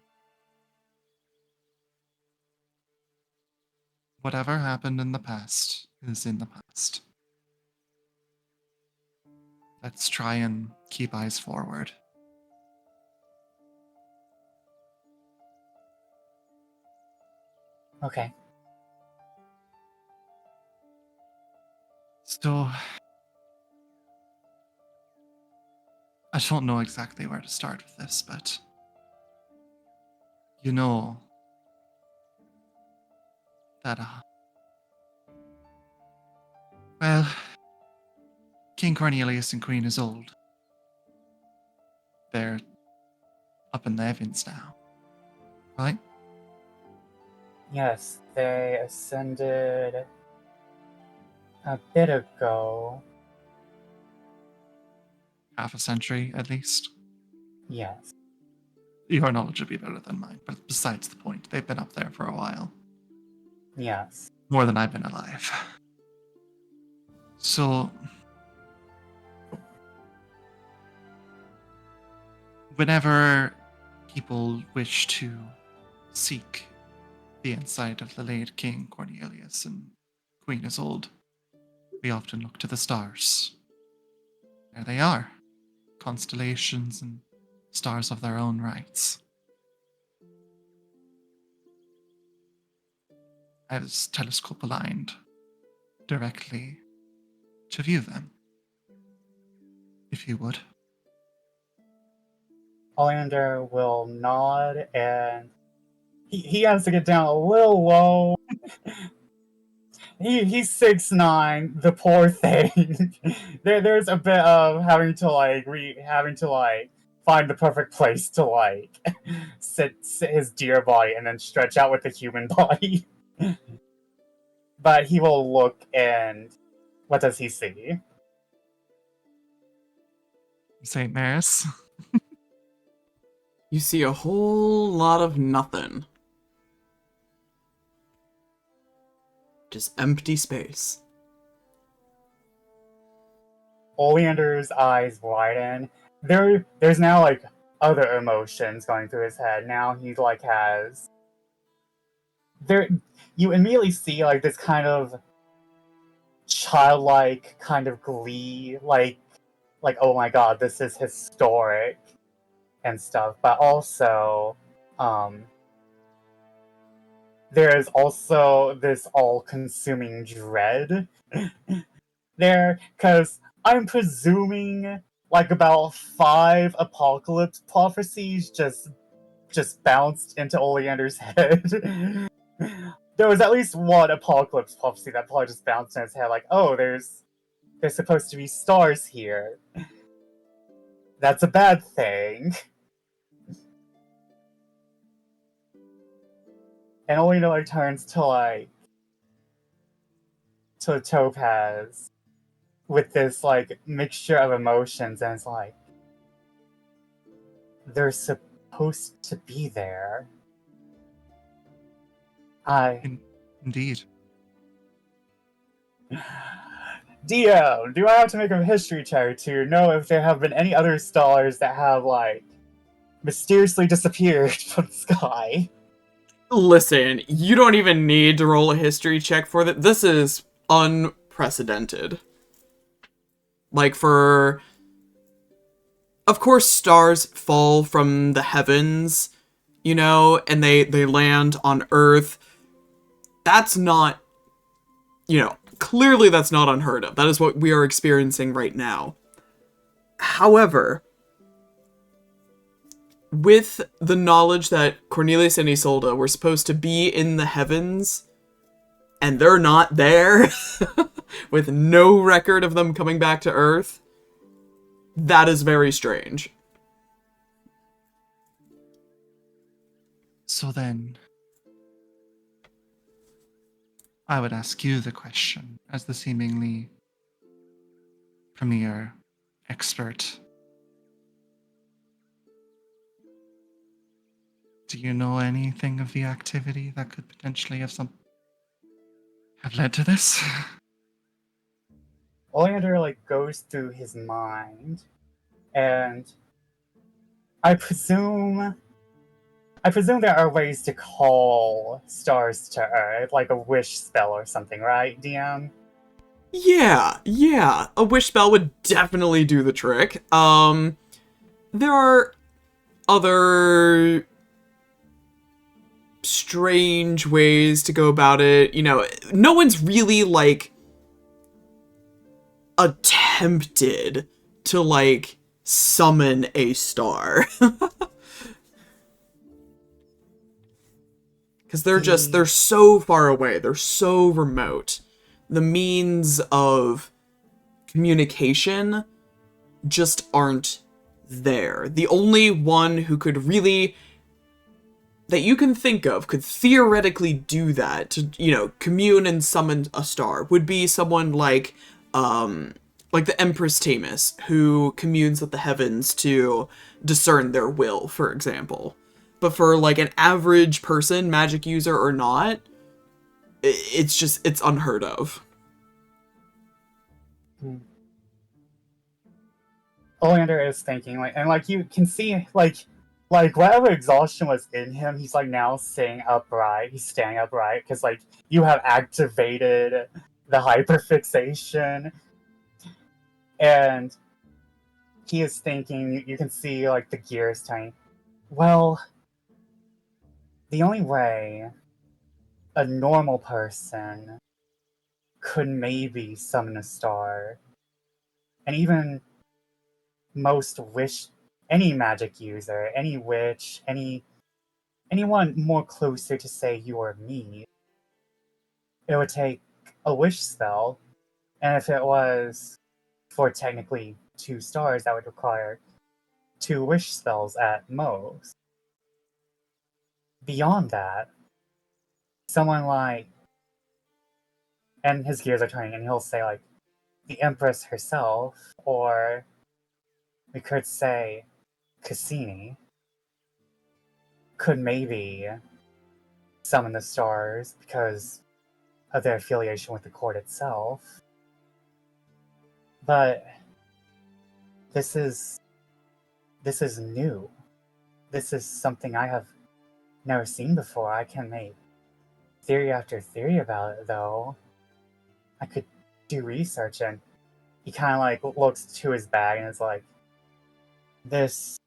Whatever happened in the past is in the past. Let's try and keep eyes forward. Okay. So, I don't know exactly where to start with this, but you know that, well, King Cornelius and Queen Isolde, they're up in the heavens now, right? Yes, they ascended a bit ago. Half a century, at least. Yes. Your knowledge would be better than mine, but besides the point, they've been up there for a while. Yes. More than I've been alive. So, whenever people wish to seek the insight of the late King Cornelius and Queen Isolde, we often look to the stars. There they are, constellations and stars of their own rights. As telescope aligned directly to view them, if you would. Oleander will nod, and he has to get down a little low. He's 6'9", the poor thing. There's a bit of having to find the perfect place to sit his dear body and then stretch out with the human body. But he will look, and what does he see? St. Maris. You see a whole lot of nothing. Just empty space. Oleander's eyes widen. There's now other emotions going through his head. Now he has you immediately see this kind of childlike kind of glee, like oh my god, this is historic and stuff. But also, there's also this all-consuming dread there, because I'm presuming about 5 apocalypse prophecies just bounced into Oleander's head. There was at least one apocalypse prophecy that probably just bounced in his head, oh, there's supposed to be stars here. That's a bad thing. And Oleander turns to Topaz with this mixture of emotions, and it's they're supposed to be there. Indeed. DM, do I have to make a history check to know if there have been any other stars that have mysteriously disappeared from the sky? Listen, you don't even need to roll a history check for that. This is unprecedented. Of course stars fall from the heavens, and they land on Earth. That's not, clearly that's not unheard of. That is what we are experiencing right now. However, with the knowledge that Cornelius and Isolde were supposed to be in the heavens, and they're not there, with no record of them coming back to Earth, that is very strange. So then, I would ask you the question, as the seemingly premier expert. Do you know anything of the activity that could potentially have led to this? Oleander goes through his mind, and I presume there are ways to call stars to Earth, like a wish spell or something, right, DM? Yeah. A wish spell would definitely do the trick. There are other strange ways to go about it. No one's really, attempted to, summon a star. Because they're so far away. They're so remote. The means of communication just aren't there. The only one who could really, that you can think of, could theoretically do that, to, commune and summon a star, would be someone like the Empress Tamus, who communes with the heavens to discern their will, for example. But for, an average person, magic user or not, it's unheard of. Oleander is thinking, like, and like you can see, like whatever exhaustion was in him, he's like now sitting upright. He's standing upright because like you have activated the hyperfixation, and he is thinking. You can see like the gears turning. Well, the only way a normal person could maybe summon a star, and even any magic user, any witch, anyone more closer to say you or me, it would take a wish spell, and if it was for technically 2 stars, that would require 2 wish spells at most. Beyond that, someone like, and his gears are turning, and he'll say like, the Empress herself, or we could say Cassini, could maybe summon the stars because of their affiliation with the court itself. But this is new. This is something I have never seen before. I can make theory after theory about it, though. I could do research, and he kind of like looks to his bag and is like, this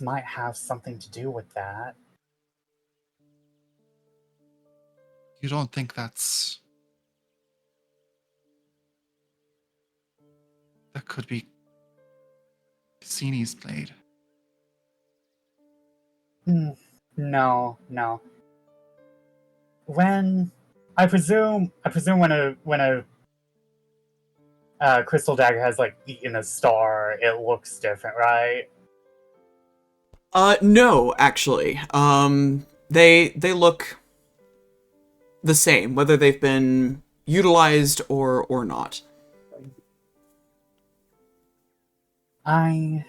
might have something to do with that. You don't think that could be Cassini's blade? No. When I presume when a crystal dagger has like eaten a star, it looks different, right? No, actually. They look the same, whether they've been utilized or not. I'm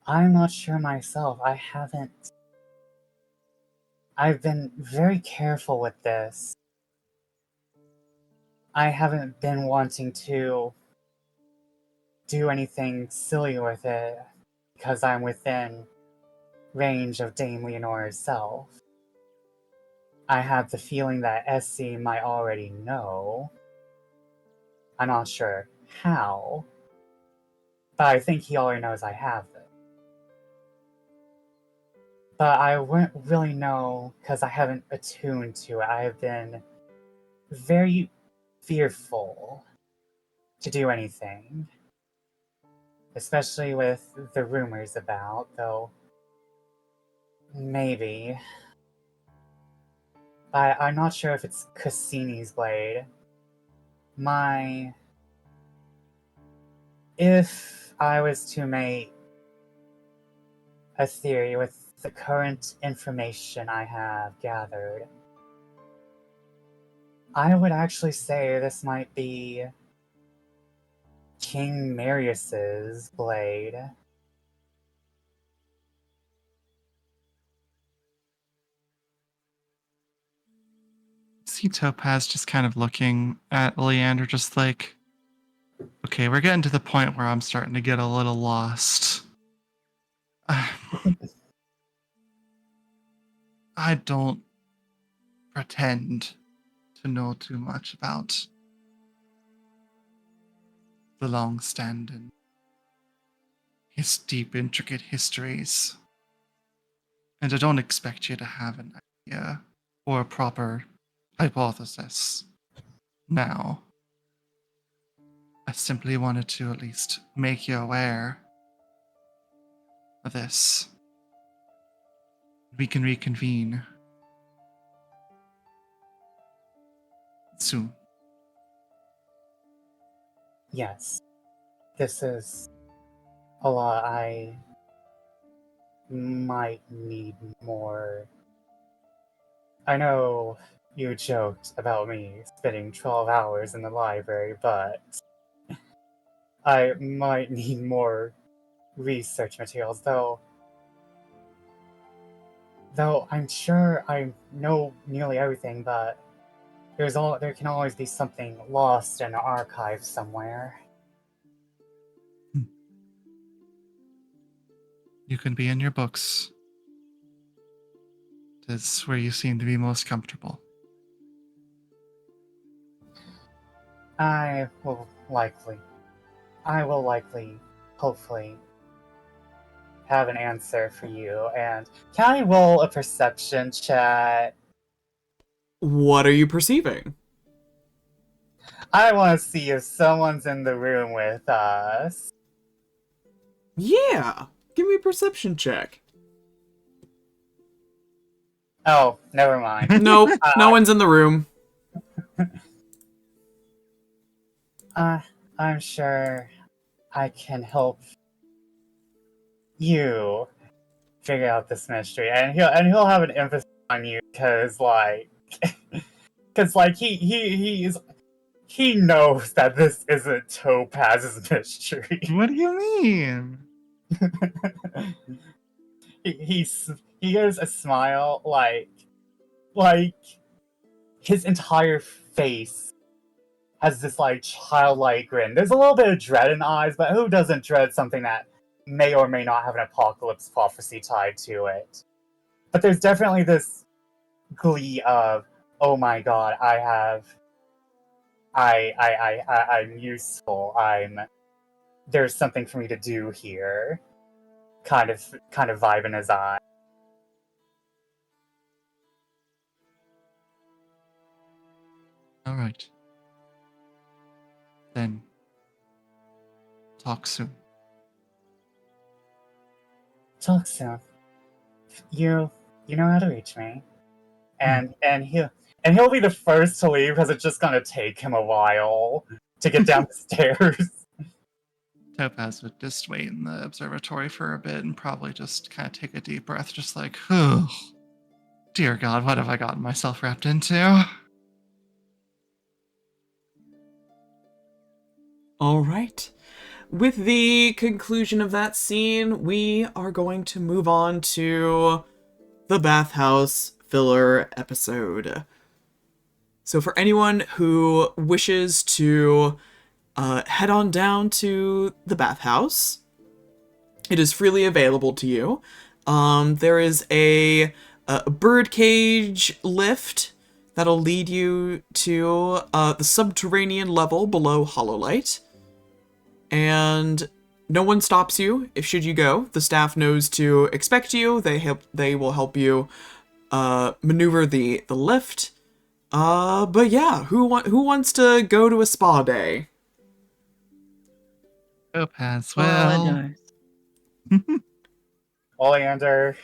not sure myself. I've been very careful with this. I haven't been wanting to do anything silly with it because I'm within range of Dame Leonore herself. I have the feeling that Essie might already know. I'm not sure how, but I think he already knows I have it. But I wouldn't really know because I haven't attuned to it. I have been very fearful to do anything, especially with the rumors about, though maybe. I'm not sure if it's Cassini's blade. If I was to make a theory with the current information I have gathered, I would actually say this might be King Marius's blade. See Topaz just kind of looking at Oleander, just like, okay, we're getting to the point where I'm starting to get a little lost. I don't pretend to know too much about the long-standing, his deep, intricate histories. And I don't expect you to have an idea or a proper hypothesis now. I simply wanted to at least make you aware of this. We can reconvene soon. Yes, this is a lot. I might need more. I know you joked about me spending 12 hours in the library, but I might need more research materials, though I'm sure I know nearly everything, but there can always be something lost in an archive somewhere. You can be in your books. That's where you seem to be most comfortable. I will likely, hopefully, have an answer for you. And can I roll a perception check? What are you perceiving? I want to see if someone's in the room with us. Yeah, give me a perception check. Oh, never mind. Nope, no one's in the room. I'm sure I can help you figure out this mystery, and he'll have an emphasis on you because he knows that this isn't Topaz's mystery. What do you mean? he gives a smile like his entire face has this like childlike grin. There's a little bit of dread in eyes, but who doesn't dread something that may or may not have an apocalypse prophecy tied to it? But there's definitely this glee of, oh my god, I'm useful. There's something for me to do here. Kind of vibe in his eye. All right. Then talk soon. Talk soon. You know how to reach me, and he'll be the first to leave because it's just gonna take him a while to get down the stairs. Topaz would just wait in the observatory for a bit and probably just kind of take a deep breath, just like, oh, dear God, what have I gotten myself wrapped into? All right. With the conclusion of that scene, we are going to move on to the bathhouse filler episode. So for anyone who wishes to head on down to the bathhouse, it is freely available to you. There is a birdcage lift that'll lead you to the subterranean level below Hollowlight. And no one stops you if should you go. The staff knows to expect you. They will help you maneuver the lift. But yeah, who wants to go to a spa day? Topaz, Oh, well, Oleander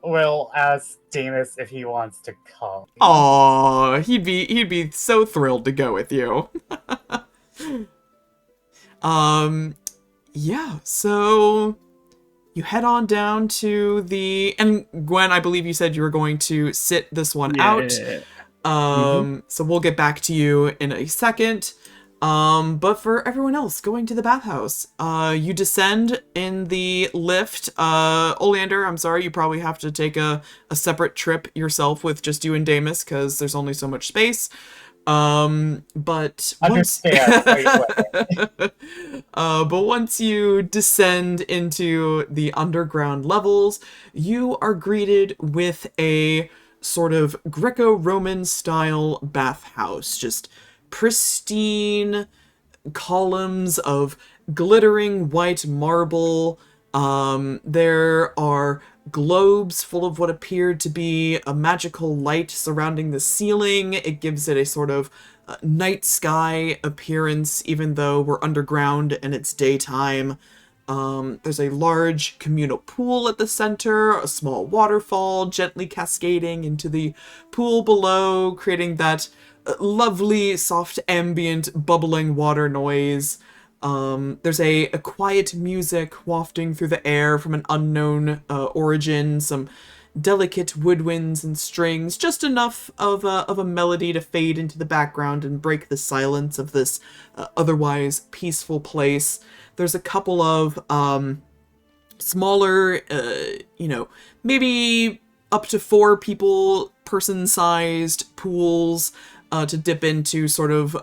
will ask Damus if he wants to come. Aw, he'd be so thrilled to go with you. Yeah, so you head on down to and Gwen, I believe you said you were going to sit this one out. So we'll get back to you in a second. But for everyone else going to the bathhouse, you descend in the lift. Oleander, I'm sorry, you probably have to take a separate trip yourself with just you and Damus, because there's only so much space. But Understand. but once you descend into the underground levels, you are greeted with a sort of Greco-Roman style bathhouse. Just pristine columns of glittering white marble. There are globes full of what appeared to be a magical light surrounding the ceiling. It gives it a sort of night sky appearance, even though we're underground and it's daytime. There's a large communal pool at the center, a small waterfall gently cascading into the pool below, creating that lovely, soft, ambient, bubbling water noise. There's a quiet music wafting through the air from an unknown origin, some delicate woodwinds and strings, just enough of a melody to fade into the background and break the silence of this otherwise peaceful place. There's a couple of smaller, maybe up to 4 person-sized pools to dip into, sort of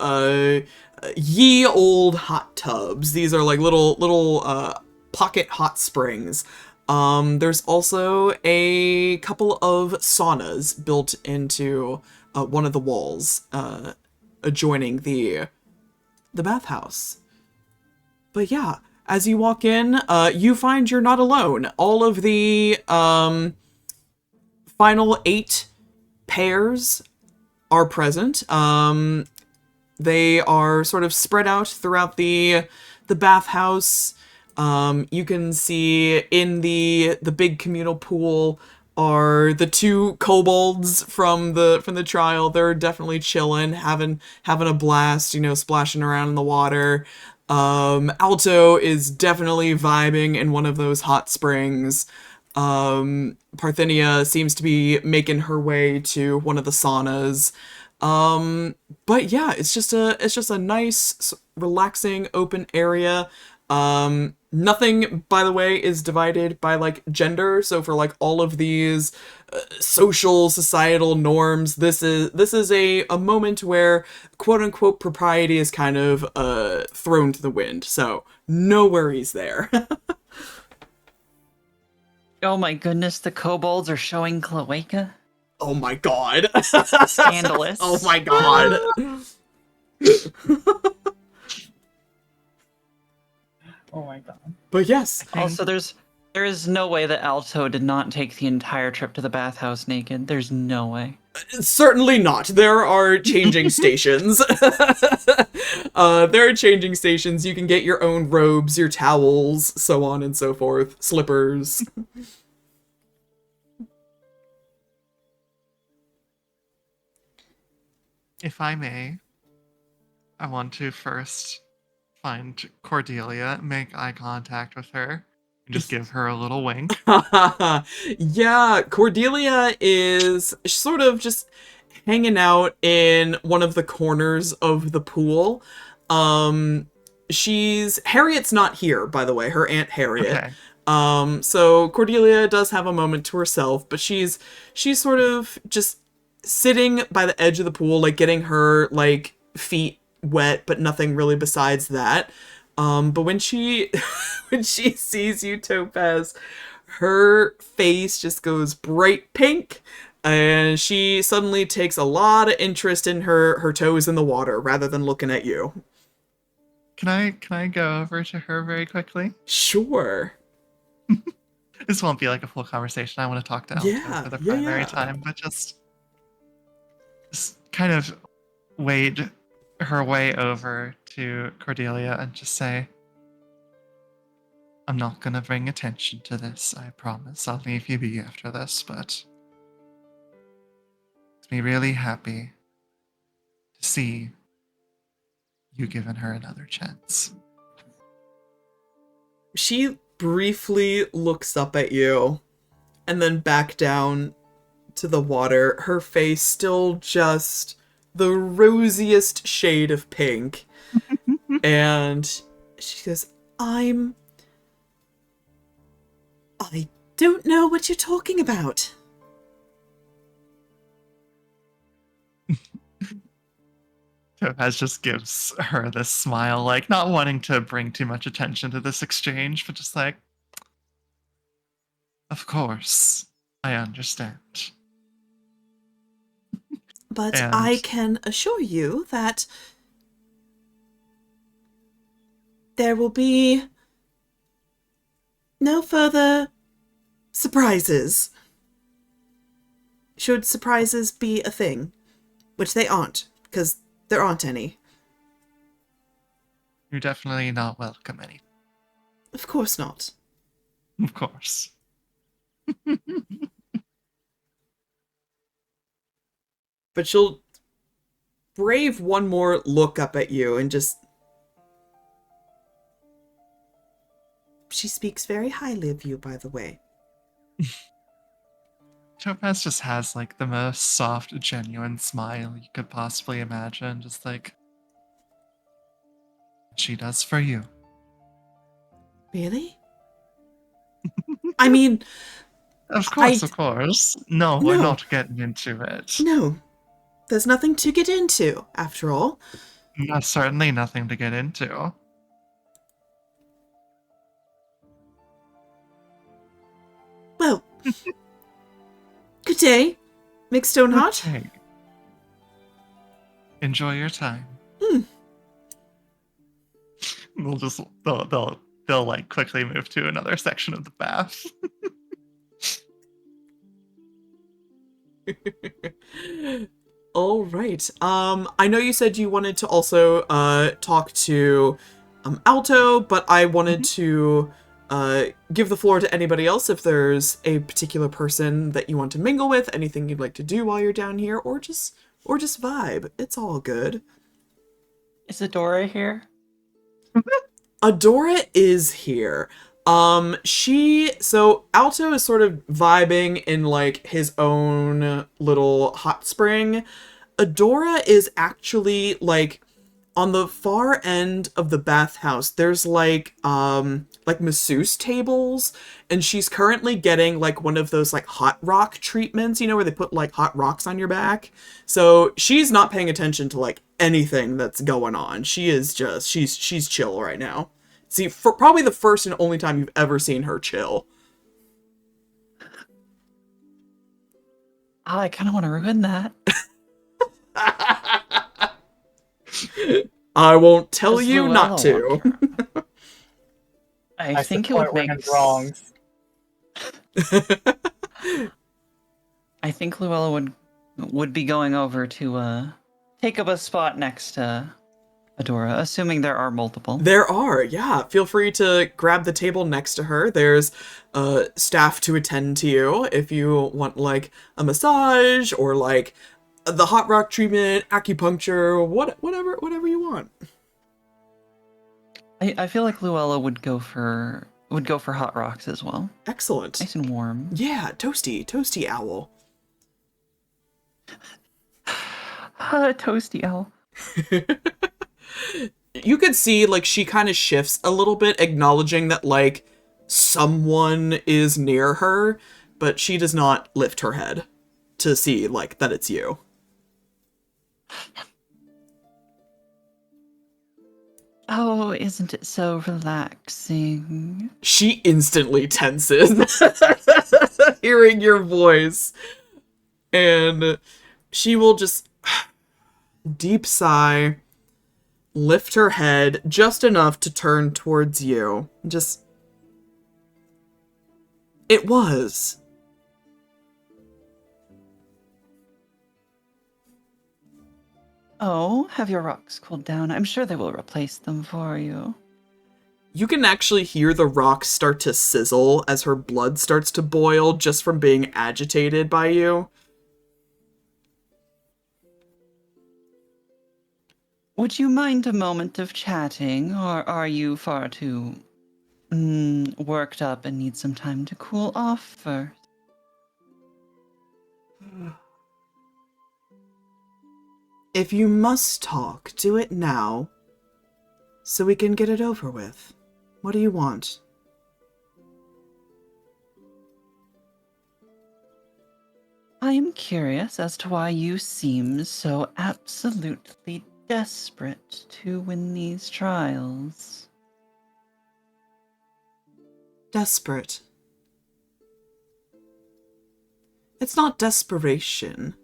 ye old hot tubs. These are like little pocket hot springs. There's also a couple of saunas built into one of the walls adjoining the bathhouse. But yeah, as you walk in, you find you're not alone. All of the final 8 pairs are present. They are sort of spread out throughout the bathhouse. You can see in the big communal pool are the 2 kobolds from the trial. They're definitely chilling, having a blast, splashing around in the water. Alto is definitely vibing in one of those hot springs. Parthenia seems to be making her way to one of the saunas. But yeah, it's just a nice, relaxing, open area. Nothing, by the way, is divided by, like, gender. So for, like, all of these social, societal norms, this is a moment where, quote-unquote, propriety is kind of thrown to the wind. So no worries there. Oh my goodness, the kobolds are showing cloaca? Oh my god. Scandalous. Oh my god. Oh my god. But yes. Also, there is no way that Alto did not take the entire trip to the bathhouse naked. There's no way. Certainly not. There are changing stations. There are changing stations. You can get your own robes, your towels, so on and so forth. Slippers. If I may, I want to first find Cordelia, make eye contact with her, and just give her a little wink. Yeah, Cordelia is sort of just hanging out in one of the corners of the pool. Harriet's not here, by the way, her Aunt Harriet. Okay. So Cordelia does have a moment to herself, but she's sort of just sitting by the edge of the pool, like getting her, like, feet wet, but nothing really besides that. But when she sees you, Topaz, her face just goes bright pink, and she suddenly takes a lot of interest in her toes in the water rather than looking at you. Can I go over to her very quickly? Sure. This won't be like a full conversation. I want to talk to Alto for the primary time, but just kind of wade her way over to Cordelia and just say, I'm not going to bring attention to this, I promise. I'll leave you be after this, but it's me really happy to see you giving her another chance. She briefly looks up at you and then back down to the water, her face still just the rosiest shade of pink. And she goes, I don't know what you're talking about. Topaz just gives her this smile, like not wanting to bring too much attention to this exchange, but just like, of course, I understand. But And- I can assure you that there will be no further surprises. Should surprises be a thing, which they aren't, because there aren't any. You're definitely not welcome any. Of course not. Of course. But she'll brave one more look up at you and just... She speaks very highly of you, by the way. Topaz just has like the most soft, genuine smile you could possibly imagine. Just like she does for you. Really? I mean... Of course. No, we're not getting into it. No. There's nothing to get into, after all. That's certainly nothing to get into. Well, good day, Mick Stoneheart. Okay. Enjoy your time. They'll like quickly move to another section of the bath. All right. I know you said you wanted to also talk to Alto, but I wanted to give the floor to anybody else if there's a particular person that you want to mingle with, anything you'd like to do while you're down here, or just vibe. It's all good. Is Adora here? Adora is here. So Alto is sort of vibing in like his own little hot spring. Adora is actually like on the far end of the bathhouse. There's like masseuse tables, and she's currently getting like one of those like hot rock treatments, where they put like hot rocks on your back. So she's not paying attention to like anything that's going on. She is just she's chill right now. See, for probably the first and only time you've ever seen her chill. I kind of want to ruin that. I won't tell Does you Luella not to. I think it would support make women's wrongs. I think Luella would be going over to take up a spot next to Adora, assuming there are multiple. There are, yeah. Feel free to grab the table next to her. There's staff to attend to you if you want like a massage or like the hot rock treatment, acupuncture, whatever you want. I feel like Luella would go for hot rocks as well. Excellent. Nice and warm. Yeah, toasty owl. Toasty owl. You could see like she kind of shifts a little bit, acknowledging that like someone is near her, but she does not lift her head to see like that it's you. Oh, isn't it so relaxing? She instantly tenses hearing your voice, and she will just deep sigh, lift her head just enough to turn towards you. It was. Oh, have your rocks cooled down? I'm sure they will replace them for you. You can actually hear the rocks start to sizzle as her blood starts to boil just from being agitated by you. Would you mind a moment of chatting, or are you far too worked up and need some time to cool off first? If you must talk, do it now, so we can get it over with. What do you want? I am curious as to why you seem so absolutely desperate to win these trials. Desperate. It's not desperation.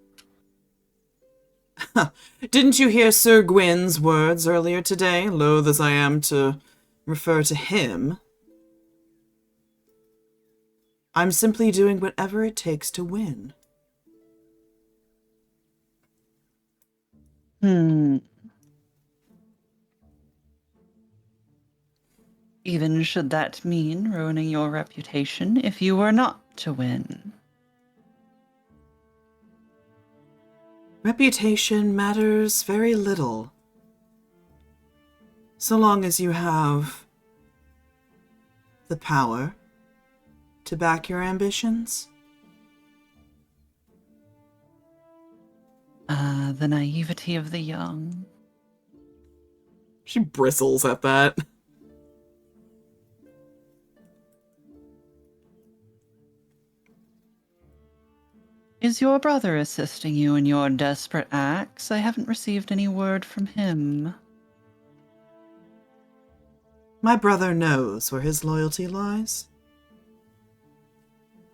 Didn't you hear Sir Gwyn's words earlier today, loath as I am to refer to him? I'm simply doing whatever it takes to win. Even should that mean ruining your reputation if you were not to win? Reputation matters very little, so long as you have the power to back your ambitions. The naivety of the young. She bristles at that. Is your brother assisting you in your desperate acts? I haven't received any word from him. My brother knows where his loyalty lies.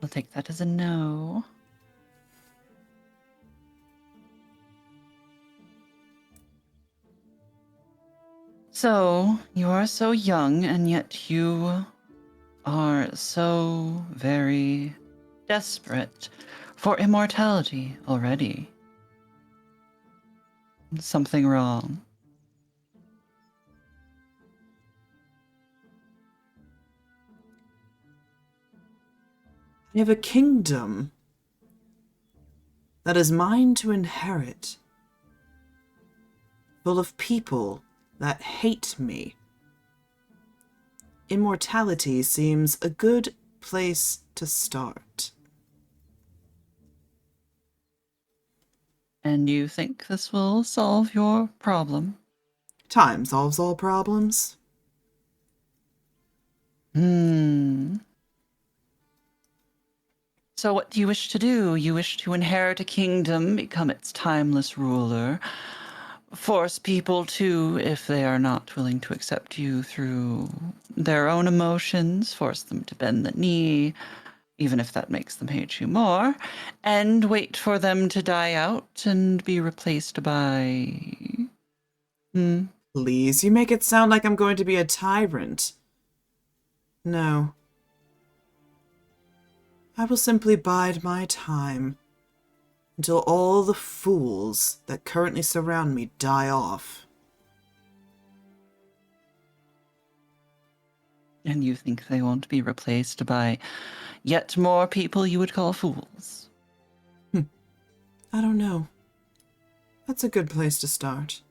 I'll take that as a no. So, you are so young, and yet you are so very desperate for immortality already. Something wrong. I have a kingdom that is mine to inherit, full of people that hate me. Immortality seems a good place to start. And you think this will solve your problem? Time solves all problems. So what do you wish to do? You wish to inherit a kingdom, become its timeless ruler, force people to, if they are not willing to accept you through their own emotions, force them to bend the knee, even if that makes them hate you more, and wait for them to die out and be replaced by... Please, you make it sound like I'm going to be a tyrant. No. I will simply bide my time until all the fools that currently surround me die off. And you think they won't be replaced by yet more people you would call fools? I don't know. That's a good place to start.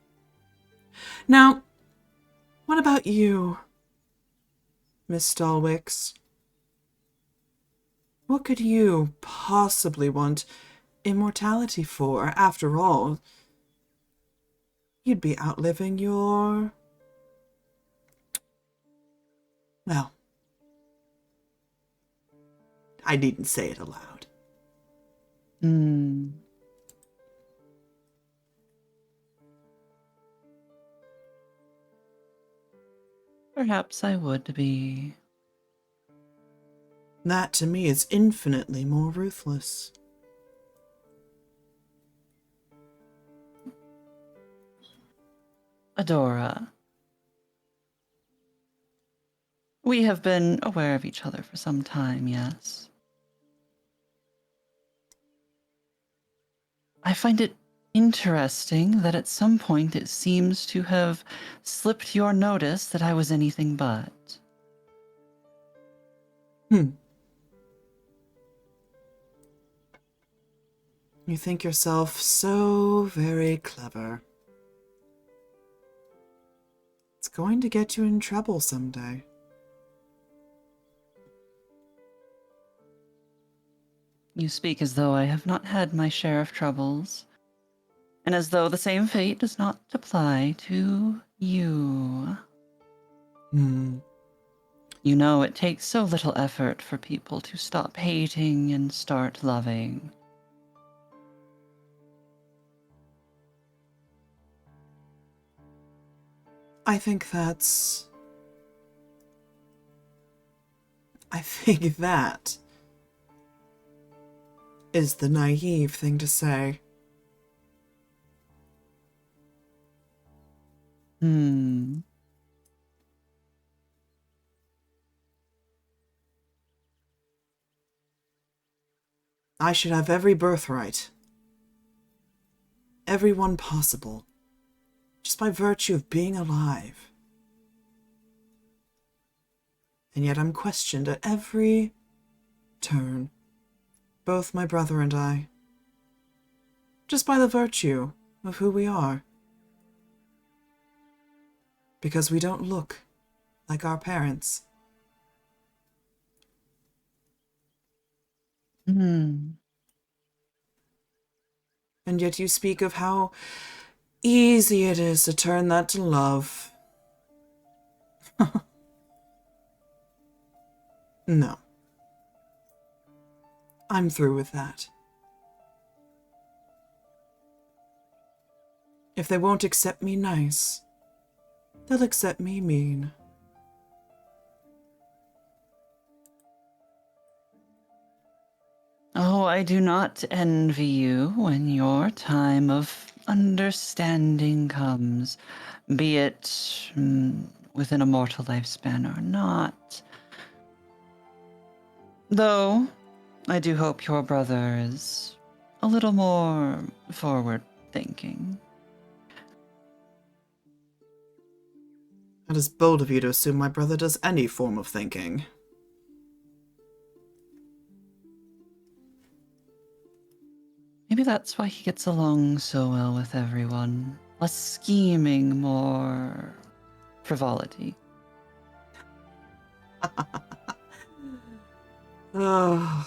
Now, what about you, Miss Stalwix? What could you possibly want immortality for? After all, you'd be outliving your... Well, I needn't say it aloud. Perhaps I would be. That, to me, is infinitely more ruthless. Adora. We have been aware of each other for some time, yes? I find it interesting that at some point it seems to have slipped your notice that I was anything but. You think yourself so very clever. It's going to get you in trouble someday. You speak as though I have not had my share of troubles, and as though the same fate does not apply to you. You know, it takes so little effort for people to stop hating and start loving. I think that is the naive thing to say. I should have every birthright. Every one possible. Just by virtue of being alive. And yet I'm questioned at every turn. Both my brother and I. Just by the virtue of who we are. Because we don't look like our parents. And yet you speak of how easy it is to turn that to love. No. I'm through with that. If they won't accept me nice, they'll accept me mean. Oh, I do not envy you when your time of understanding comes, be it within a mortal lifespan or not. Though, I do hope your brother is a little more forward-thinking. It is bold of you to assume my brother does any form of thinking. Maybe that's why he gets along so well with everyone. Less scheming, more frivolity. Ugh.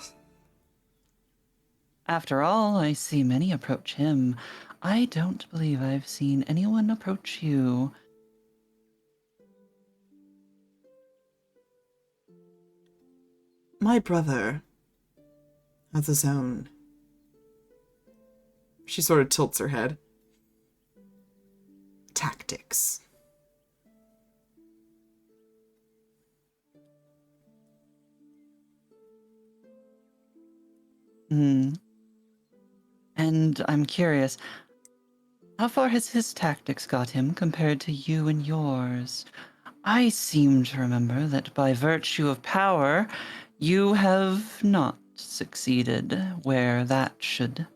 After all, I see many approach him. I don't believe I've seen anyone approach you. My brother has his own. She sort of tilts her head. Tactics. And I'm curious, how far has his tactics got him compared to you and yours? I seem to remember that by virtue of power, you have not succeeded where that should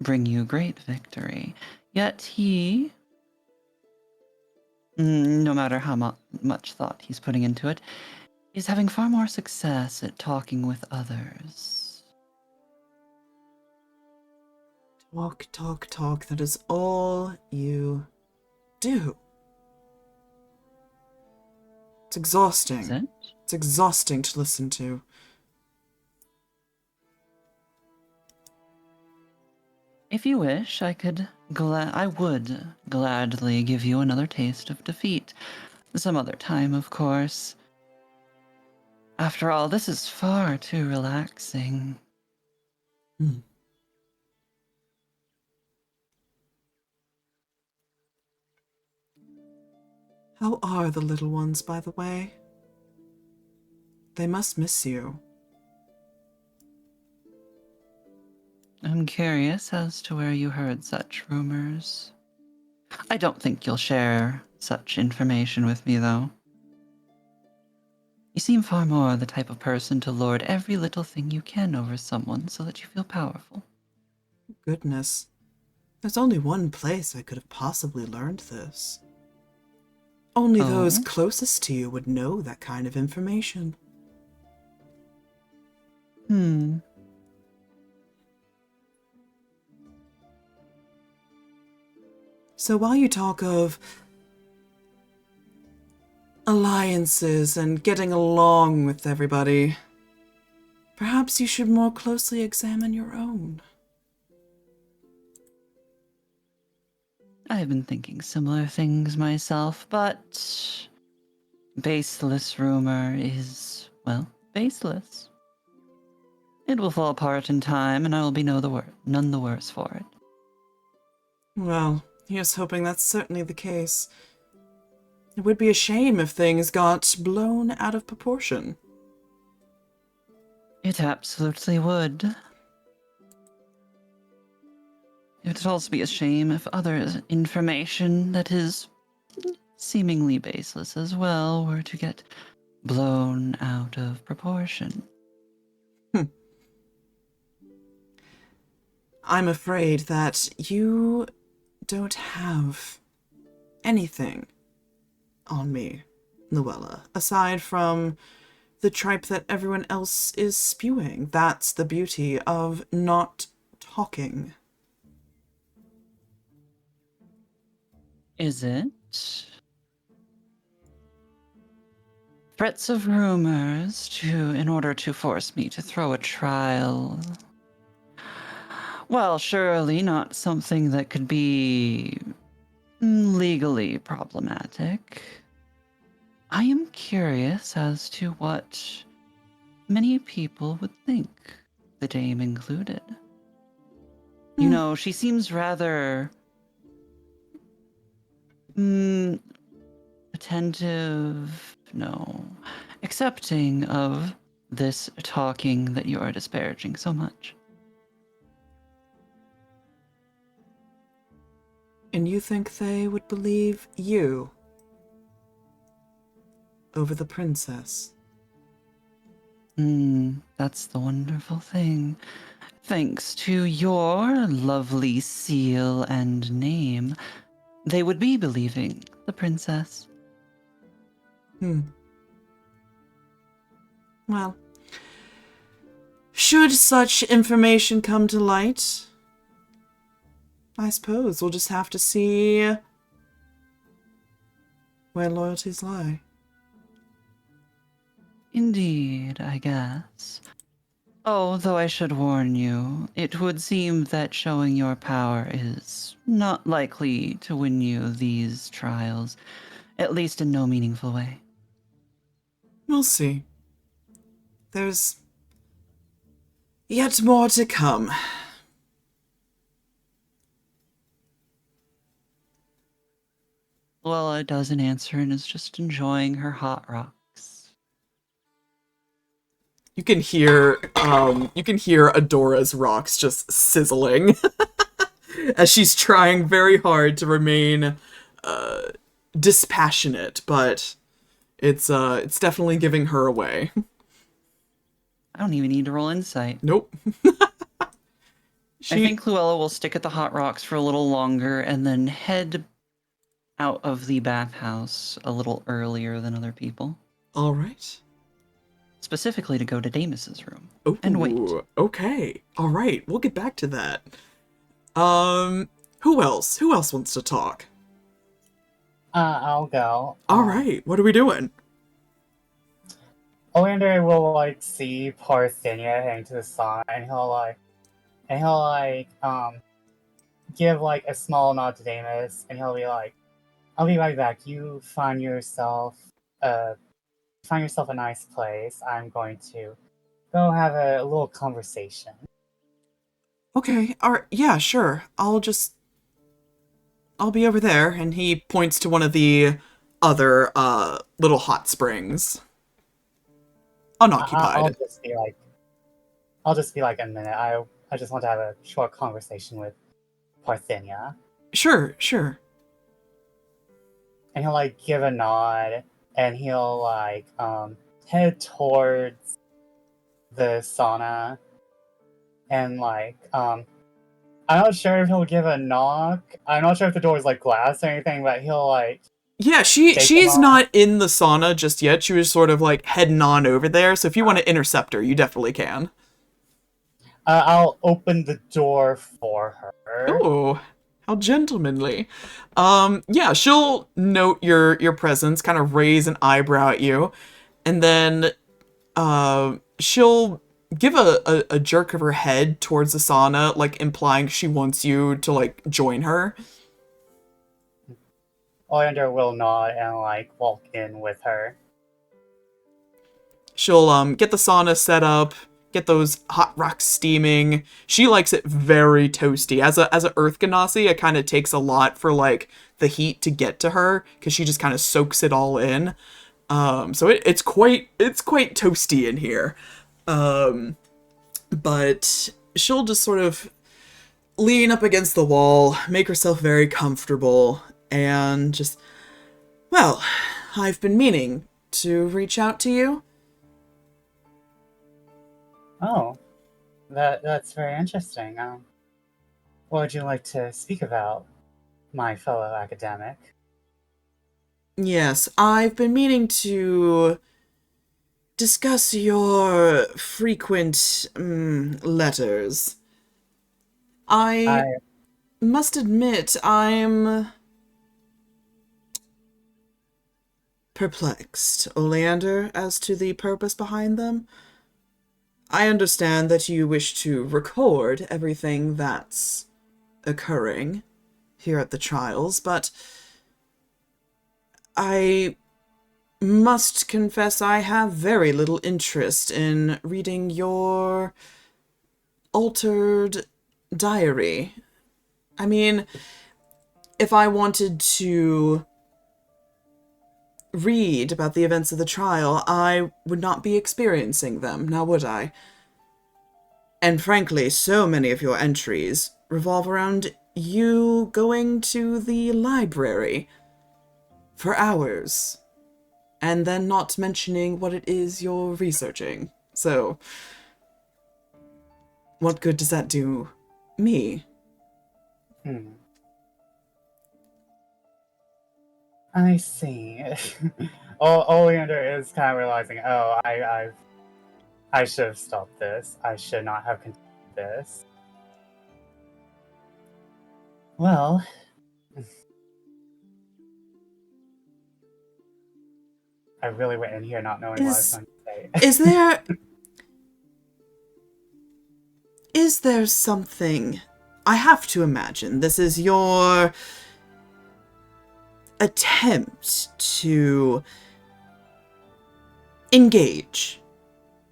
bring you great victory. Yet he, no matter how much thought he's putting into it, is having far more success at talking with others. Talk, talk, talk. That is all you do. It's exhausting. Is it? It's exhausting to listen to. If you wish, I would gladly give you another taste of defeat. Some other time, of course. After all, this is far too relaxing. How are the little ones, by the way? They must miss you. I'm curious as to where you heard such rumors. I don't think you'll share such information with me, though. You seem far more the type of person to lord every little thing you can over someone so that you feel powerful. Goodness. There's only one place I could have possibly learned this. Only those Oh? closest to you would know that kind of information. So while you talk of alliances and getting along with everybody, perhaps you should more closely examine your own. I've been thinking similar things myself, but baseless rumor is, well, baseless. It will fall apart in time, and I will be none the worse for it. Well, here's hoping that's certainly the case. It would be a shame if things got blown out of proportion. It absolutely would. It would also be a shame if other information that is seemingly baseless as well were to get blown out of proportion. I'm afraid that you don't have anything on me, Luella, aside from the tripe that everyone else is spewing. That's the beauty of not talking. Is it? Threats of rumors in order to force me to throw a trial. Well, surely not something that could be legally problematic. I am curious as to what many people would think, the dame included. You know, she seems rather attentive, no, accepting of this talking that you are disparaging so much. And you think they would believe you over the princess? That's the wonderful thing. Thanks to your lovely seal and name, they would be believing the princess. Well, should such information come to light, I suppose we'll just have to see where loyalties lie. Indeed, I guess. Oh, though I should warn you, it would seem that showing your power is not likely to win you these trials, at least in no meaningful way. We'll see. There's yet more to come. Luella doesn't answer and is just enjoying her hot rocks. You can hear Adora's rocks just sizzling as she's trying very hard to remain dispassionate, but it's definitely giving her away. I don't even need to roll insight. Nope. I think Luella will stick at the hot rocks for a little longer and then head out of the bathhouse a little earlier than other people. All right. Specifically to go to Damus's room. Ooh, And wait. Okay. All right. We'll get back to that. Who else? Who else wants to talk? I'll go. All right. What are we doing? Oleander will like see Parthenia heading to the side, and he'll give like a small nod to Damus, and he'll be like, "I'll be right back. You find yourself a nice place. I'm going to go have a little conversation." Okay. All right. Yeah, sure. I'll be over there. And he points to one of the other little hot springs. Unoccupied. I'll just be like a minute. I just want to have a short conversation with Parthenia. Sure. And he'll like give a nod, and he'll like head towards the sauna, and like I'm not sure if he'll give a knock. I'm not sure if the door is like glass or anything, but he'll like. Yeah, she's not in the sauna just yet. She was sort of like heading on over there. So if you want to intercept her, you definitely can. I'll open the door for her. Oh, how gentlemanly. Yeah, she'll note your presence, kind of raise an eyebrow at you, and then she'll give a jerk of her head towards the sauna, like implying she wants you to like join her. Oleander will nod and like walk in with her. She'll get the sauna set up, get those hot rocks steaming. She likes it very toasty. As a Earth Ganassi, it kind of takes a lot for like the heat to get to her because she just kind of soaks it all in. So it's quite toasty in here. But she'll just sort of lean up against the wall, make herself very comfortable, and just, well, I've been meaning to reach out to you. Oh, that's very interesting. What would you like to speak about, my fellow academic? Yes, I've been meaning to discuss your frequent letters. I must admit, I'm perplexed, Oleander, as to the purpose behind them. I understand that you wish to record everything that's occurring here at the trials, but I must confess I have very little interest in reading your altered diary. I mean, if I wanted to read about the events of the trial, I would not be experiencing them, now would I? And frankly, so many of your entries revolve around you going to the library for hours, and then not mentioning what it is you're researching. So, what good does that do me? I see. Oleander is kind of realizing, oh, I should have stopped this. I should not have continued this. Well, I really went in here not knowing what I was going to say. Is there something... I have to imagine this is your attempt to engage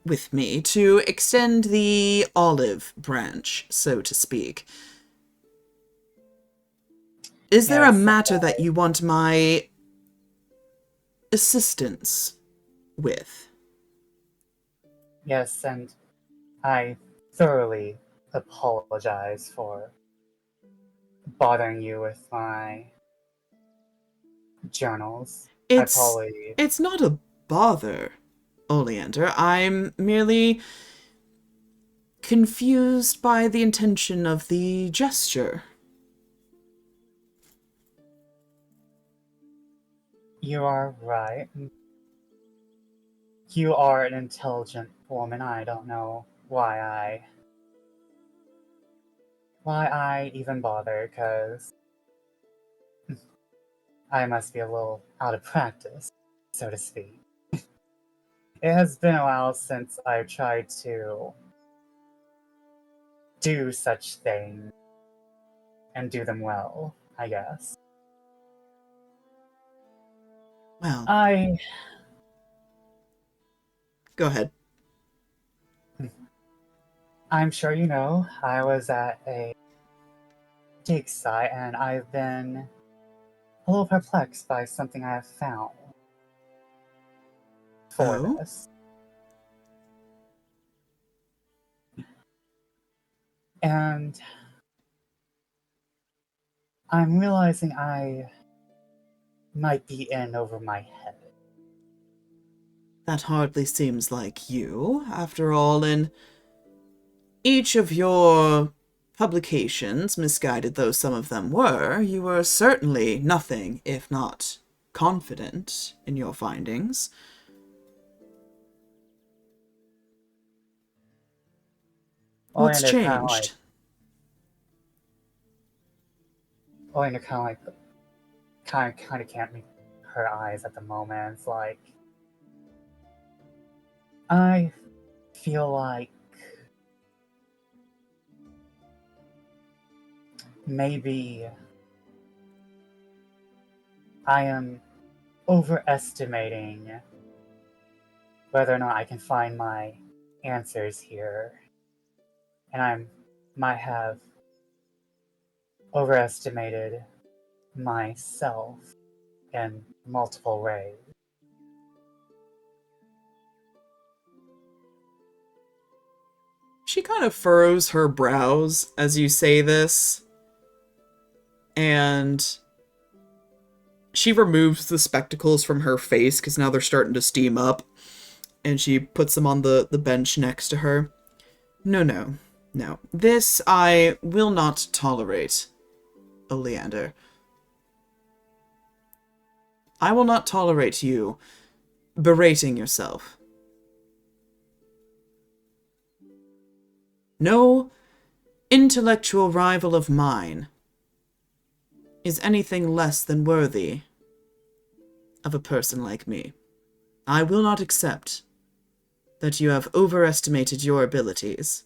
with me, to extend the olive branch, so to speak. Is there a Yes, matter that you want my assistance with? Yes, and I thoroughly apologize for bothering you with my journals. It's not a bother, Oleander. I'm merely confused by the intention of the gesture. You are right. You are an intelligent woman. I don't know why I even bother, because I must be a little out of practice, so to speak. It has been a while since I've tried to do such things and do them well, I guess. Well, go ahead. I'm sure you know, I was at a dig site and I've been a little perplexed by something I have found for Oh? this. And I'm realizing I might be in over my head. That hardly seems like you. After all, in each of your publications, misguided though some of them were, you were certainly nothing if not confident in your findings. What's Oleander changed? kind of can't make her eyes at the moment. It's like, I feel like maybe I am overestimating whether or not I can find my answers here. And I might have overestimated myself in multiple ways. She kind of furrows her brows as you say this, and she removes the spectacles from her face because now they're starting to steam up, and she puts them on the bench next to her. No. This I will not tolerate, Oleander. I will not tolerate you berating yourself. No intellectual rival of mine is anything less than worthy of a person like me. I will not accept that you have overestimated your abilities.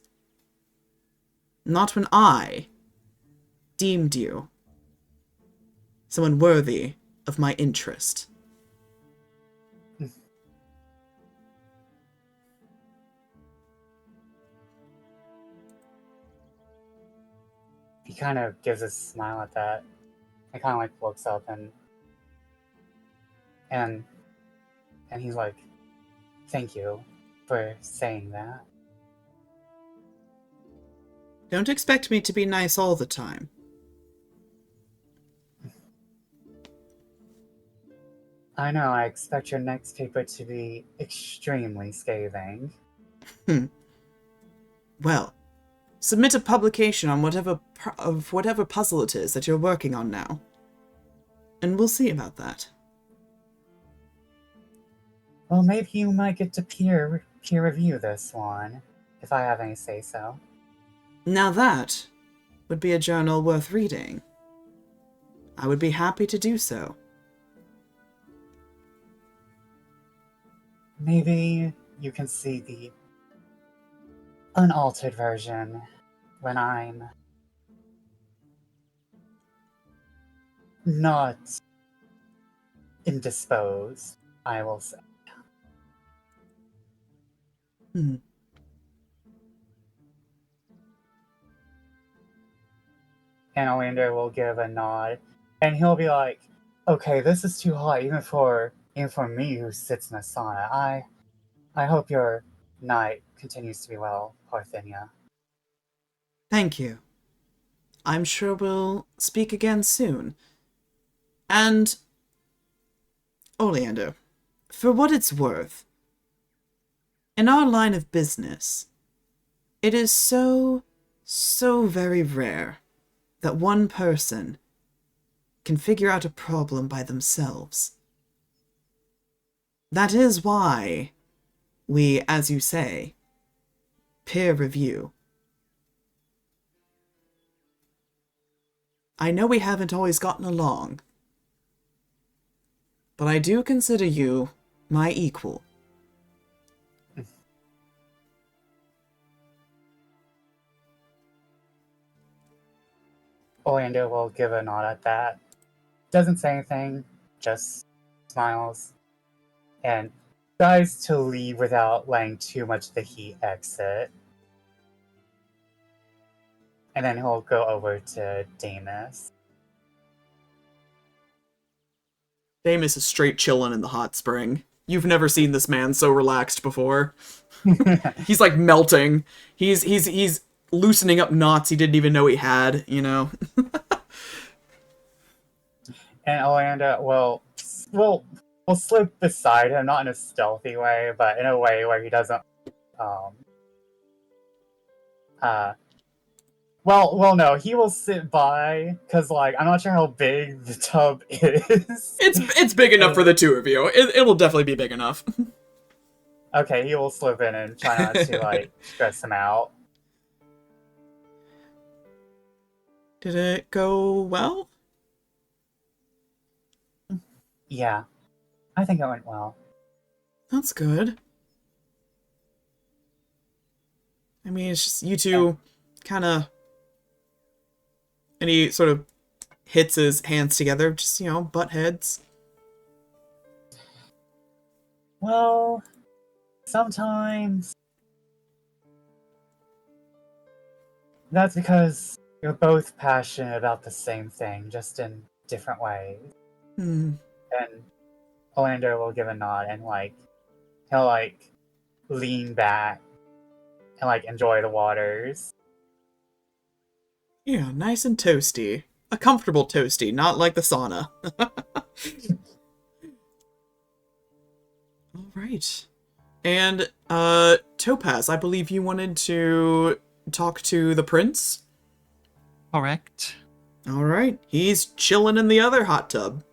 Not when I deemed you someone worthy of my interest. He kind of gives a smile at that. He kind of like looks up and And he's like, thank you for saying that. Don't expect me to be nice all the time. I know, I expect your next paper to be extremely scathing. Well, submit a publication on whatever puzzle it is that you're working on now. And we'll see about that. Well, maybe you might get to peer review this one, if I have any say so. Now that would be a journal worth reading. I would be happy to do so. Maybe you can see the unaltered version when I'm not indisposed, I will say. Hmm. And Oleander will give a nod, and he'll be like, okay, this is too hot even for me who sits in a sauna. I hope your night continues to be well, Parthenia. Thank you. I'm sure we'll speak again soon. And, Oleander, for what it's worth, in our line of business, it is so very rare that one person can figure out a problem by themselves. That is why we, as you say, peer review. I know we haven't always gotten along, but I do consider you my equal. Oleander will give a nod at that. Doesn't say anything, just smiles, and tries to leave without letting too much of the heat exit. And then he'll go over to Damus. Damus is straight chilling in the hot spring. You've never seen this man so relaxed before. He's like melting. He's loosening up knots he didn't even know he had, you know? And Oleander will slip beside him, not in a stealthy way, but in a way where he doesn't well, no, he will sit by, because, like, I'm not sure how big the tub is. It's big enough for the two of you. It'll definitely be big enough. Okay, he will slip in and try not to, like, stress him out. Did it go well? Yeah, I think it went well. That's good. I mean, it's just you two kind of... And he sort of hits his hands together, just, you know, butt heads. Well, sometimes that's because you're both passionate about the same thing, just in different ways. Hmm. And Oleander will give a nod and, like, he'll, like, lean back and, like, enjoy the waters. Yeah, nice and toasty. A comfortable toasty, not like the sauna. All right. And, Topaz, I believe you wanted to talk to the prince? Correct. All right. He's chilling in the other hot tub.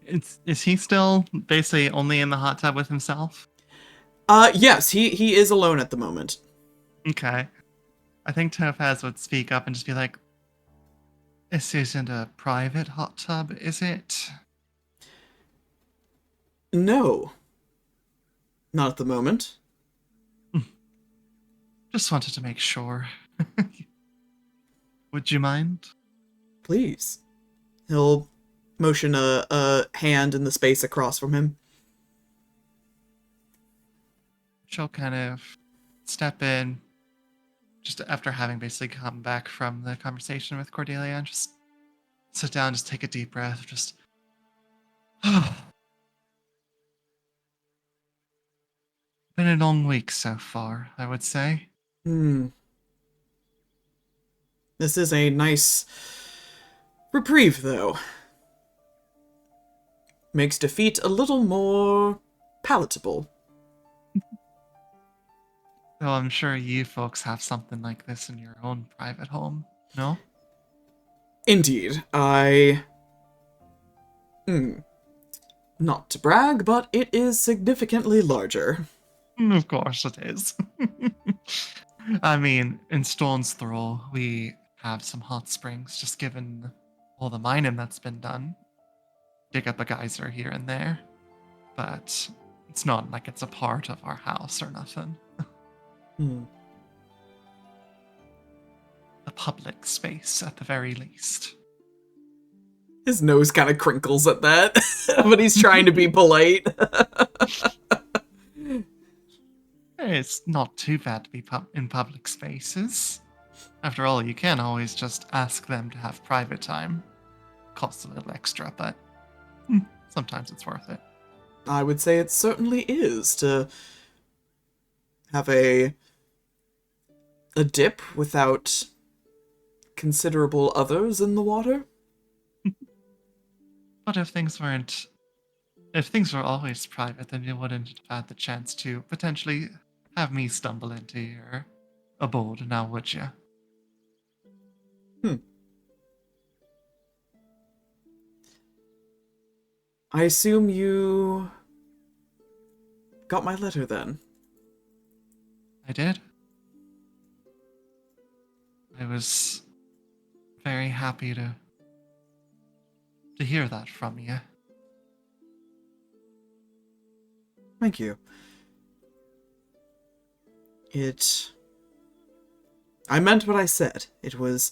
Is he still basically only in the hot tub with himself? Yes, he is alone at the moment. Okay. I think Topaz would speak up and just be like, this isn't a private hot tub, is it? No. Not at the moment. Just wanted to make sure. Would you mind? Please. He'll motion a hand in the space across from him. She'll kind of step in just after having basically come back from the conversation with Cordelia and just sit down, just take a deep breath, just a long week so far, I would say. This is a nice reprieve, though. Makes defeat a little more palatable. Though I'm sure you folks have something like this in your own private home, no? Indeed, not to brag, but it is significantly larger. Of course it is. I mean, in Stone's Throw, we have some hot springs, just given all the mining that's been done. Dig up a geyser here and there. But it's not like it's a part of our house or nothing. A public space, at the very least. His nose kind of crinkles at that, but he's trying to be polite. It's not too bad to be in public spaces. After all, you can always just ask them to have private time. Costs a little extra, but sometimes it's worth it. I would say it certainly is to have a dip without considerable others in the water. But if things were always private, then you wouldn't have had the chance to potentially have me stumble into your abode, now would you? I assume you got my letter then. I did. I was very happy to hear that from you. Thank you. I meant what I said. It was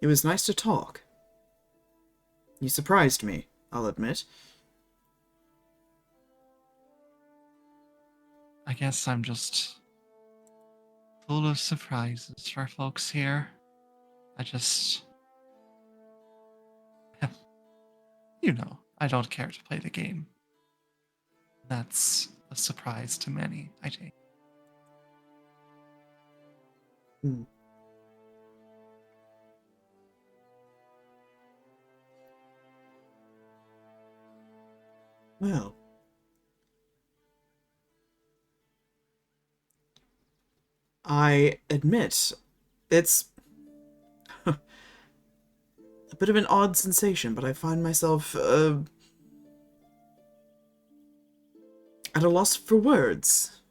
nice to talk. You surprised me, I'll admit. I guess I'm just full of surprises for folks here. I don't care to play the game. That's a surprise to many, I think. Well, I admit, it's a bit of an odd sensation, but I find myself at a loss for words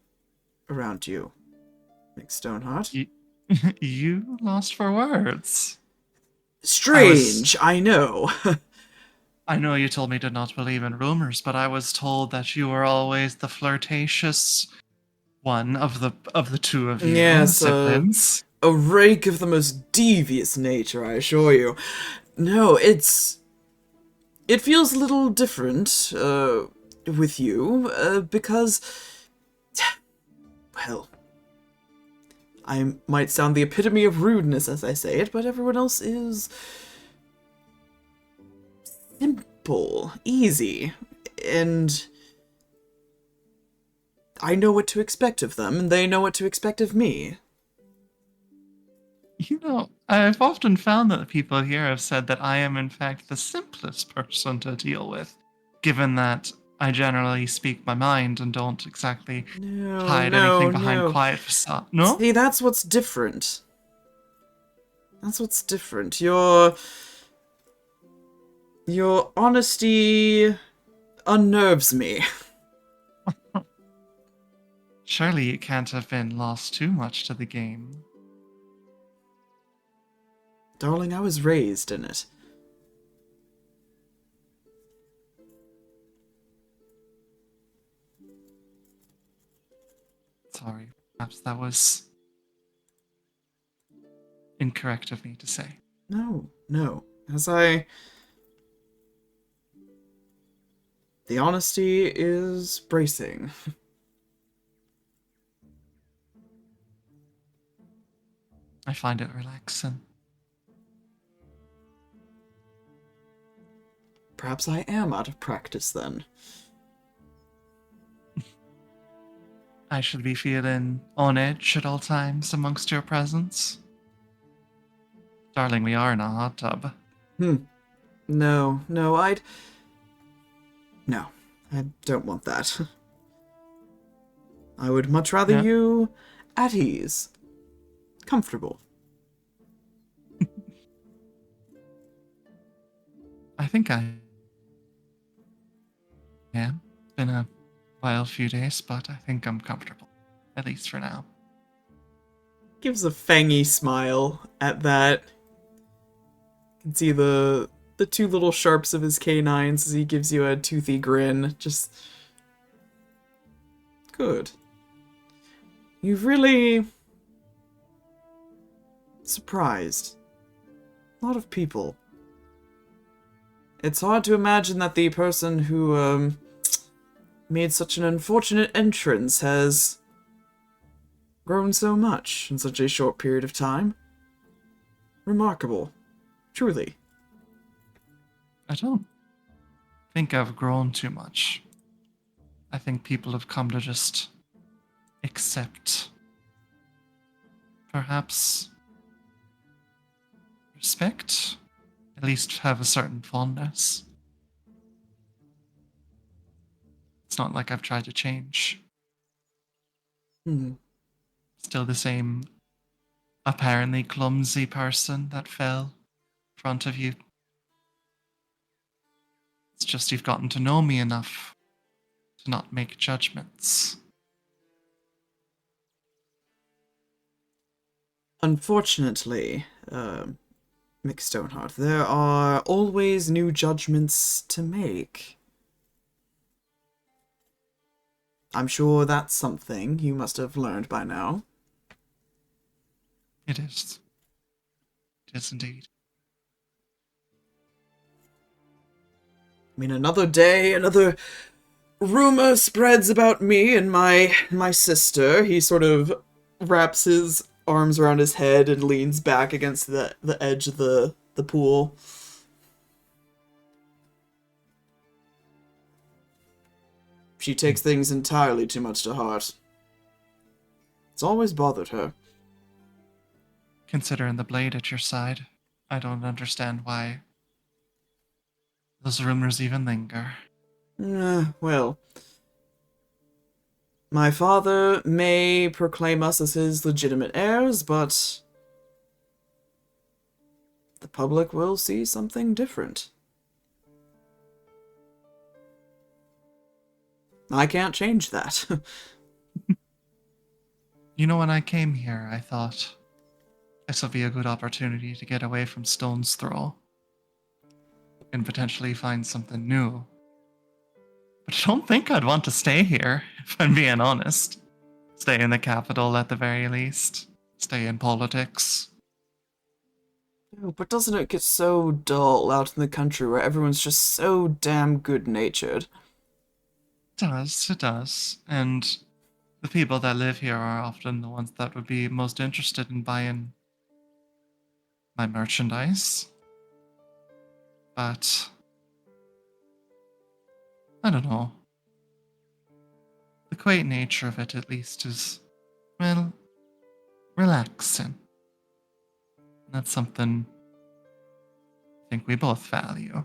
around you, Stoneheart. You lost for words. Strange, I know. I know you told me to not believe in rumors, but I was told that you were always the flirtatious one of the two of you siblings. A rake of the most devious nature, I assure you. No, it feels a little different with you because, well, I might sound the epitome of rudeness as I say it, but everyone else is simple, easy, and I know what to expect of them, and they know what to expect of me. You know, I've often found that the people here have said that I am, in fact, the simplest person to deal with, given that I generally speak my mind and don't exactly hide anything behind quiet facade. No? See, that's what's different. Your honesty unnerves me. Surely it can't have been lost too much to the game. Darling, I was raised in it. Sorry, perhaps that was incorrect of me to say. No. The honesty is bracing. I find it relaxing. Perhaps I am out of practice then. I should be feeling on edge at all times amongst your presence. Darling, we are in a hot tub. No, no, I don't want that. I would much rather Yeah. you at ease. Comfortable. I think I am. It's been a wild few days, but I think I'm comfortable. At least for now. Gives a fangy smile at that. You can see the two little sharps of his canines as he gives you a toothy grin. Just good. You've really surprised a lot of people. It's hard to imagine that the person who made such an unfortunate entrance has grown so much in such a short period of time. Remarkable. Truly. I don't think I've grown too much. I think people have come to just accept, perhaps, respect, at least have a certain fondness. It's not like I've tried to change. Still the same apparently clumsy person that fell in front of you. It's just you've gotten to know me enough to not make judgments. Unfortunately, Mick Stoneheart, there are always new judgments to make. I'm sure that's something you must have learned by now. It is. It is indeed. I mean, another day, another rumor spreads about me and my sister. He sort of wraps his arms around his head and leans back against the edge of the pool. She takes things entirely too much to heart. It's always bothered her. Considering the blade at your side, I don't understand why those rumors even linger. Well, my father may proclaim us as his legitimate heirs, but the public will see something different. I can't change that. You know, when I came here, I thought this would be a good opportunity to get away from Stone's Throw and potentially find something new. But I don't think I'd want to stay here, if I'm being honest. Stay in the capital at the very least. Stay in politics. Oh, but doesn't it get so dull out in the country where everyone's just so damn good-natured? It does. And the people that live here are often the ones that would be most interested in buying my merchandise. But I don't know. The quaint nature of it, at least, is, well, relaxing. That's something I think we both value.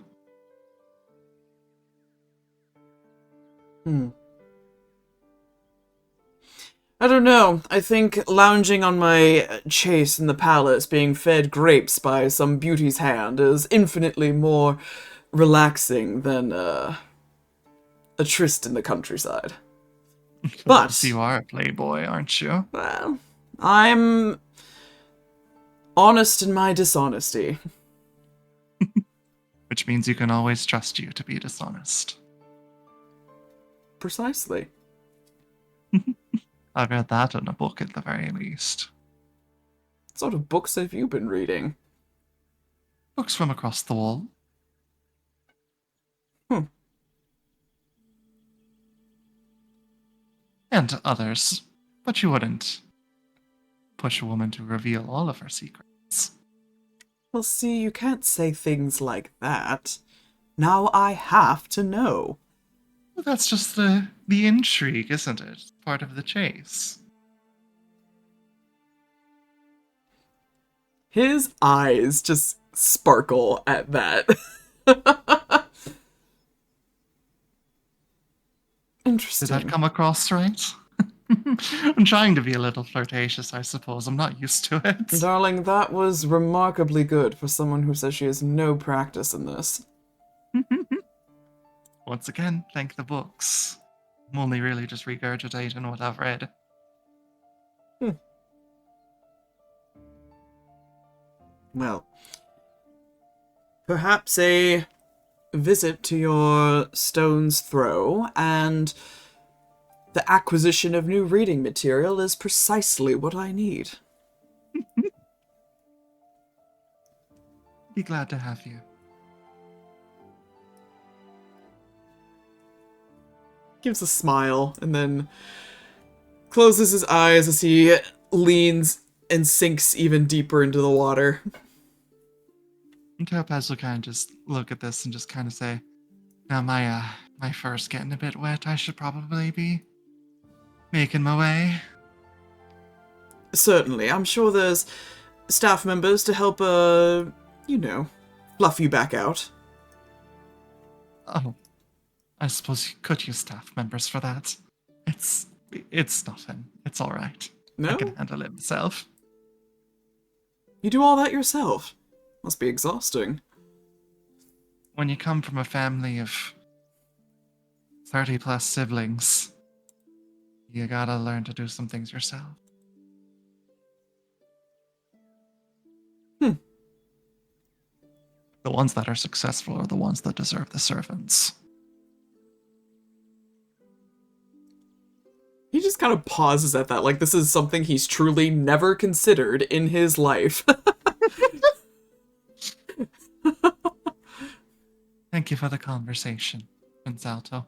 I don't know. I think lounging on my chase in the palace, being fed grapes by some beauty's hand, is infinitely more relaxing than a tryst in the couryside. But You are a playboy, aren't you? well, I'm honest in my dishonesty. Which means you can always trust you to be dishonest. Precisely. I've read that in a book at the very least. What sort of books have you been reading? Books from across the wall. And others, but you wouldn't push a woman to reveal all of her secrets. Well, see, you can't say things like that. Now I have to know. Well, that's just the intrigue, isn't it? Part of the chase. His eyes just sparkle at that. Interesting. Did that come across right? I'm trying to be a little flirtatious, I suppose. I'm not used to it. Darling, that was remarkably good for someone who says she has no practice in this. Once again, thank the books. I'm only really just regurgitating what I've read. Well, perhaps a visit to your Stone's Throw and the acquisition of new reading material is precisely what I need. Be glad to have you. Gives a smile and then closes his eyes as he leans and sinks even deeper into the water. And Topaz will kind of just look at this and just kind of say, now my fur's getting a bit wet. I should probably be making my way. Certainly, I'm sure there's staff members to help, fluff you back out. Oh, I suppose you could use staff members for that. It's nothing. It's all right. No? I can handle it myself. You do all that yourself? Must be exhausting. When you come from a family of 30 plus siblings, you gotta learn to do some things yourself. The ones that are successful are the ones that deserve the servants. He just kind of pauses at that, like this is something he's truly never considered in his life. Thank you for the conversation, Prince Alto.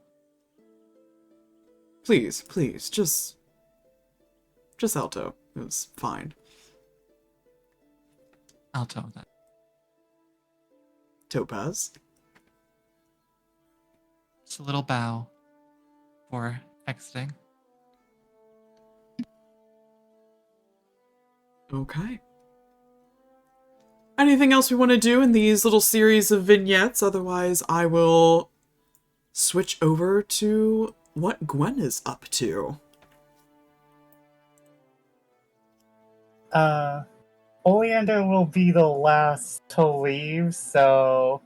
Please, just Alto. It was fine. Alto, then. Topaz. Just a little bow for exiting. Okay. Anything else we want to do in these little series of vignettes? Otherwise, I will switch over to what Gwyn is up to. Oleander will be the last to leave, so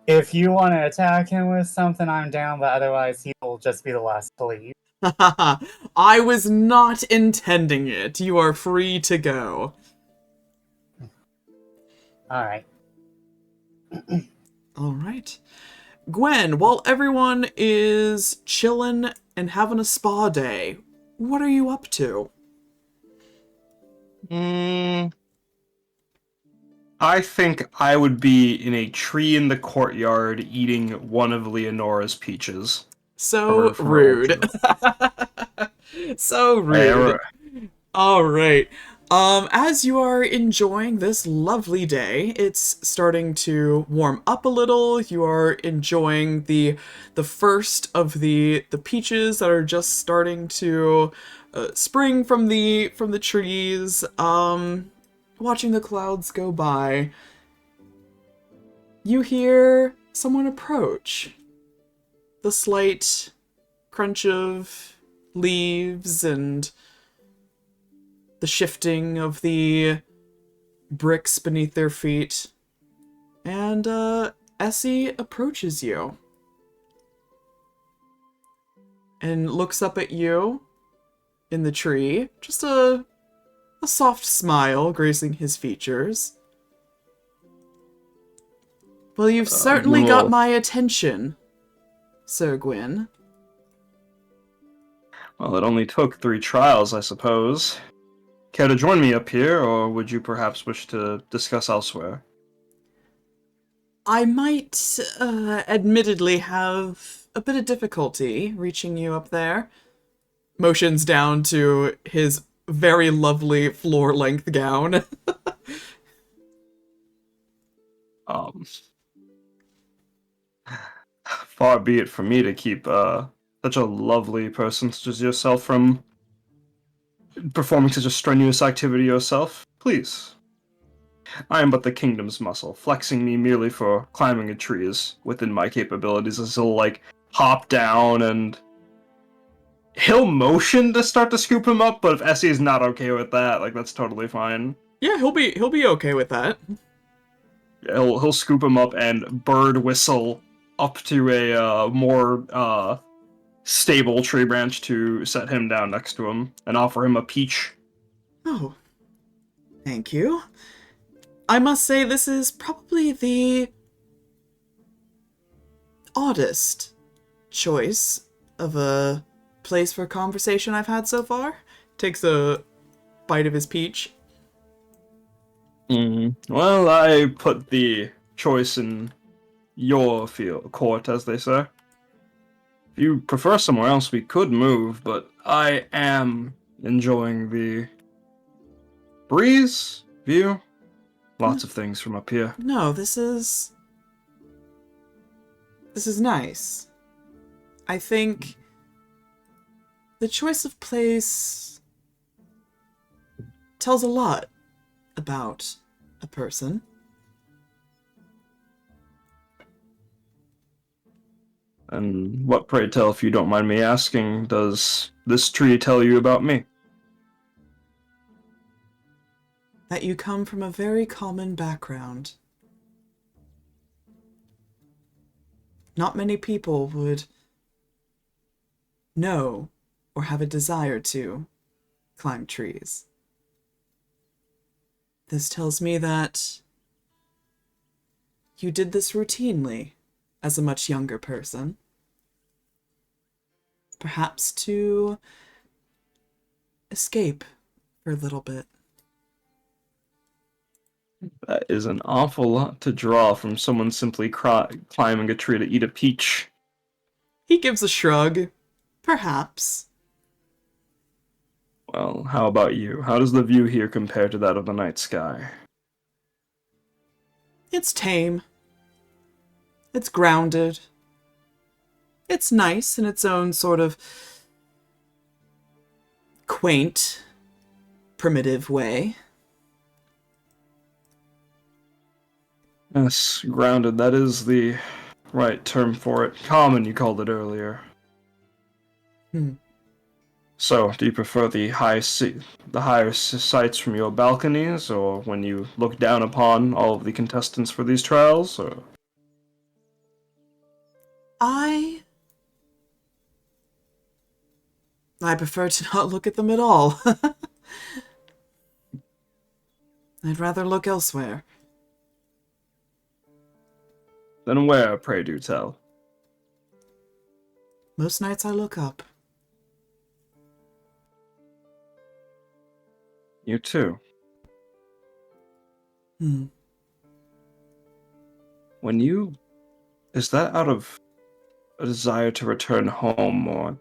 if you want to attack him with something, I'm down, but otherwise he will just be the last to leave. I was not intending it. You are free to go. Alright. Alright. Gwyn, while everyone is chilling and having a spa day, what are you up to? I think I would be in a tree in the courtyard eating one of Leonora's peaches. So From her rude. So rude. All right. As you are enjoying this lovely day, it's starting to warm up a little. You are enjoying the first of the peaches that are just starting to spring from the trees. Watching the clouds go by. You hear someone approach. The slight crunch of leaves and the shifting of the bricks beneath their feet. And Essie approaches you and looks up at you in the tree. Just a soft smile gracing his features. Well, you've certainly got my attention, Sir Gwyn. Well, it only took 3 trials, I suppose. Care to join me up here, or would you perhaps wish to discuss elsewhere? I might, admittedly have a bit of difficulty reaching you up there. Motions down to his very lovely floor-length gown. far be it from me to keep such a lovely person such as yourself from performing such a strenuous activity yourself. Please. I am but the kingdom's muscle. Flexing me merely for climbing a tree is within my capabilities, as he'll, like, hop down and... He'll motion to start to scoop him up, but if Essie is not okay with that, like, that's totally fine. Yeah, he'll be okay with that. He'll scoop him up and bird whistle up to a more stable tree branch to set him down next to him and offer him a peach. Oh, thank you. I must say this is probably the oddest choice of a place for conversation I've had so far. Takes a bite of his peach. Well, I put the choice in your court, as they say. If you prefer somewhere else, we could move, but I am enjoying the breeze, view, lots of things from up here. No, this is nice. I think the choice of place tells a lot about a person. And what, pray tell, if you don't mind me asking, does this tree tell you about me? That you come from a very common background. Not many people would know or have a desire to climb trees. This tells me that you did this routinely as a much younger person. Perhaps to escape for a little bit. That is an awful lot to draw from someone simply climbing a tree to eat a peach. He gives a shrug. Perhaps. Well, how about you? How does the view here compare to that of the night sky? It's tame. It's grounded. It's nice in its own sort of quaint, primitive way. Yes, grounded, that is the right term for it. Common, you called it earlier. So, do you prefer the higher sights from your balconies, or when you look down upon all of the contestants for these trials, or...? I prefer to not look at them at all. I'd rather look elsewhere. Then where, pray do tell? Most nights I look up. You too. When you... Is that out of a desire to return home, or...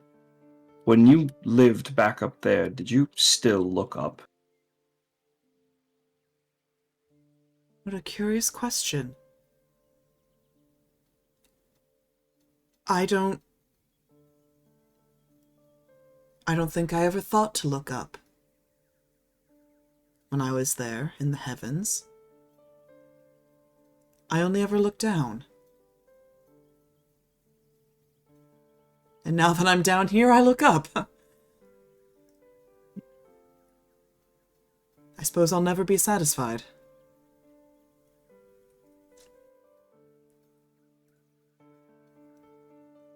When you lived back up there, did you still look up? What a curious question. I don't think I ever thought to look up when I was there in the heavens. I only ever looked down. And now that I'm down here, I look up. I suppose I'll never be satisfied.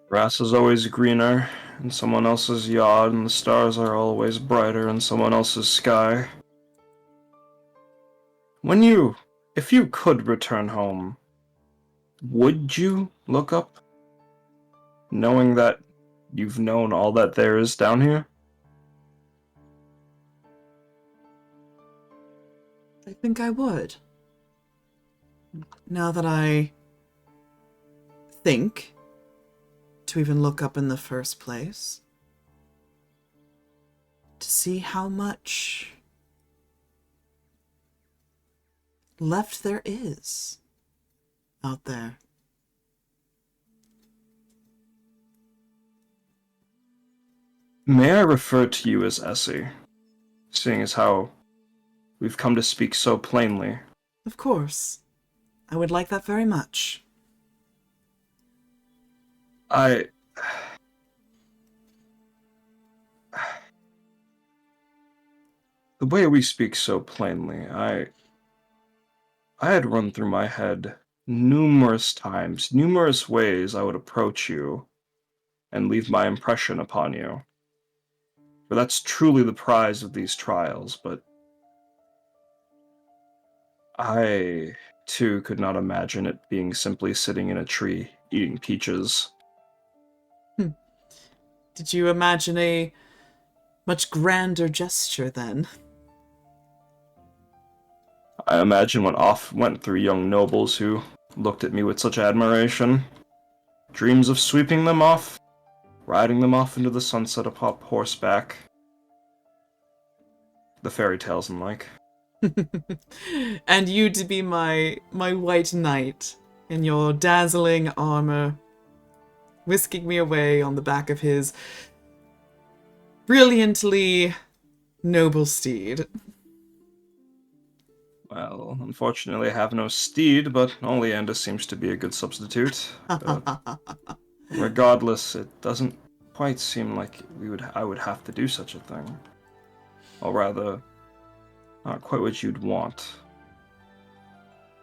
Grass is always greener in someone else's yard, and the stars are always brighter in someone else's sky. If you could return home, would you look up, knowing that you've known all that there is down here? I think I would. Now that I think to even look up in the first place, to see how much left there is out there. May I refer to you as Essie, seeing as how we've come to speak so plainly? Of course. I would like that very much. I... The way we speak so plainly, I had run through my head numerous times, numerous ways I would approach you and leave my impression upon you. For that's truly the prize of these trials, but I, too, could not imagine it being simply sitting in a tree eating peaches. Did you imagine a much grander gesture then? I imagine what went through young nobles who looked at me with such admiration. Dreams of sweeping them off, riding them off into the sunset upon horseback. The fairy tales and like. And you to be my white knight in your dazzling armor, whisking me away on the back of his brilliantly noble steed. Well, unfortunately I have no steed, but Oleander seems to be a good substitute. Regardless, it doesn't quite seem like I would have to do such a thing. Or rather, not quite what you'd want.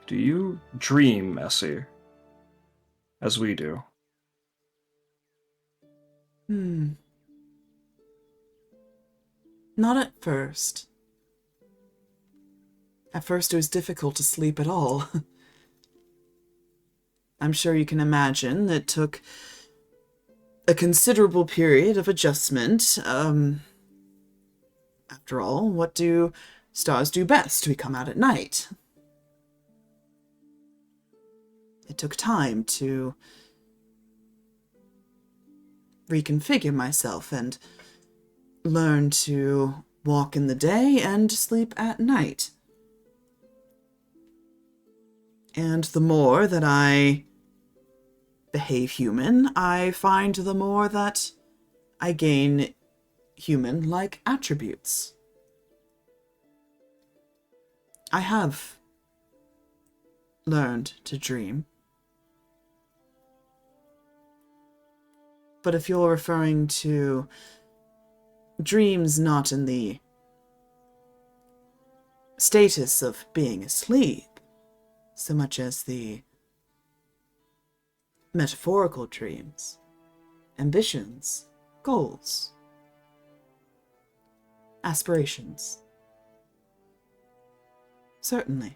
Do you dream, Essie? As we do? Not at first. At first it was difficult to sleep at all. I'm sure you can imagine it took a considerable period of adjustment. After all, what do stars do best? We come out at night. It took time to reconfigure myself and learn to walk in the day and sleep at night. And the more that I behave human, I find the more that I gain human-like attributes. I have learned to dream. But if you're referring to dreams not in the status of being asleep, so much as the metaphorical dreams, ambitions, goals, aspirations. Certainly.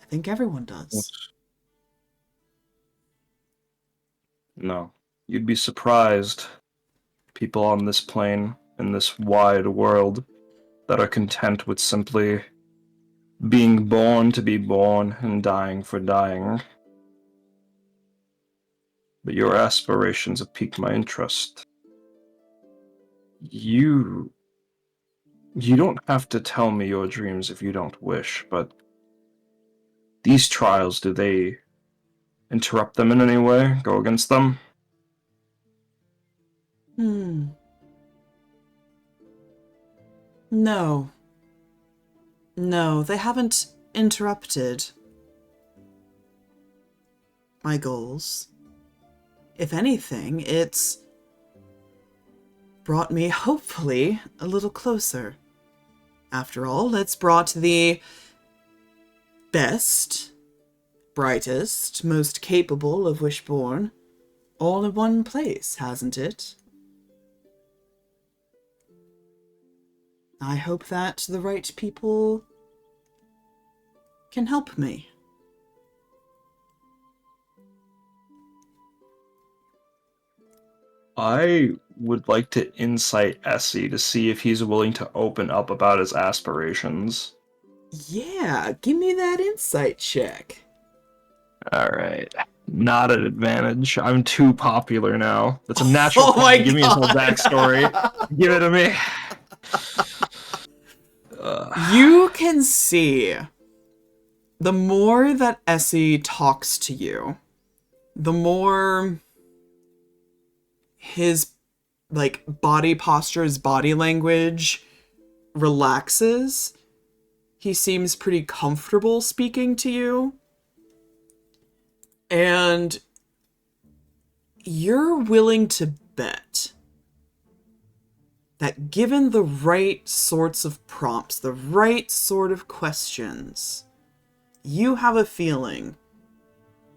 I think everyone does. No. You'd be surprised. People on this plane, in this wide world, that are content with simply being born to be born and dying for dying. But your aspirations have piqued my interest. You don't have to tell me your dreams if you don't wish, but these trials, do they interrupt them in any way? Go against them? No. No, they haven't interrupted my goals. If anything, it's brought me, hopefully, a little closer. After all, it's brought the best, brightest, most capable of Wishborn all in one place, hasn't it? I hope that the right people can help me. I would like to insight Essie to see if he's willing to open up about his aspirations. Yeah, give me that insight check. Alright. Not an advantage. I'm too popular now. That's a natural Oh my point. Give me his whole God. backstory. Give it to me. You can see the more that Essie talks to you, the more his like body posture, his body language relaxes. He seems pretty comfortable speaking to you. And you're willing to bet that given the right sorts of prompts, the right sort of questions, you have a feeling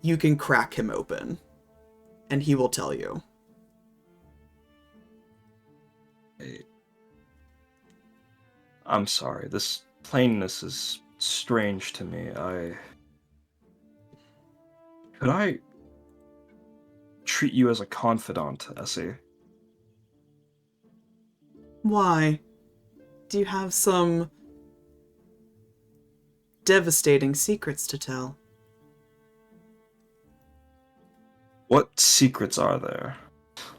you can crack him open. And he will tell you. I'm sorry, this plainness is strange to me. Could I treat you as a confidant, Essie? Why? Do you have some devastating secrets to tell? What secrets are there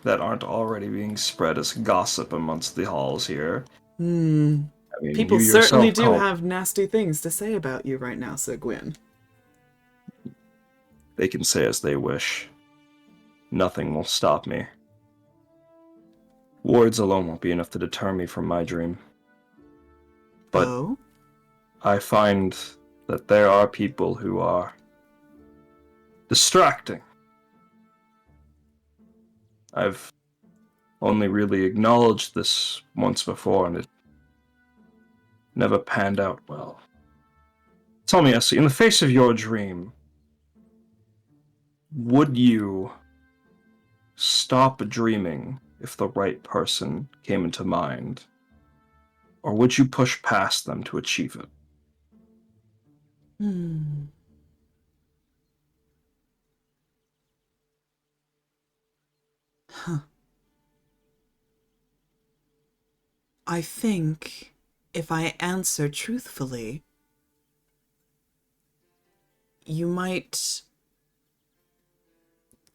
that aren't already being spread as gossip amongst the halls here? I mean, People you certainly yourself do called- have nasty things to say about you right now, Sir Gwyn. They can say as they wish. Nothing will stop me. Words alone won't be enough to deter me from my dream. But Oh? I find that there are people who are distracting. I've only really acknowledged this once before, and it never panned out well. Tell me, Essie, in the face of your dream, would you stop dreaming if the right person came into mind? Or would you push past them to achieve it? Huh. I think if I answer truthfully, you might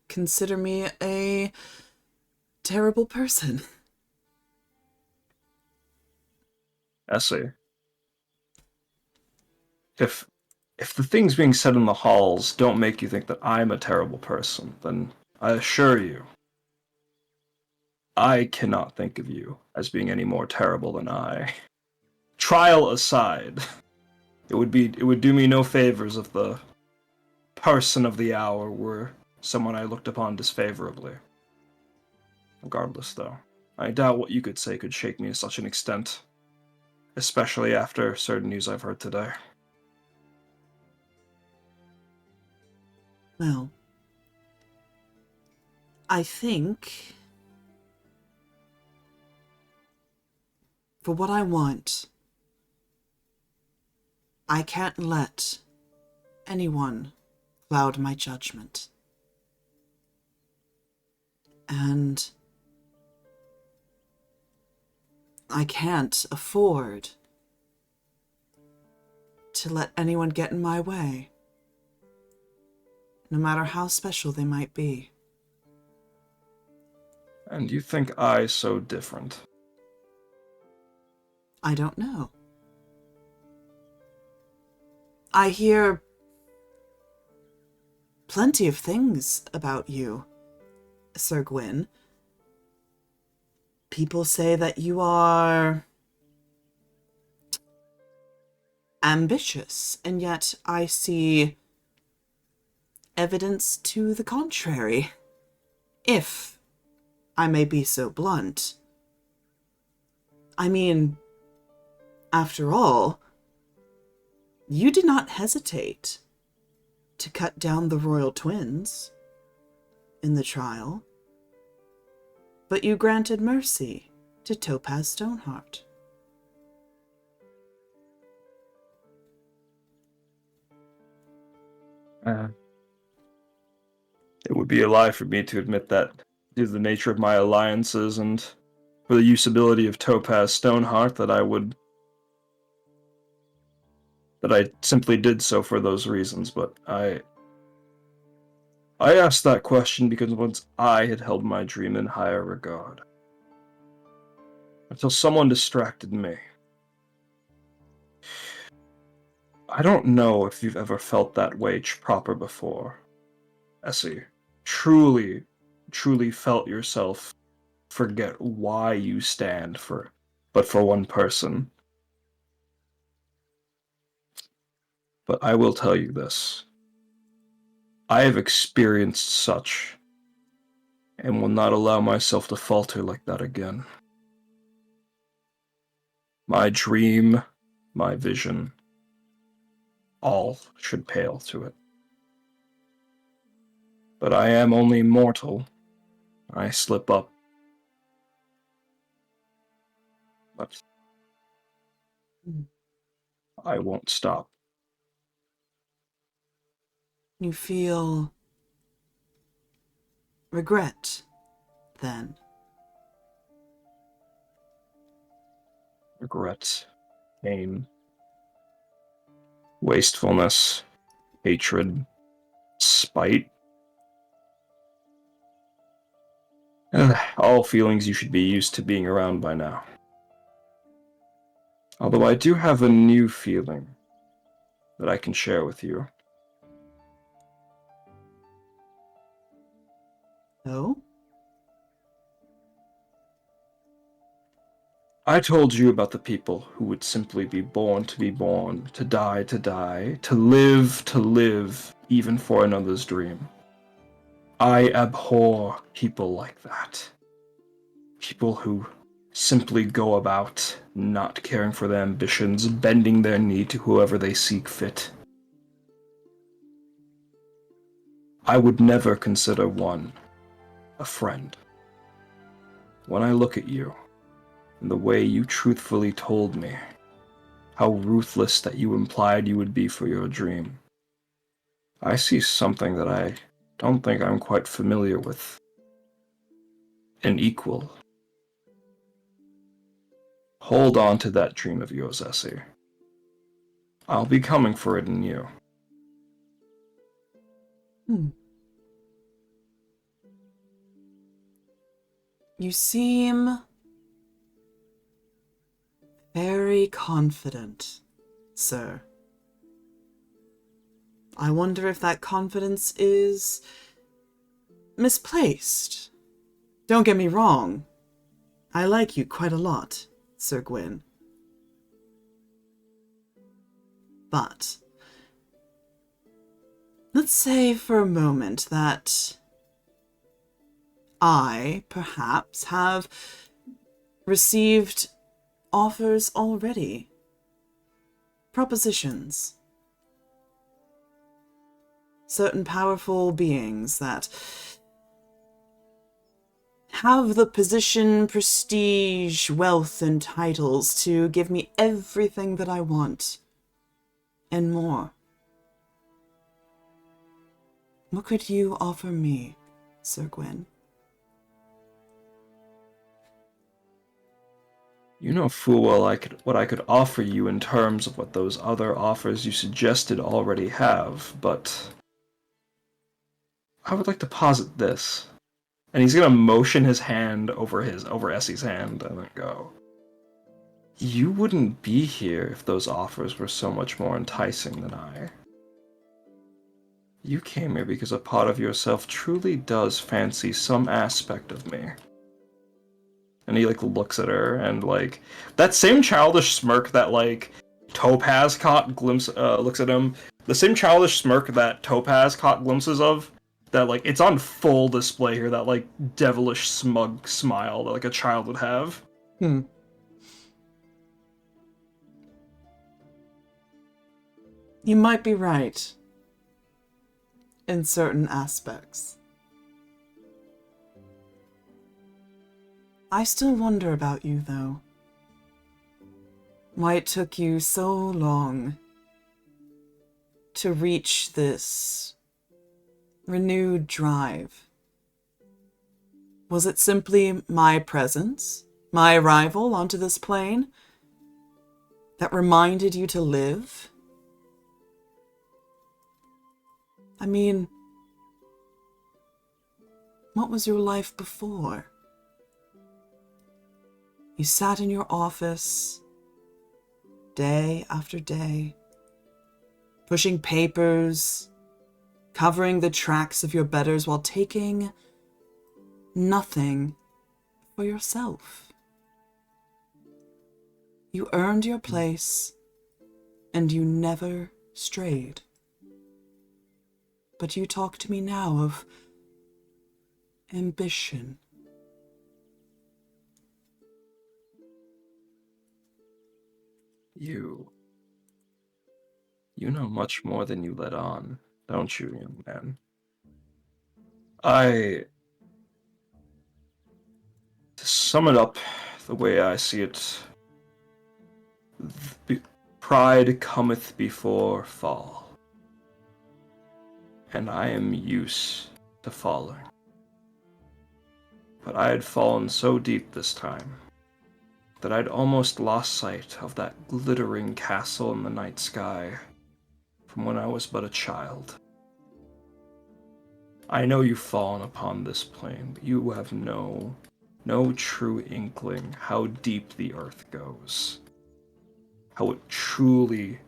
consider me a terrible person. Essie, if the things being said in the halls don't make you think that I'm a terrible person, then I assure you, I cannot think of you as being any more terrible than I. Trial aside, it would do me no favors if the person of the hour were someone I looked upon disfavorably. Regardless, though, I doubt what you could say could shake me to such an extent, especially after certain news I've heard today. Well, I think for what I want, I can't let anyone cloud my judgment. And I can't afford to let anyone get in my way, no matter how special they might be. And you think I so different? I don't know. I hear plenty of things about you, Sir Gwyn. People say that you are ambitious, and yet I see evidence to the contrary, if I may be so blunt. I mean, after all, you did not hesitate to cut down the royal twins in the trial, but you granted mercy to Topaz Stoneheart. It would be a lie for me to admit that, due to the nature of my alliances and for the usability of Topaz Stoneheart, that I simply did so for those reasons, but I asked that question because once I had held my dream in higher regard. Until someone distracted me. I don't know if you've ever felt that way proper before, Essie. Truly felt yourself forget why you stand for, but for one person. But I will tell you this. I have experienced such, and will not allow myself to falter like that again. My dream, my vision, all should pale to it. But I am only mortal. I slip up. But I won't stop. You feel regret, then? Regret, pain, wastefulness, hatred, spite. All feelings you should be used to being around by now. Although I do have a new feeling that I can share with you. Oh? I told you about the people who would simply be born, to die, to live, even for another's dream. I abhor people like that. People who simply go about not caring for their ambitions, bending their knee to whoever they seek fit. I would never consider one a friend. When I look at you, and the way you truthfully told me how ruthless that you implied you would be for your dream, I see something that I don't think I'm quite familiar with. An equal. Hold on to that dream of yours, Essie. I'll be coming for it in you. You seem very confident, sir. I wonder if that confidence is misplaced. Don't get me wrong. I like you quite a lot, Sir Gwyn. But let's say for a moment that I, perhaps, have received offers already. Propositions. Certain powerful beings that have the position, prestige, wealth, and titles to give me everything that I want, and more. What could you offer me, Sir Gwyn? You know full well what I could offer you in terms of what those other offers you suggested already have, but I would like to posit this. And he's gonna motion his hand over Essie's hand and then go. You wouldn't be here if those offers were so much more enticing than I. You came here because a part of yourself truly does fancy some aspect of me. And he, looks at her, and, that same childish smirk that, Topaz caught looks at him. The same childish smirk that Topaz caught glimpses of, that, it's on full display here, that, devilish, smug smile that, a child would have. You might be right. In certain aspects. I still wonder about you, though. Why it took you so long to reach this renewed drive. Was it simply my presence, my arrival onto this plane, that reminded you to live? I mean, what was your life before? You sat in your office, day after day, pushing papers, covering the tracks of your betters while taking nothing for yourself. You earned your place, and you never strayed. But you talk to me now of ambition. You know much more than you let on, don't you, young man? To sum it up the way I see it, pride cometh before fall, and I am used to falling. But I had fallen so deep this time that I'd almost lost sight of that glittering castle in the night sky from when I was but a child. I know you've fallen upon this plane, but you have no true inkling how deep the earth goes, how it truly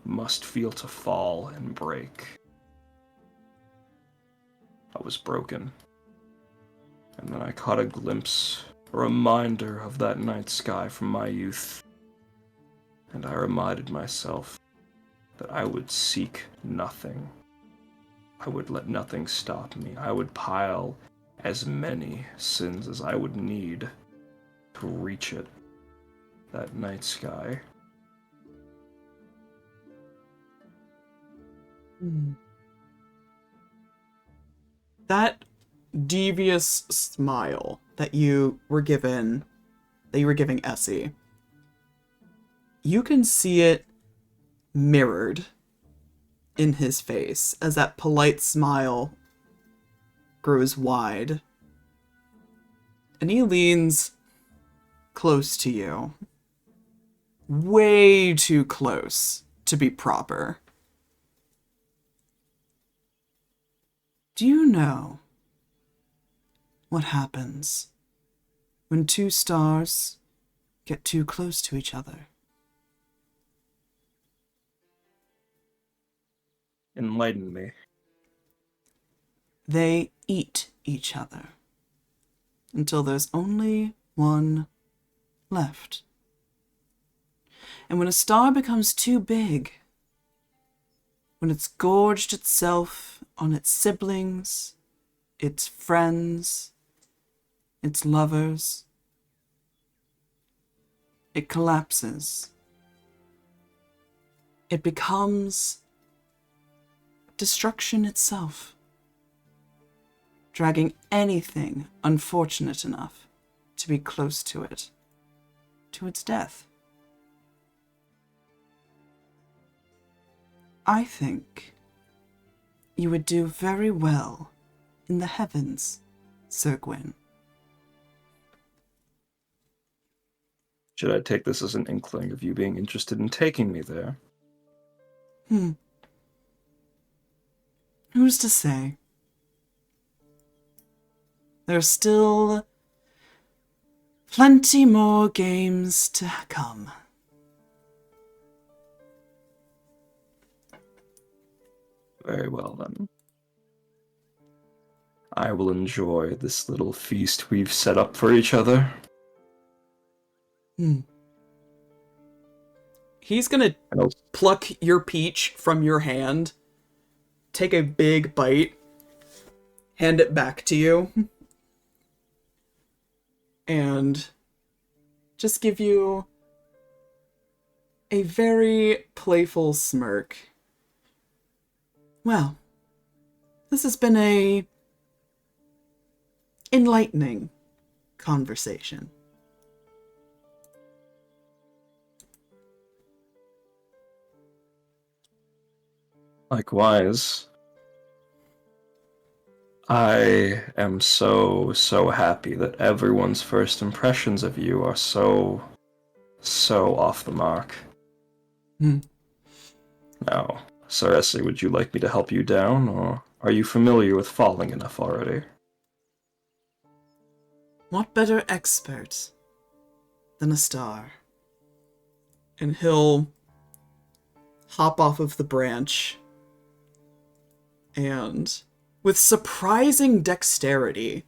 must feel to fall and break. I was broken, and then I caught a glimpse, a reminder of that night sky from my youth, and I reminded myself that I would seek nothing. I would let nothing stop me. I would pile as many sins as I would need to reach it, that night sky. That devious smile that you were giving Essie, you can see it mirrored in his face as that polite smile grows wide. And he leans close to you. Way too close to be proper. Do you know what happens when two stars get too close to each other? Enlighten me. They eat each other until there's only one left. And when a star becomes too big, when it's gorged itself on its siblings, its friends, its lovers, it collapses. It becomes destruction itself, dragging anything unfortunate enough to be close to it, to its death. I think you would do very well in the heavens, Sir Gwyn. Should I take this as an inkling of you being interested in taking me there? Who's to say? There's still plenty more games to come. Very well, then. I will enjoy this little feast we've set up for each other. He's gonna pluck your peach from your hand, take a big bite, hand it back to you, and just give you a very playful smirk. Well, this has been a enlightening conversation. Likewise, I am so happy that everyone's first impressions of you are so off the mark. Now, Sir Essie, would you like me to help you down, or are you familiar with falling enough already? What better expert than a star? And he'll hop off of the branch and, with surprising dexterity,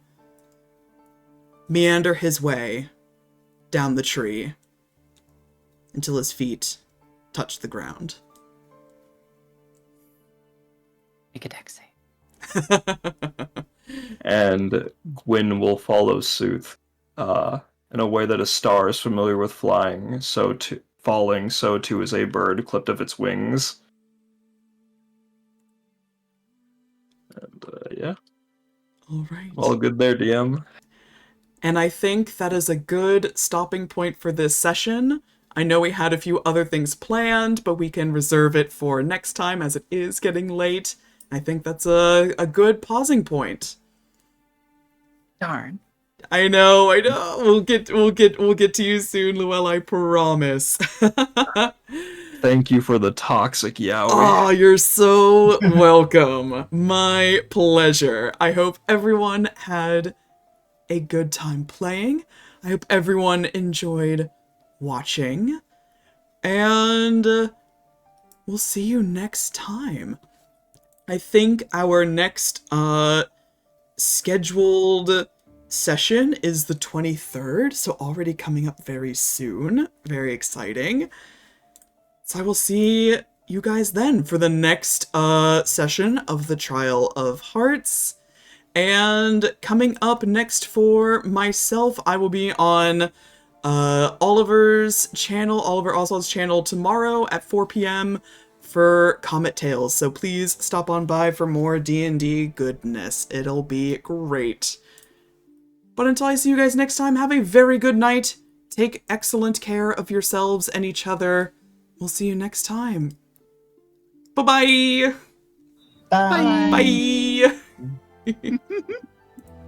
meander his way down the tree until his feet touch the ground. Make a dex save. And Gwyn will follow suit, in a way that a star is familiar with flying, so too is a bird clipped of its wings. And, yeah. All right. All good there, DM. And I think that is a good stopping point for this session. I know we had a few other things planned, but we can reserve it for next time as it is getting late. I think that's a good pausing point. Darn. I know. We'll get to you soon, Luella, I promise. Thank you for the toxic yaoi. Oh, you're so welcome. My pleasure. I hope everyone had a good time playing. I hope everyone enjoyed watching. And we'll see you next time. I think our next scheduled session is the 23rd, so already coming up very soon. Very exciting. So I will see you guys then for the next session of the Trial of Hearts. And coming up next for myself, I will be on Oliver's channel, Oliver Oswald's channel tomorrow at 4 p.m. for Comet Tales. So please stop on by for more D&D goodness. It'll be great. But until I see you guys next time, have a very good night. Take excellent care of yourselves and each other. We'll see you next time. Bye-bye! Bye. Bye!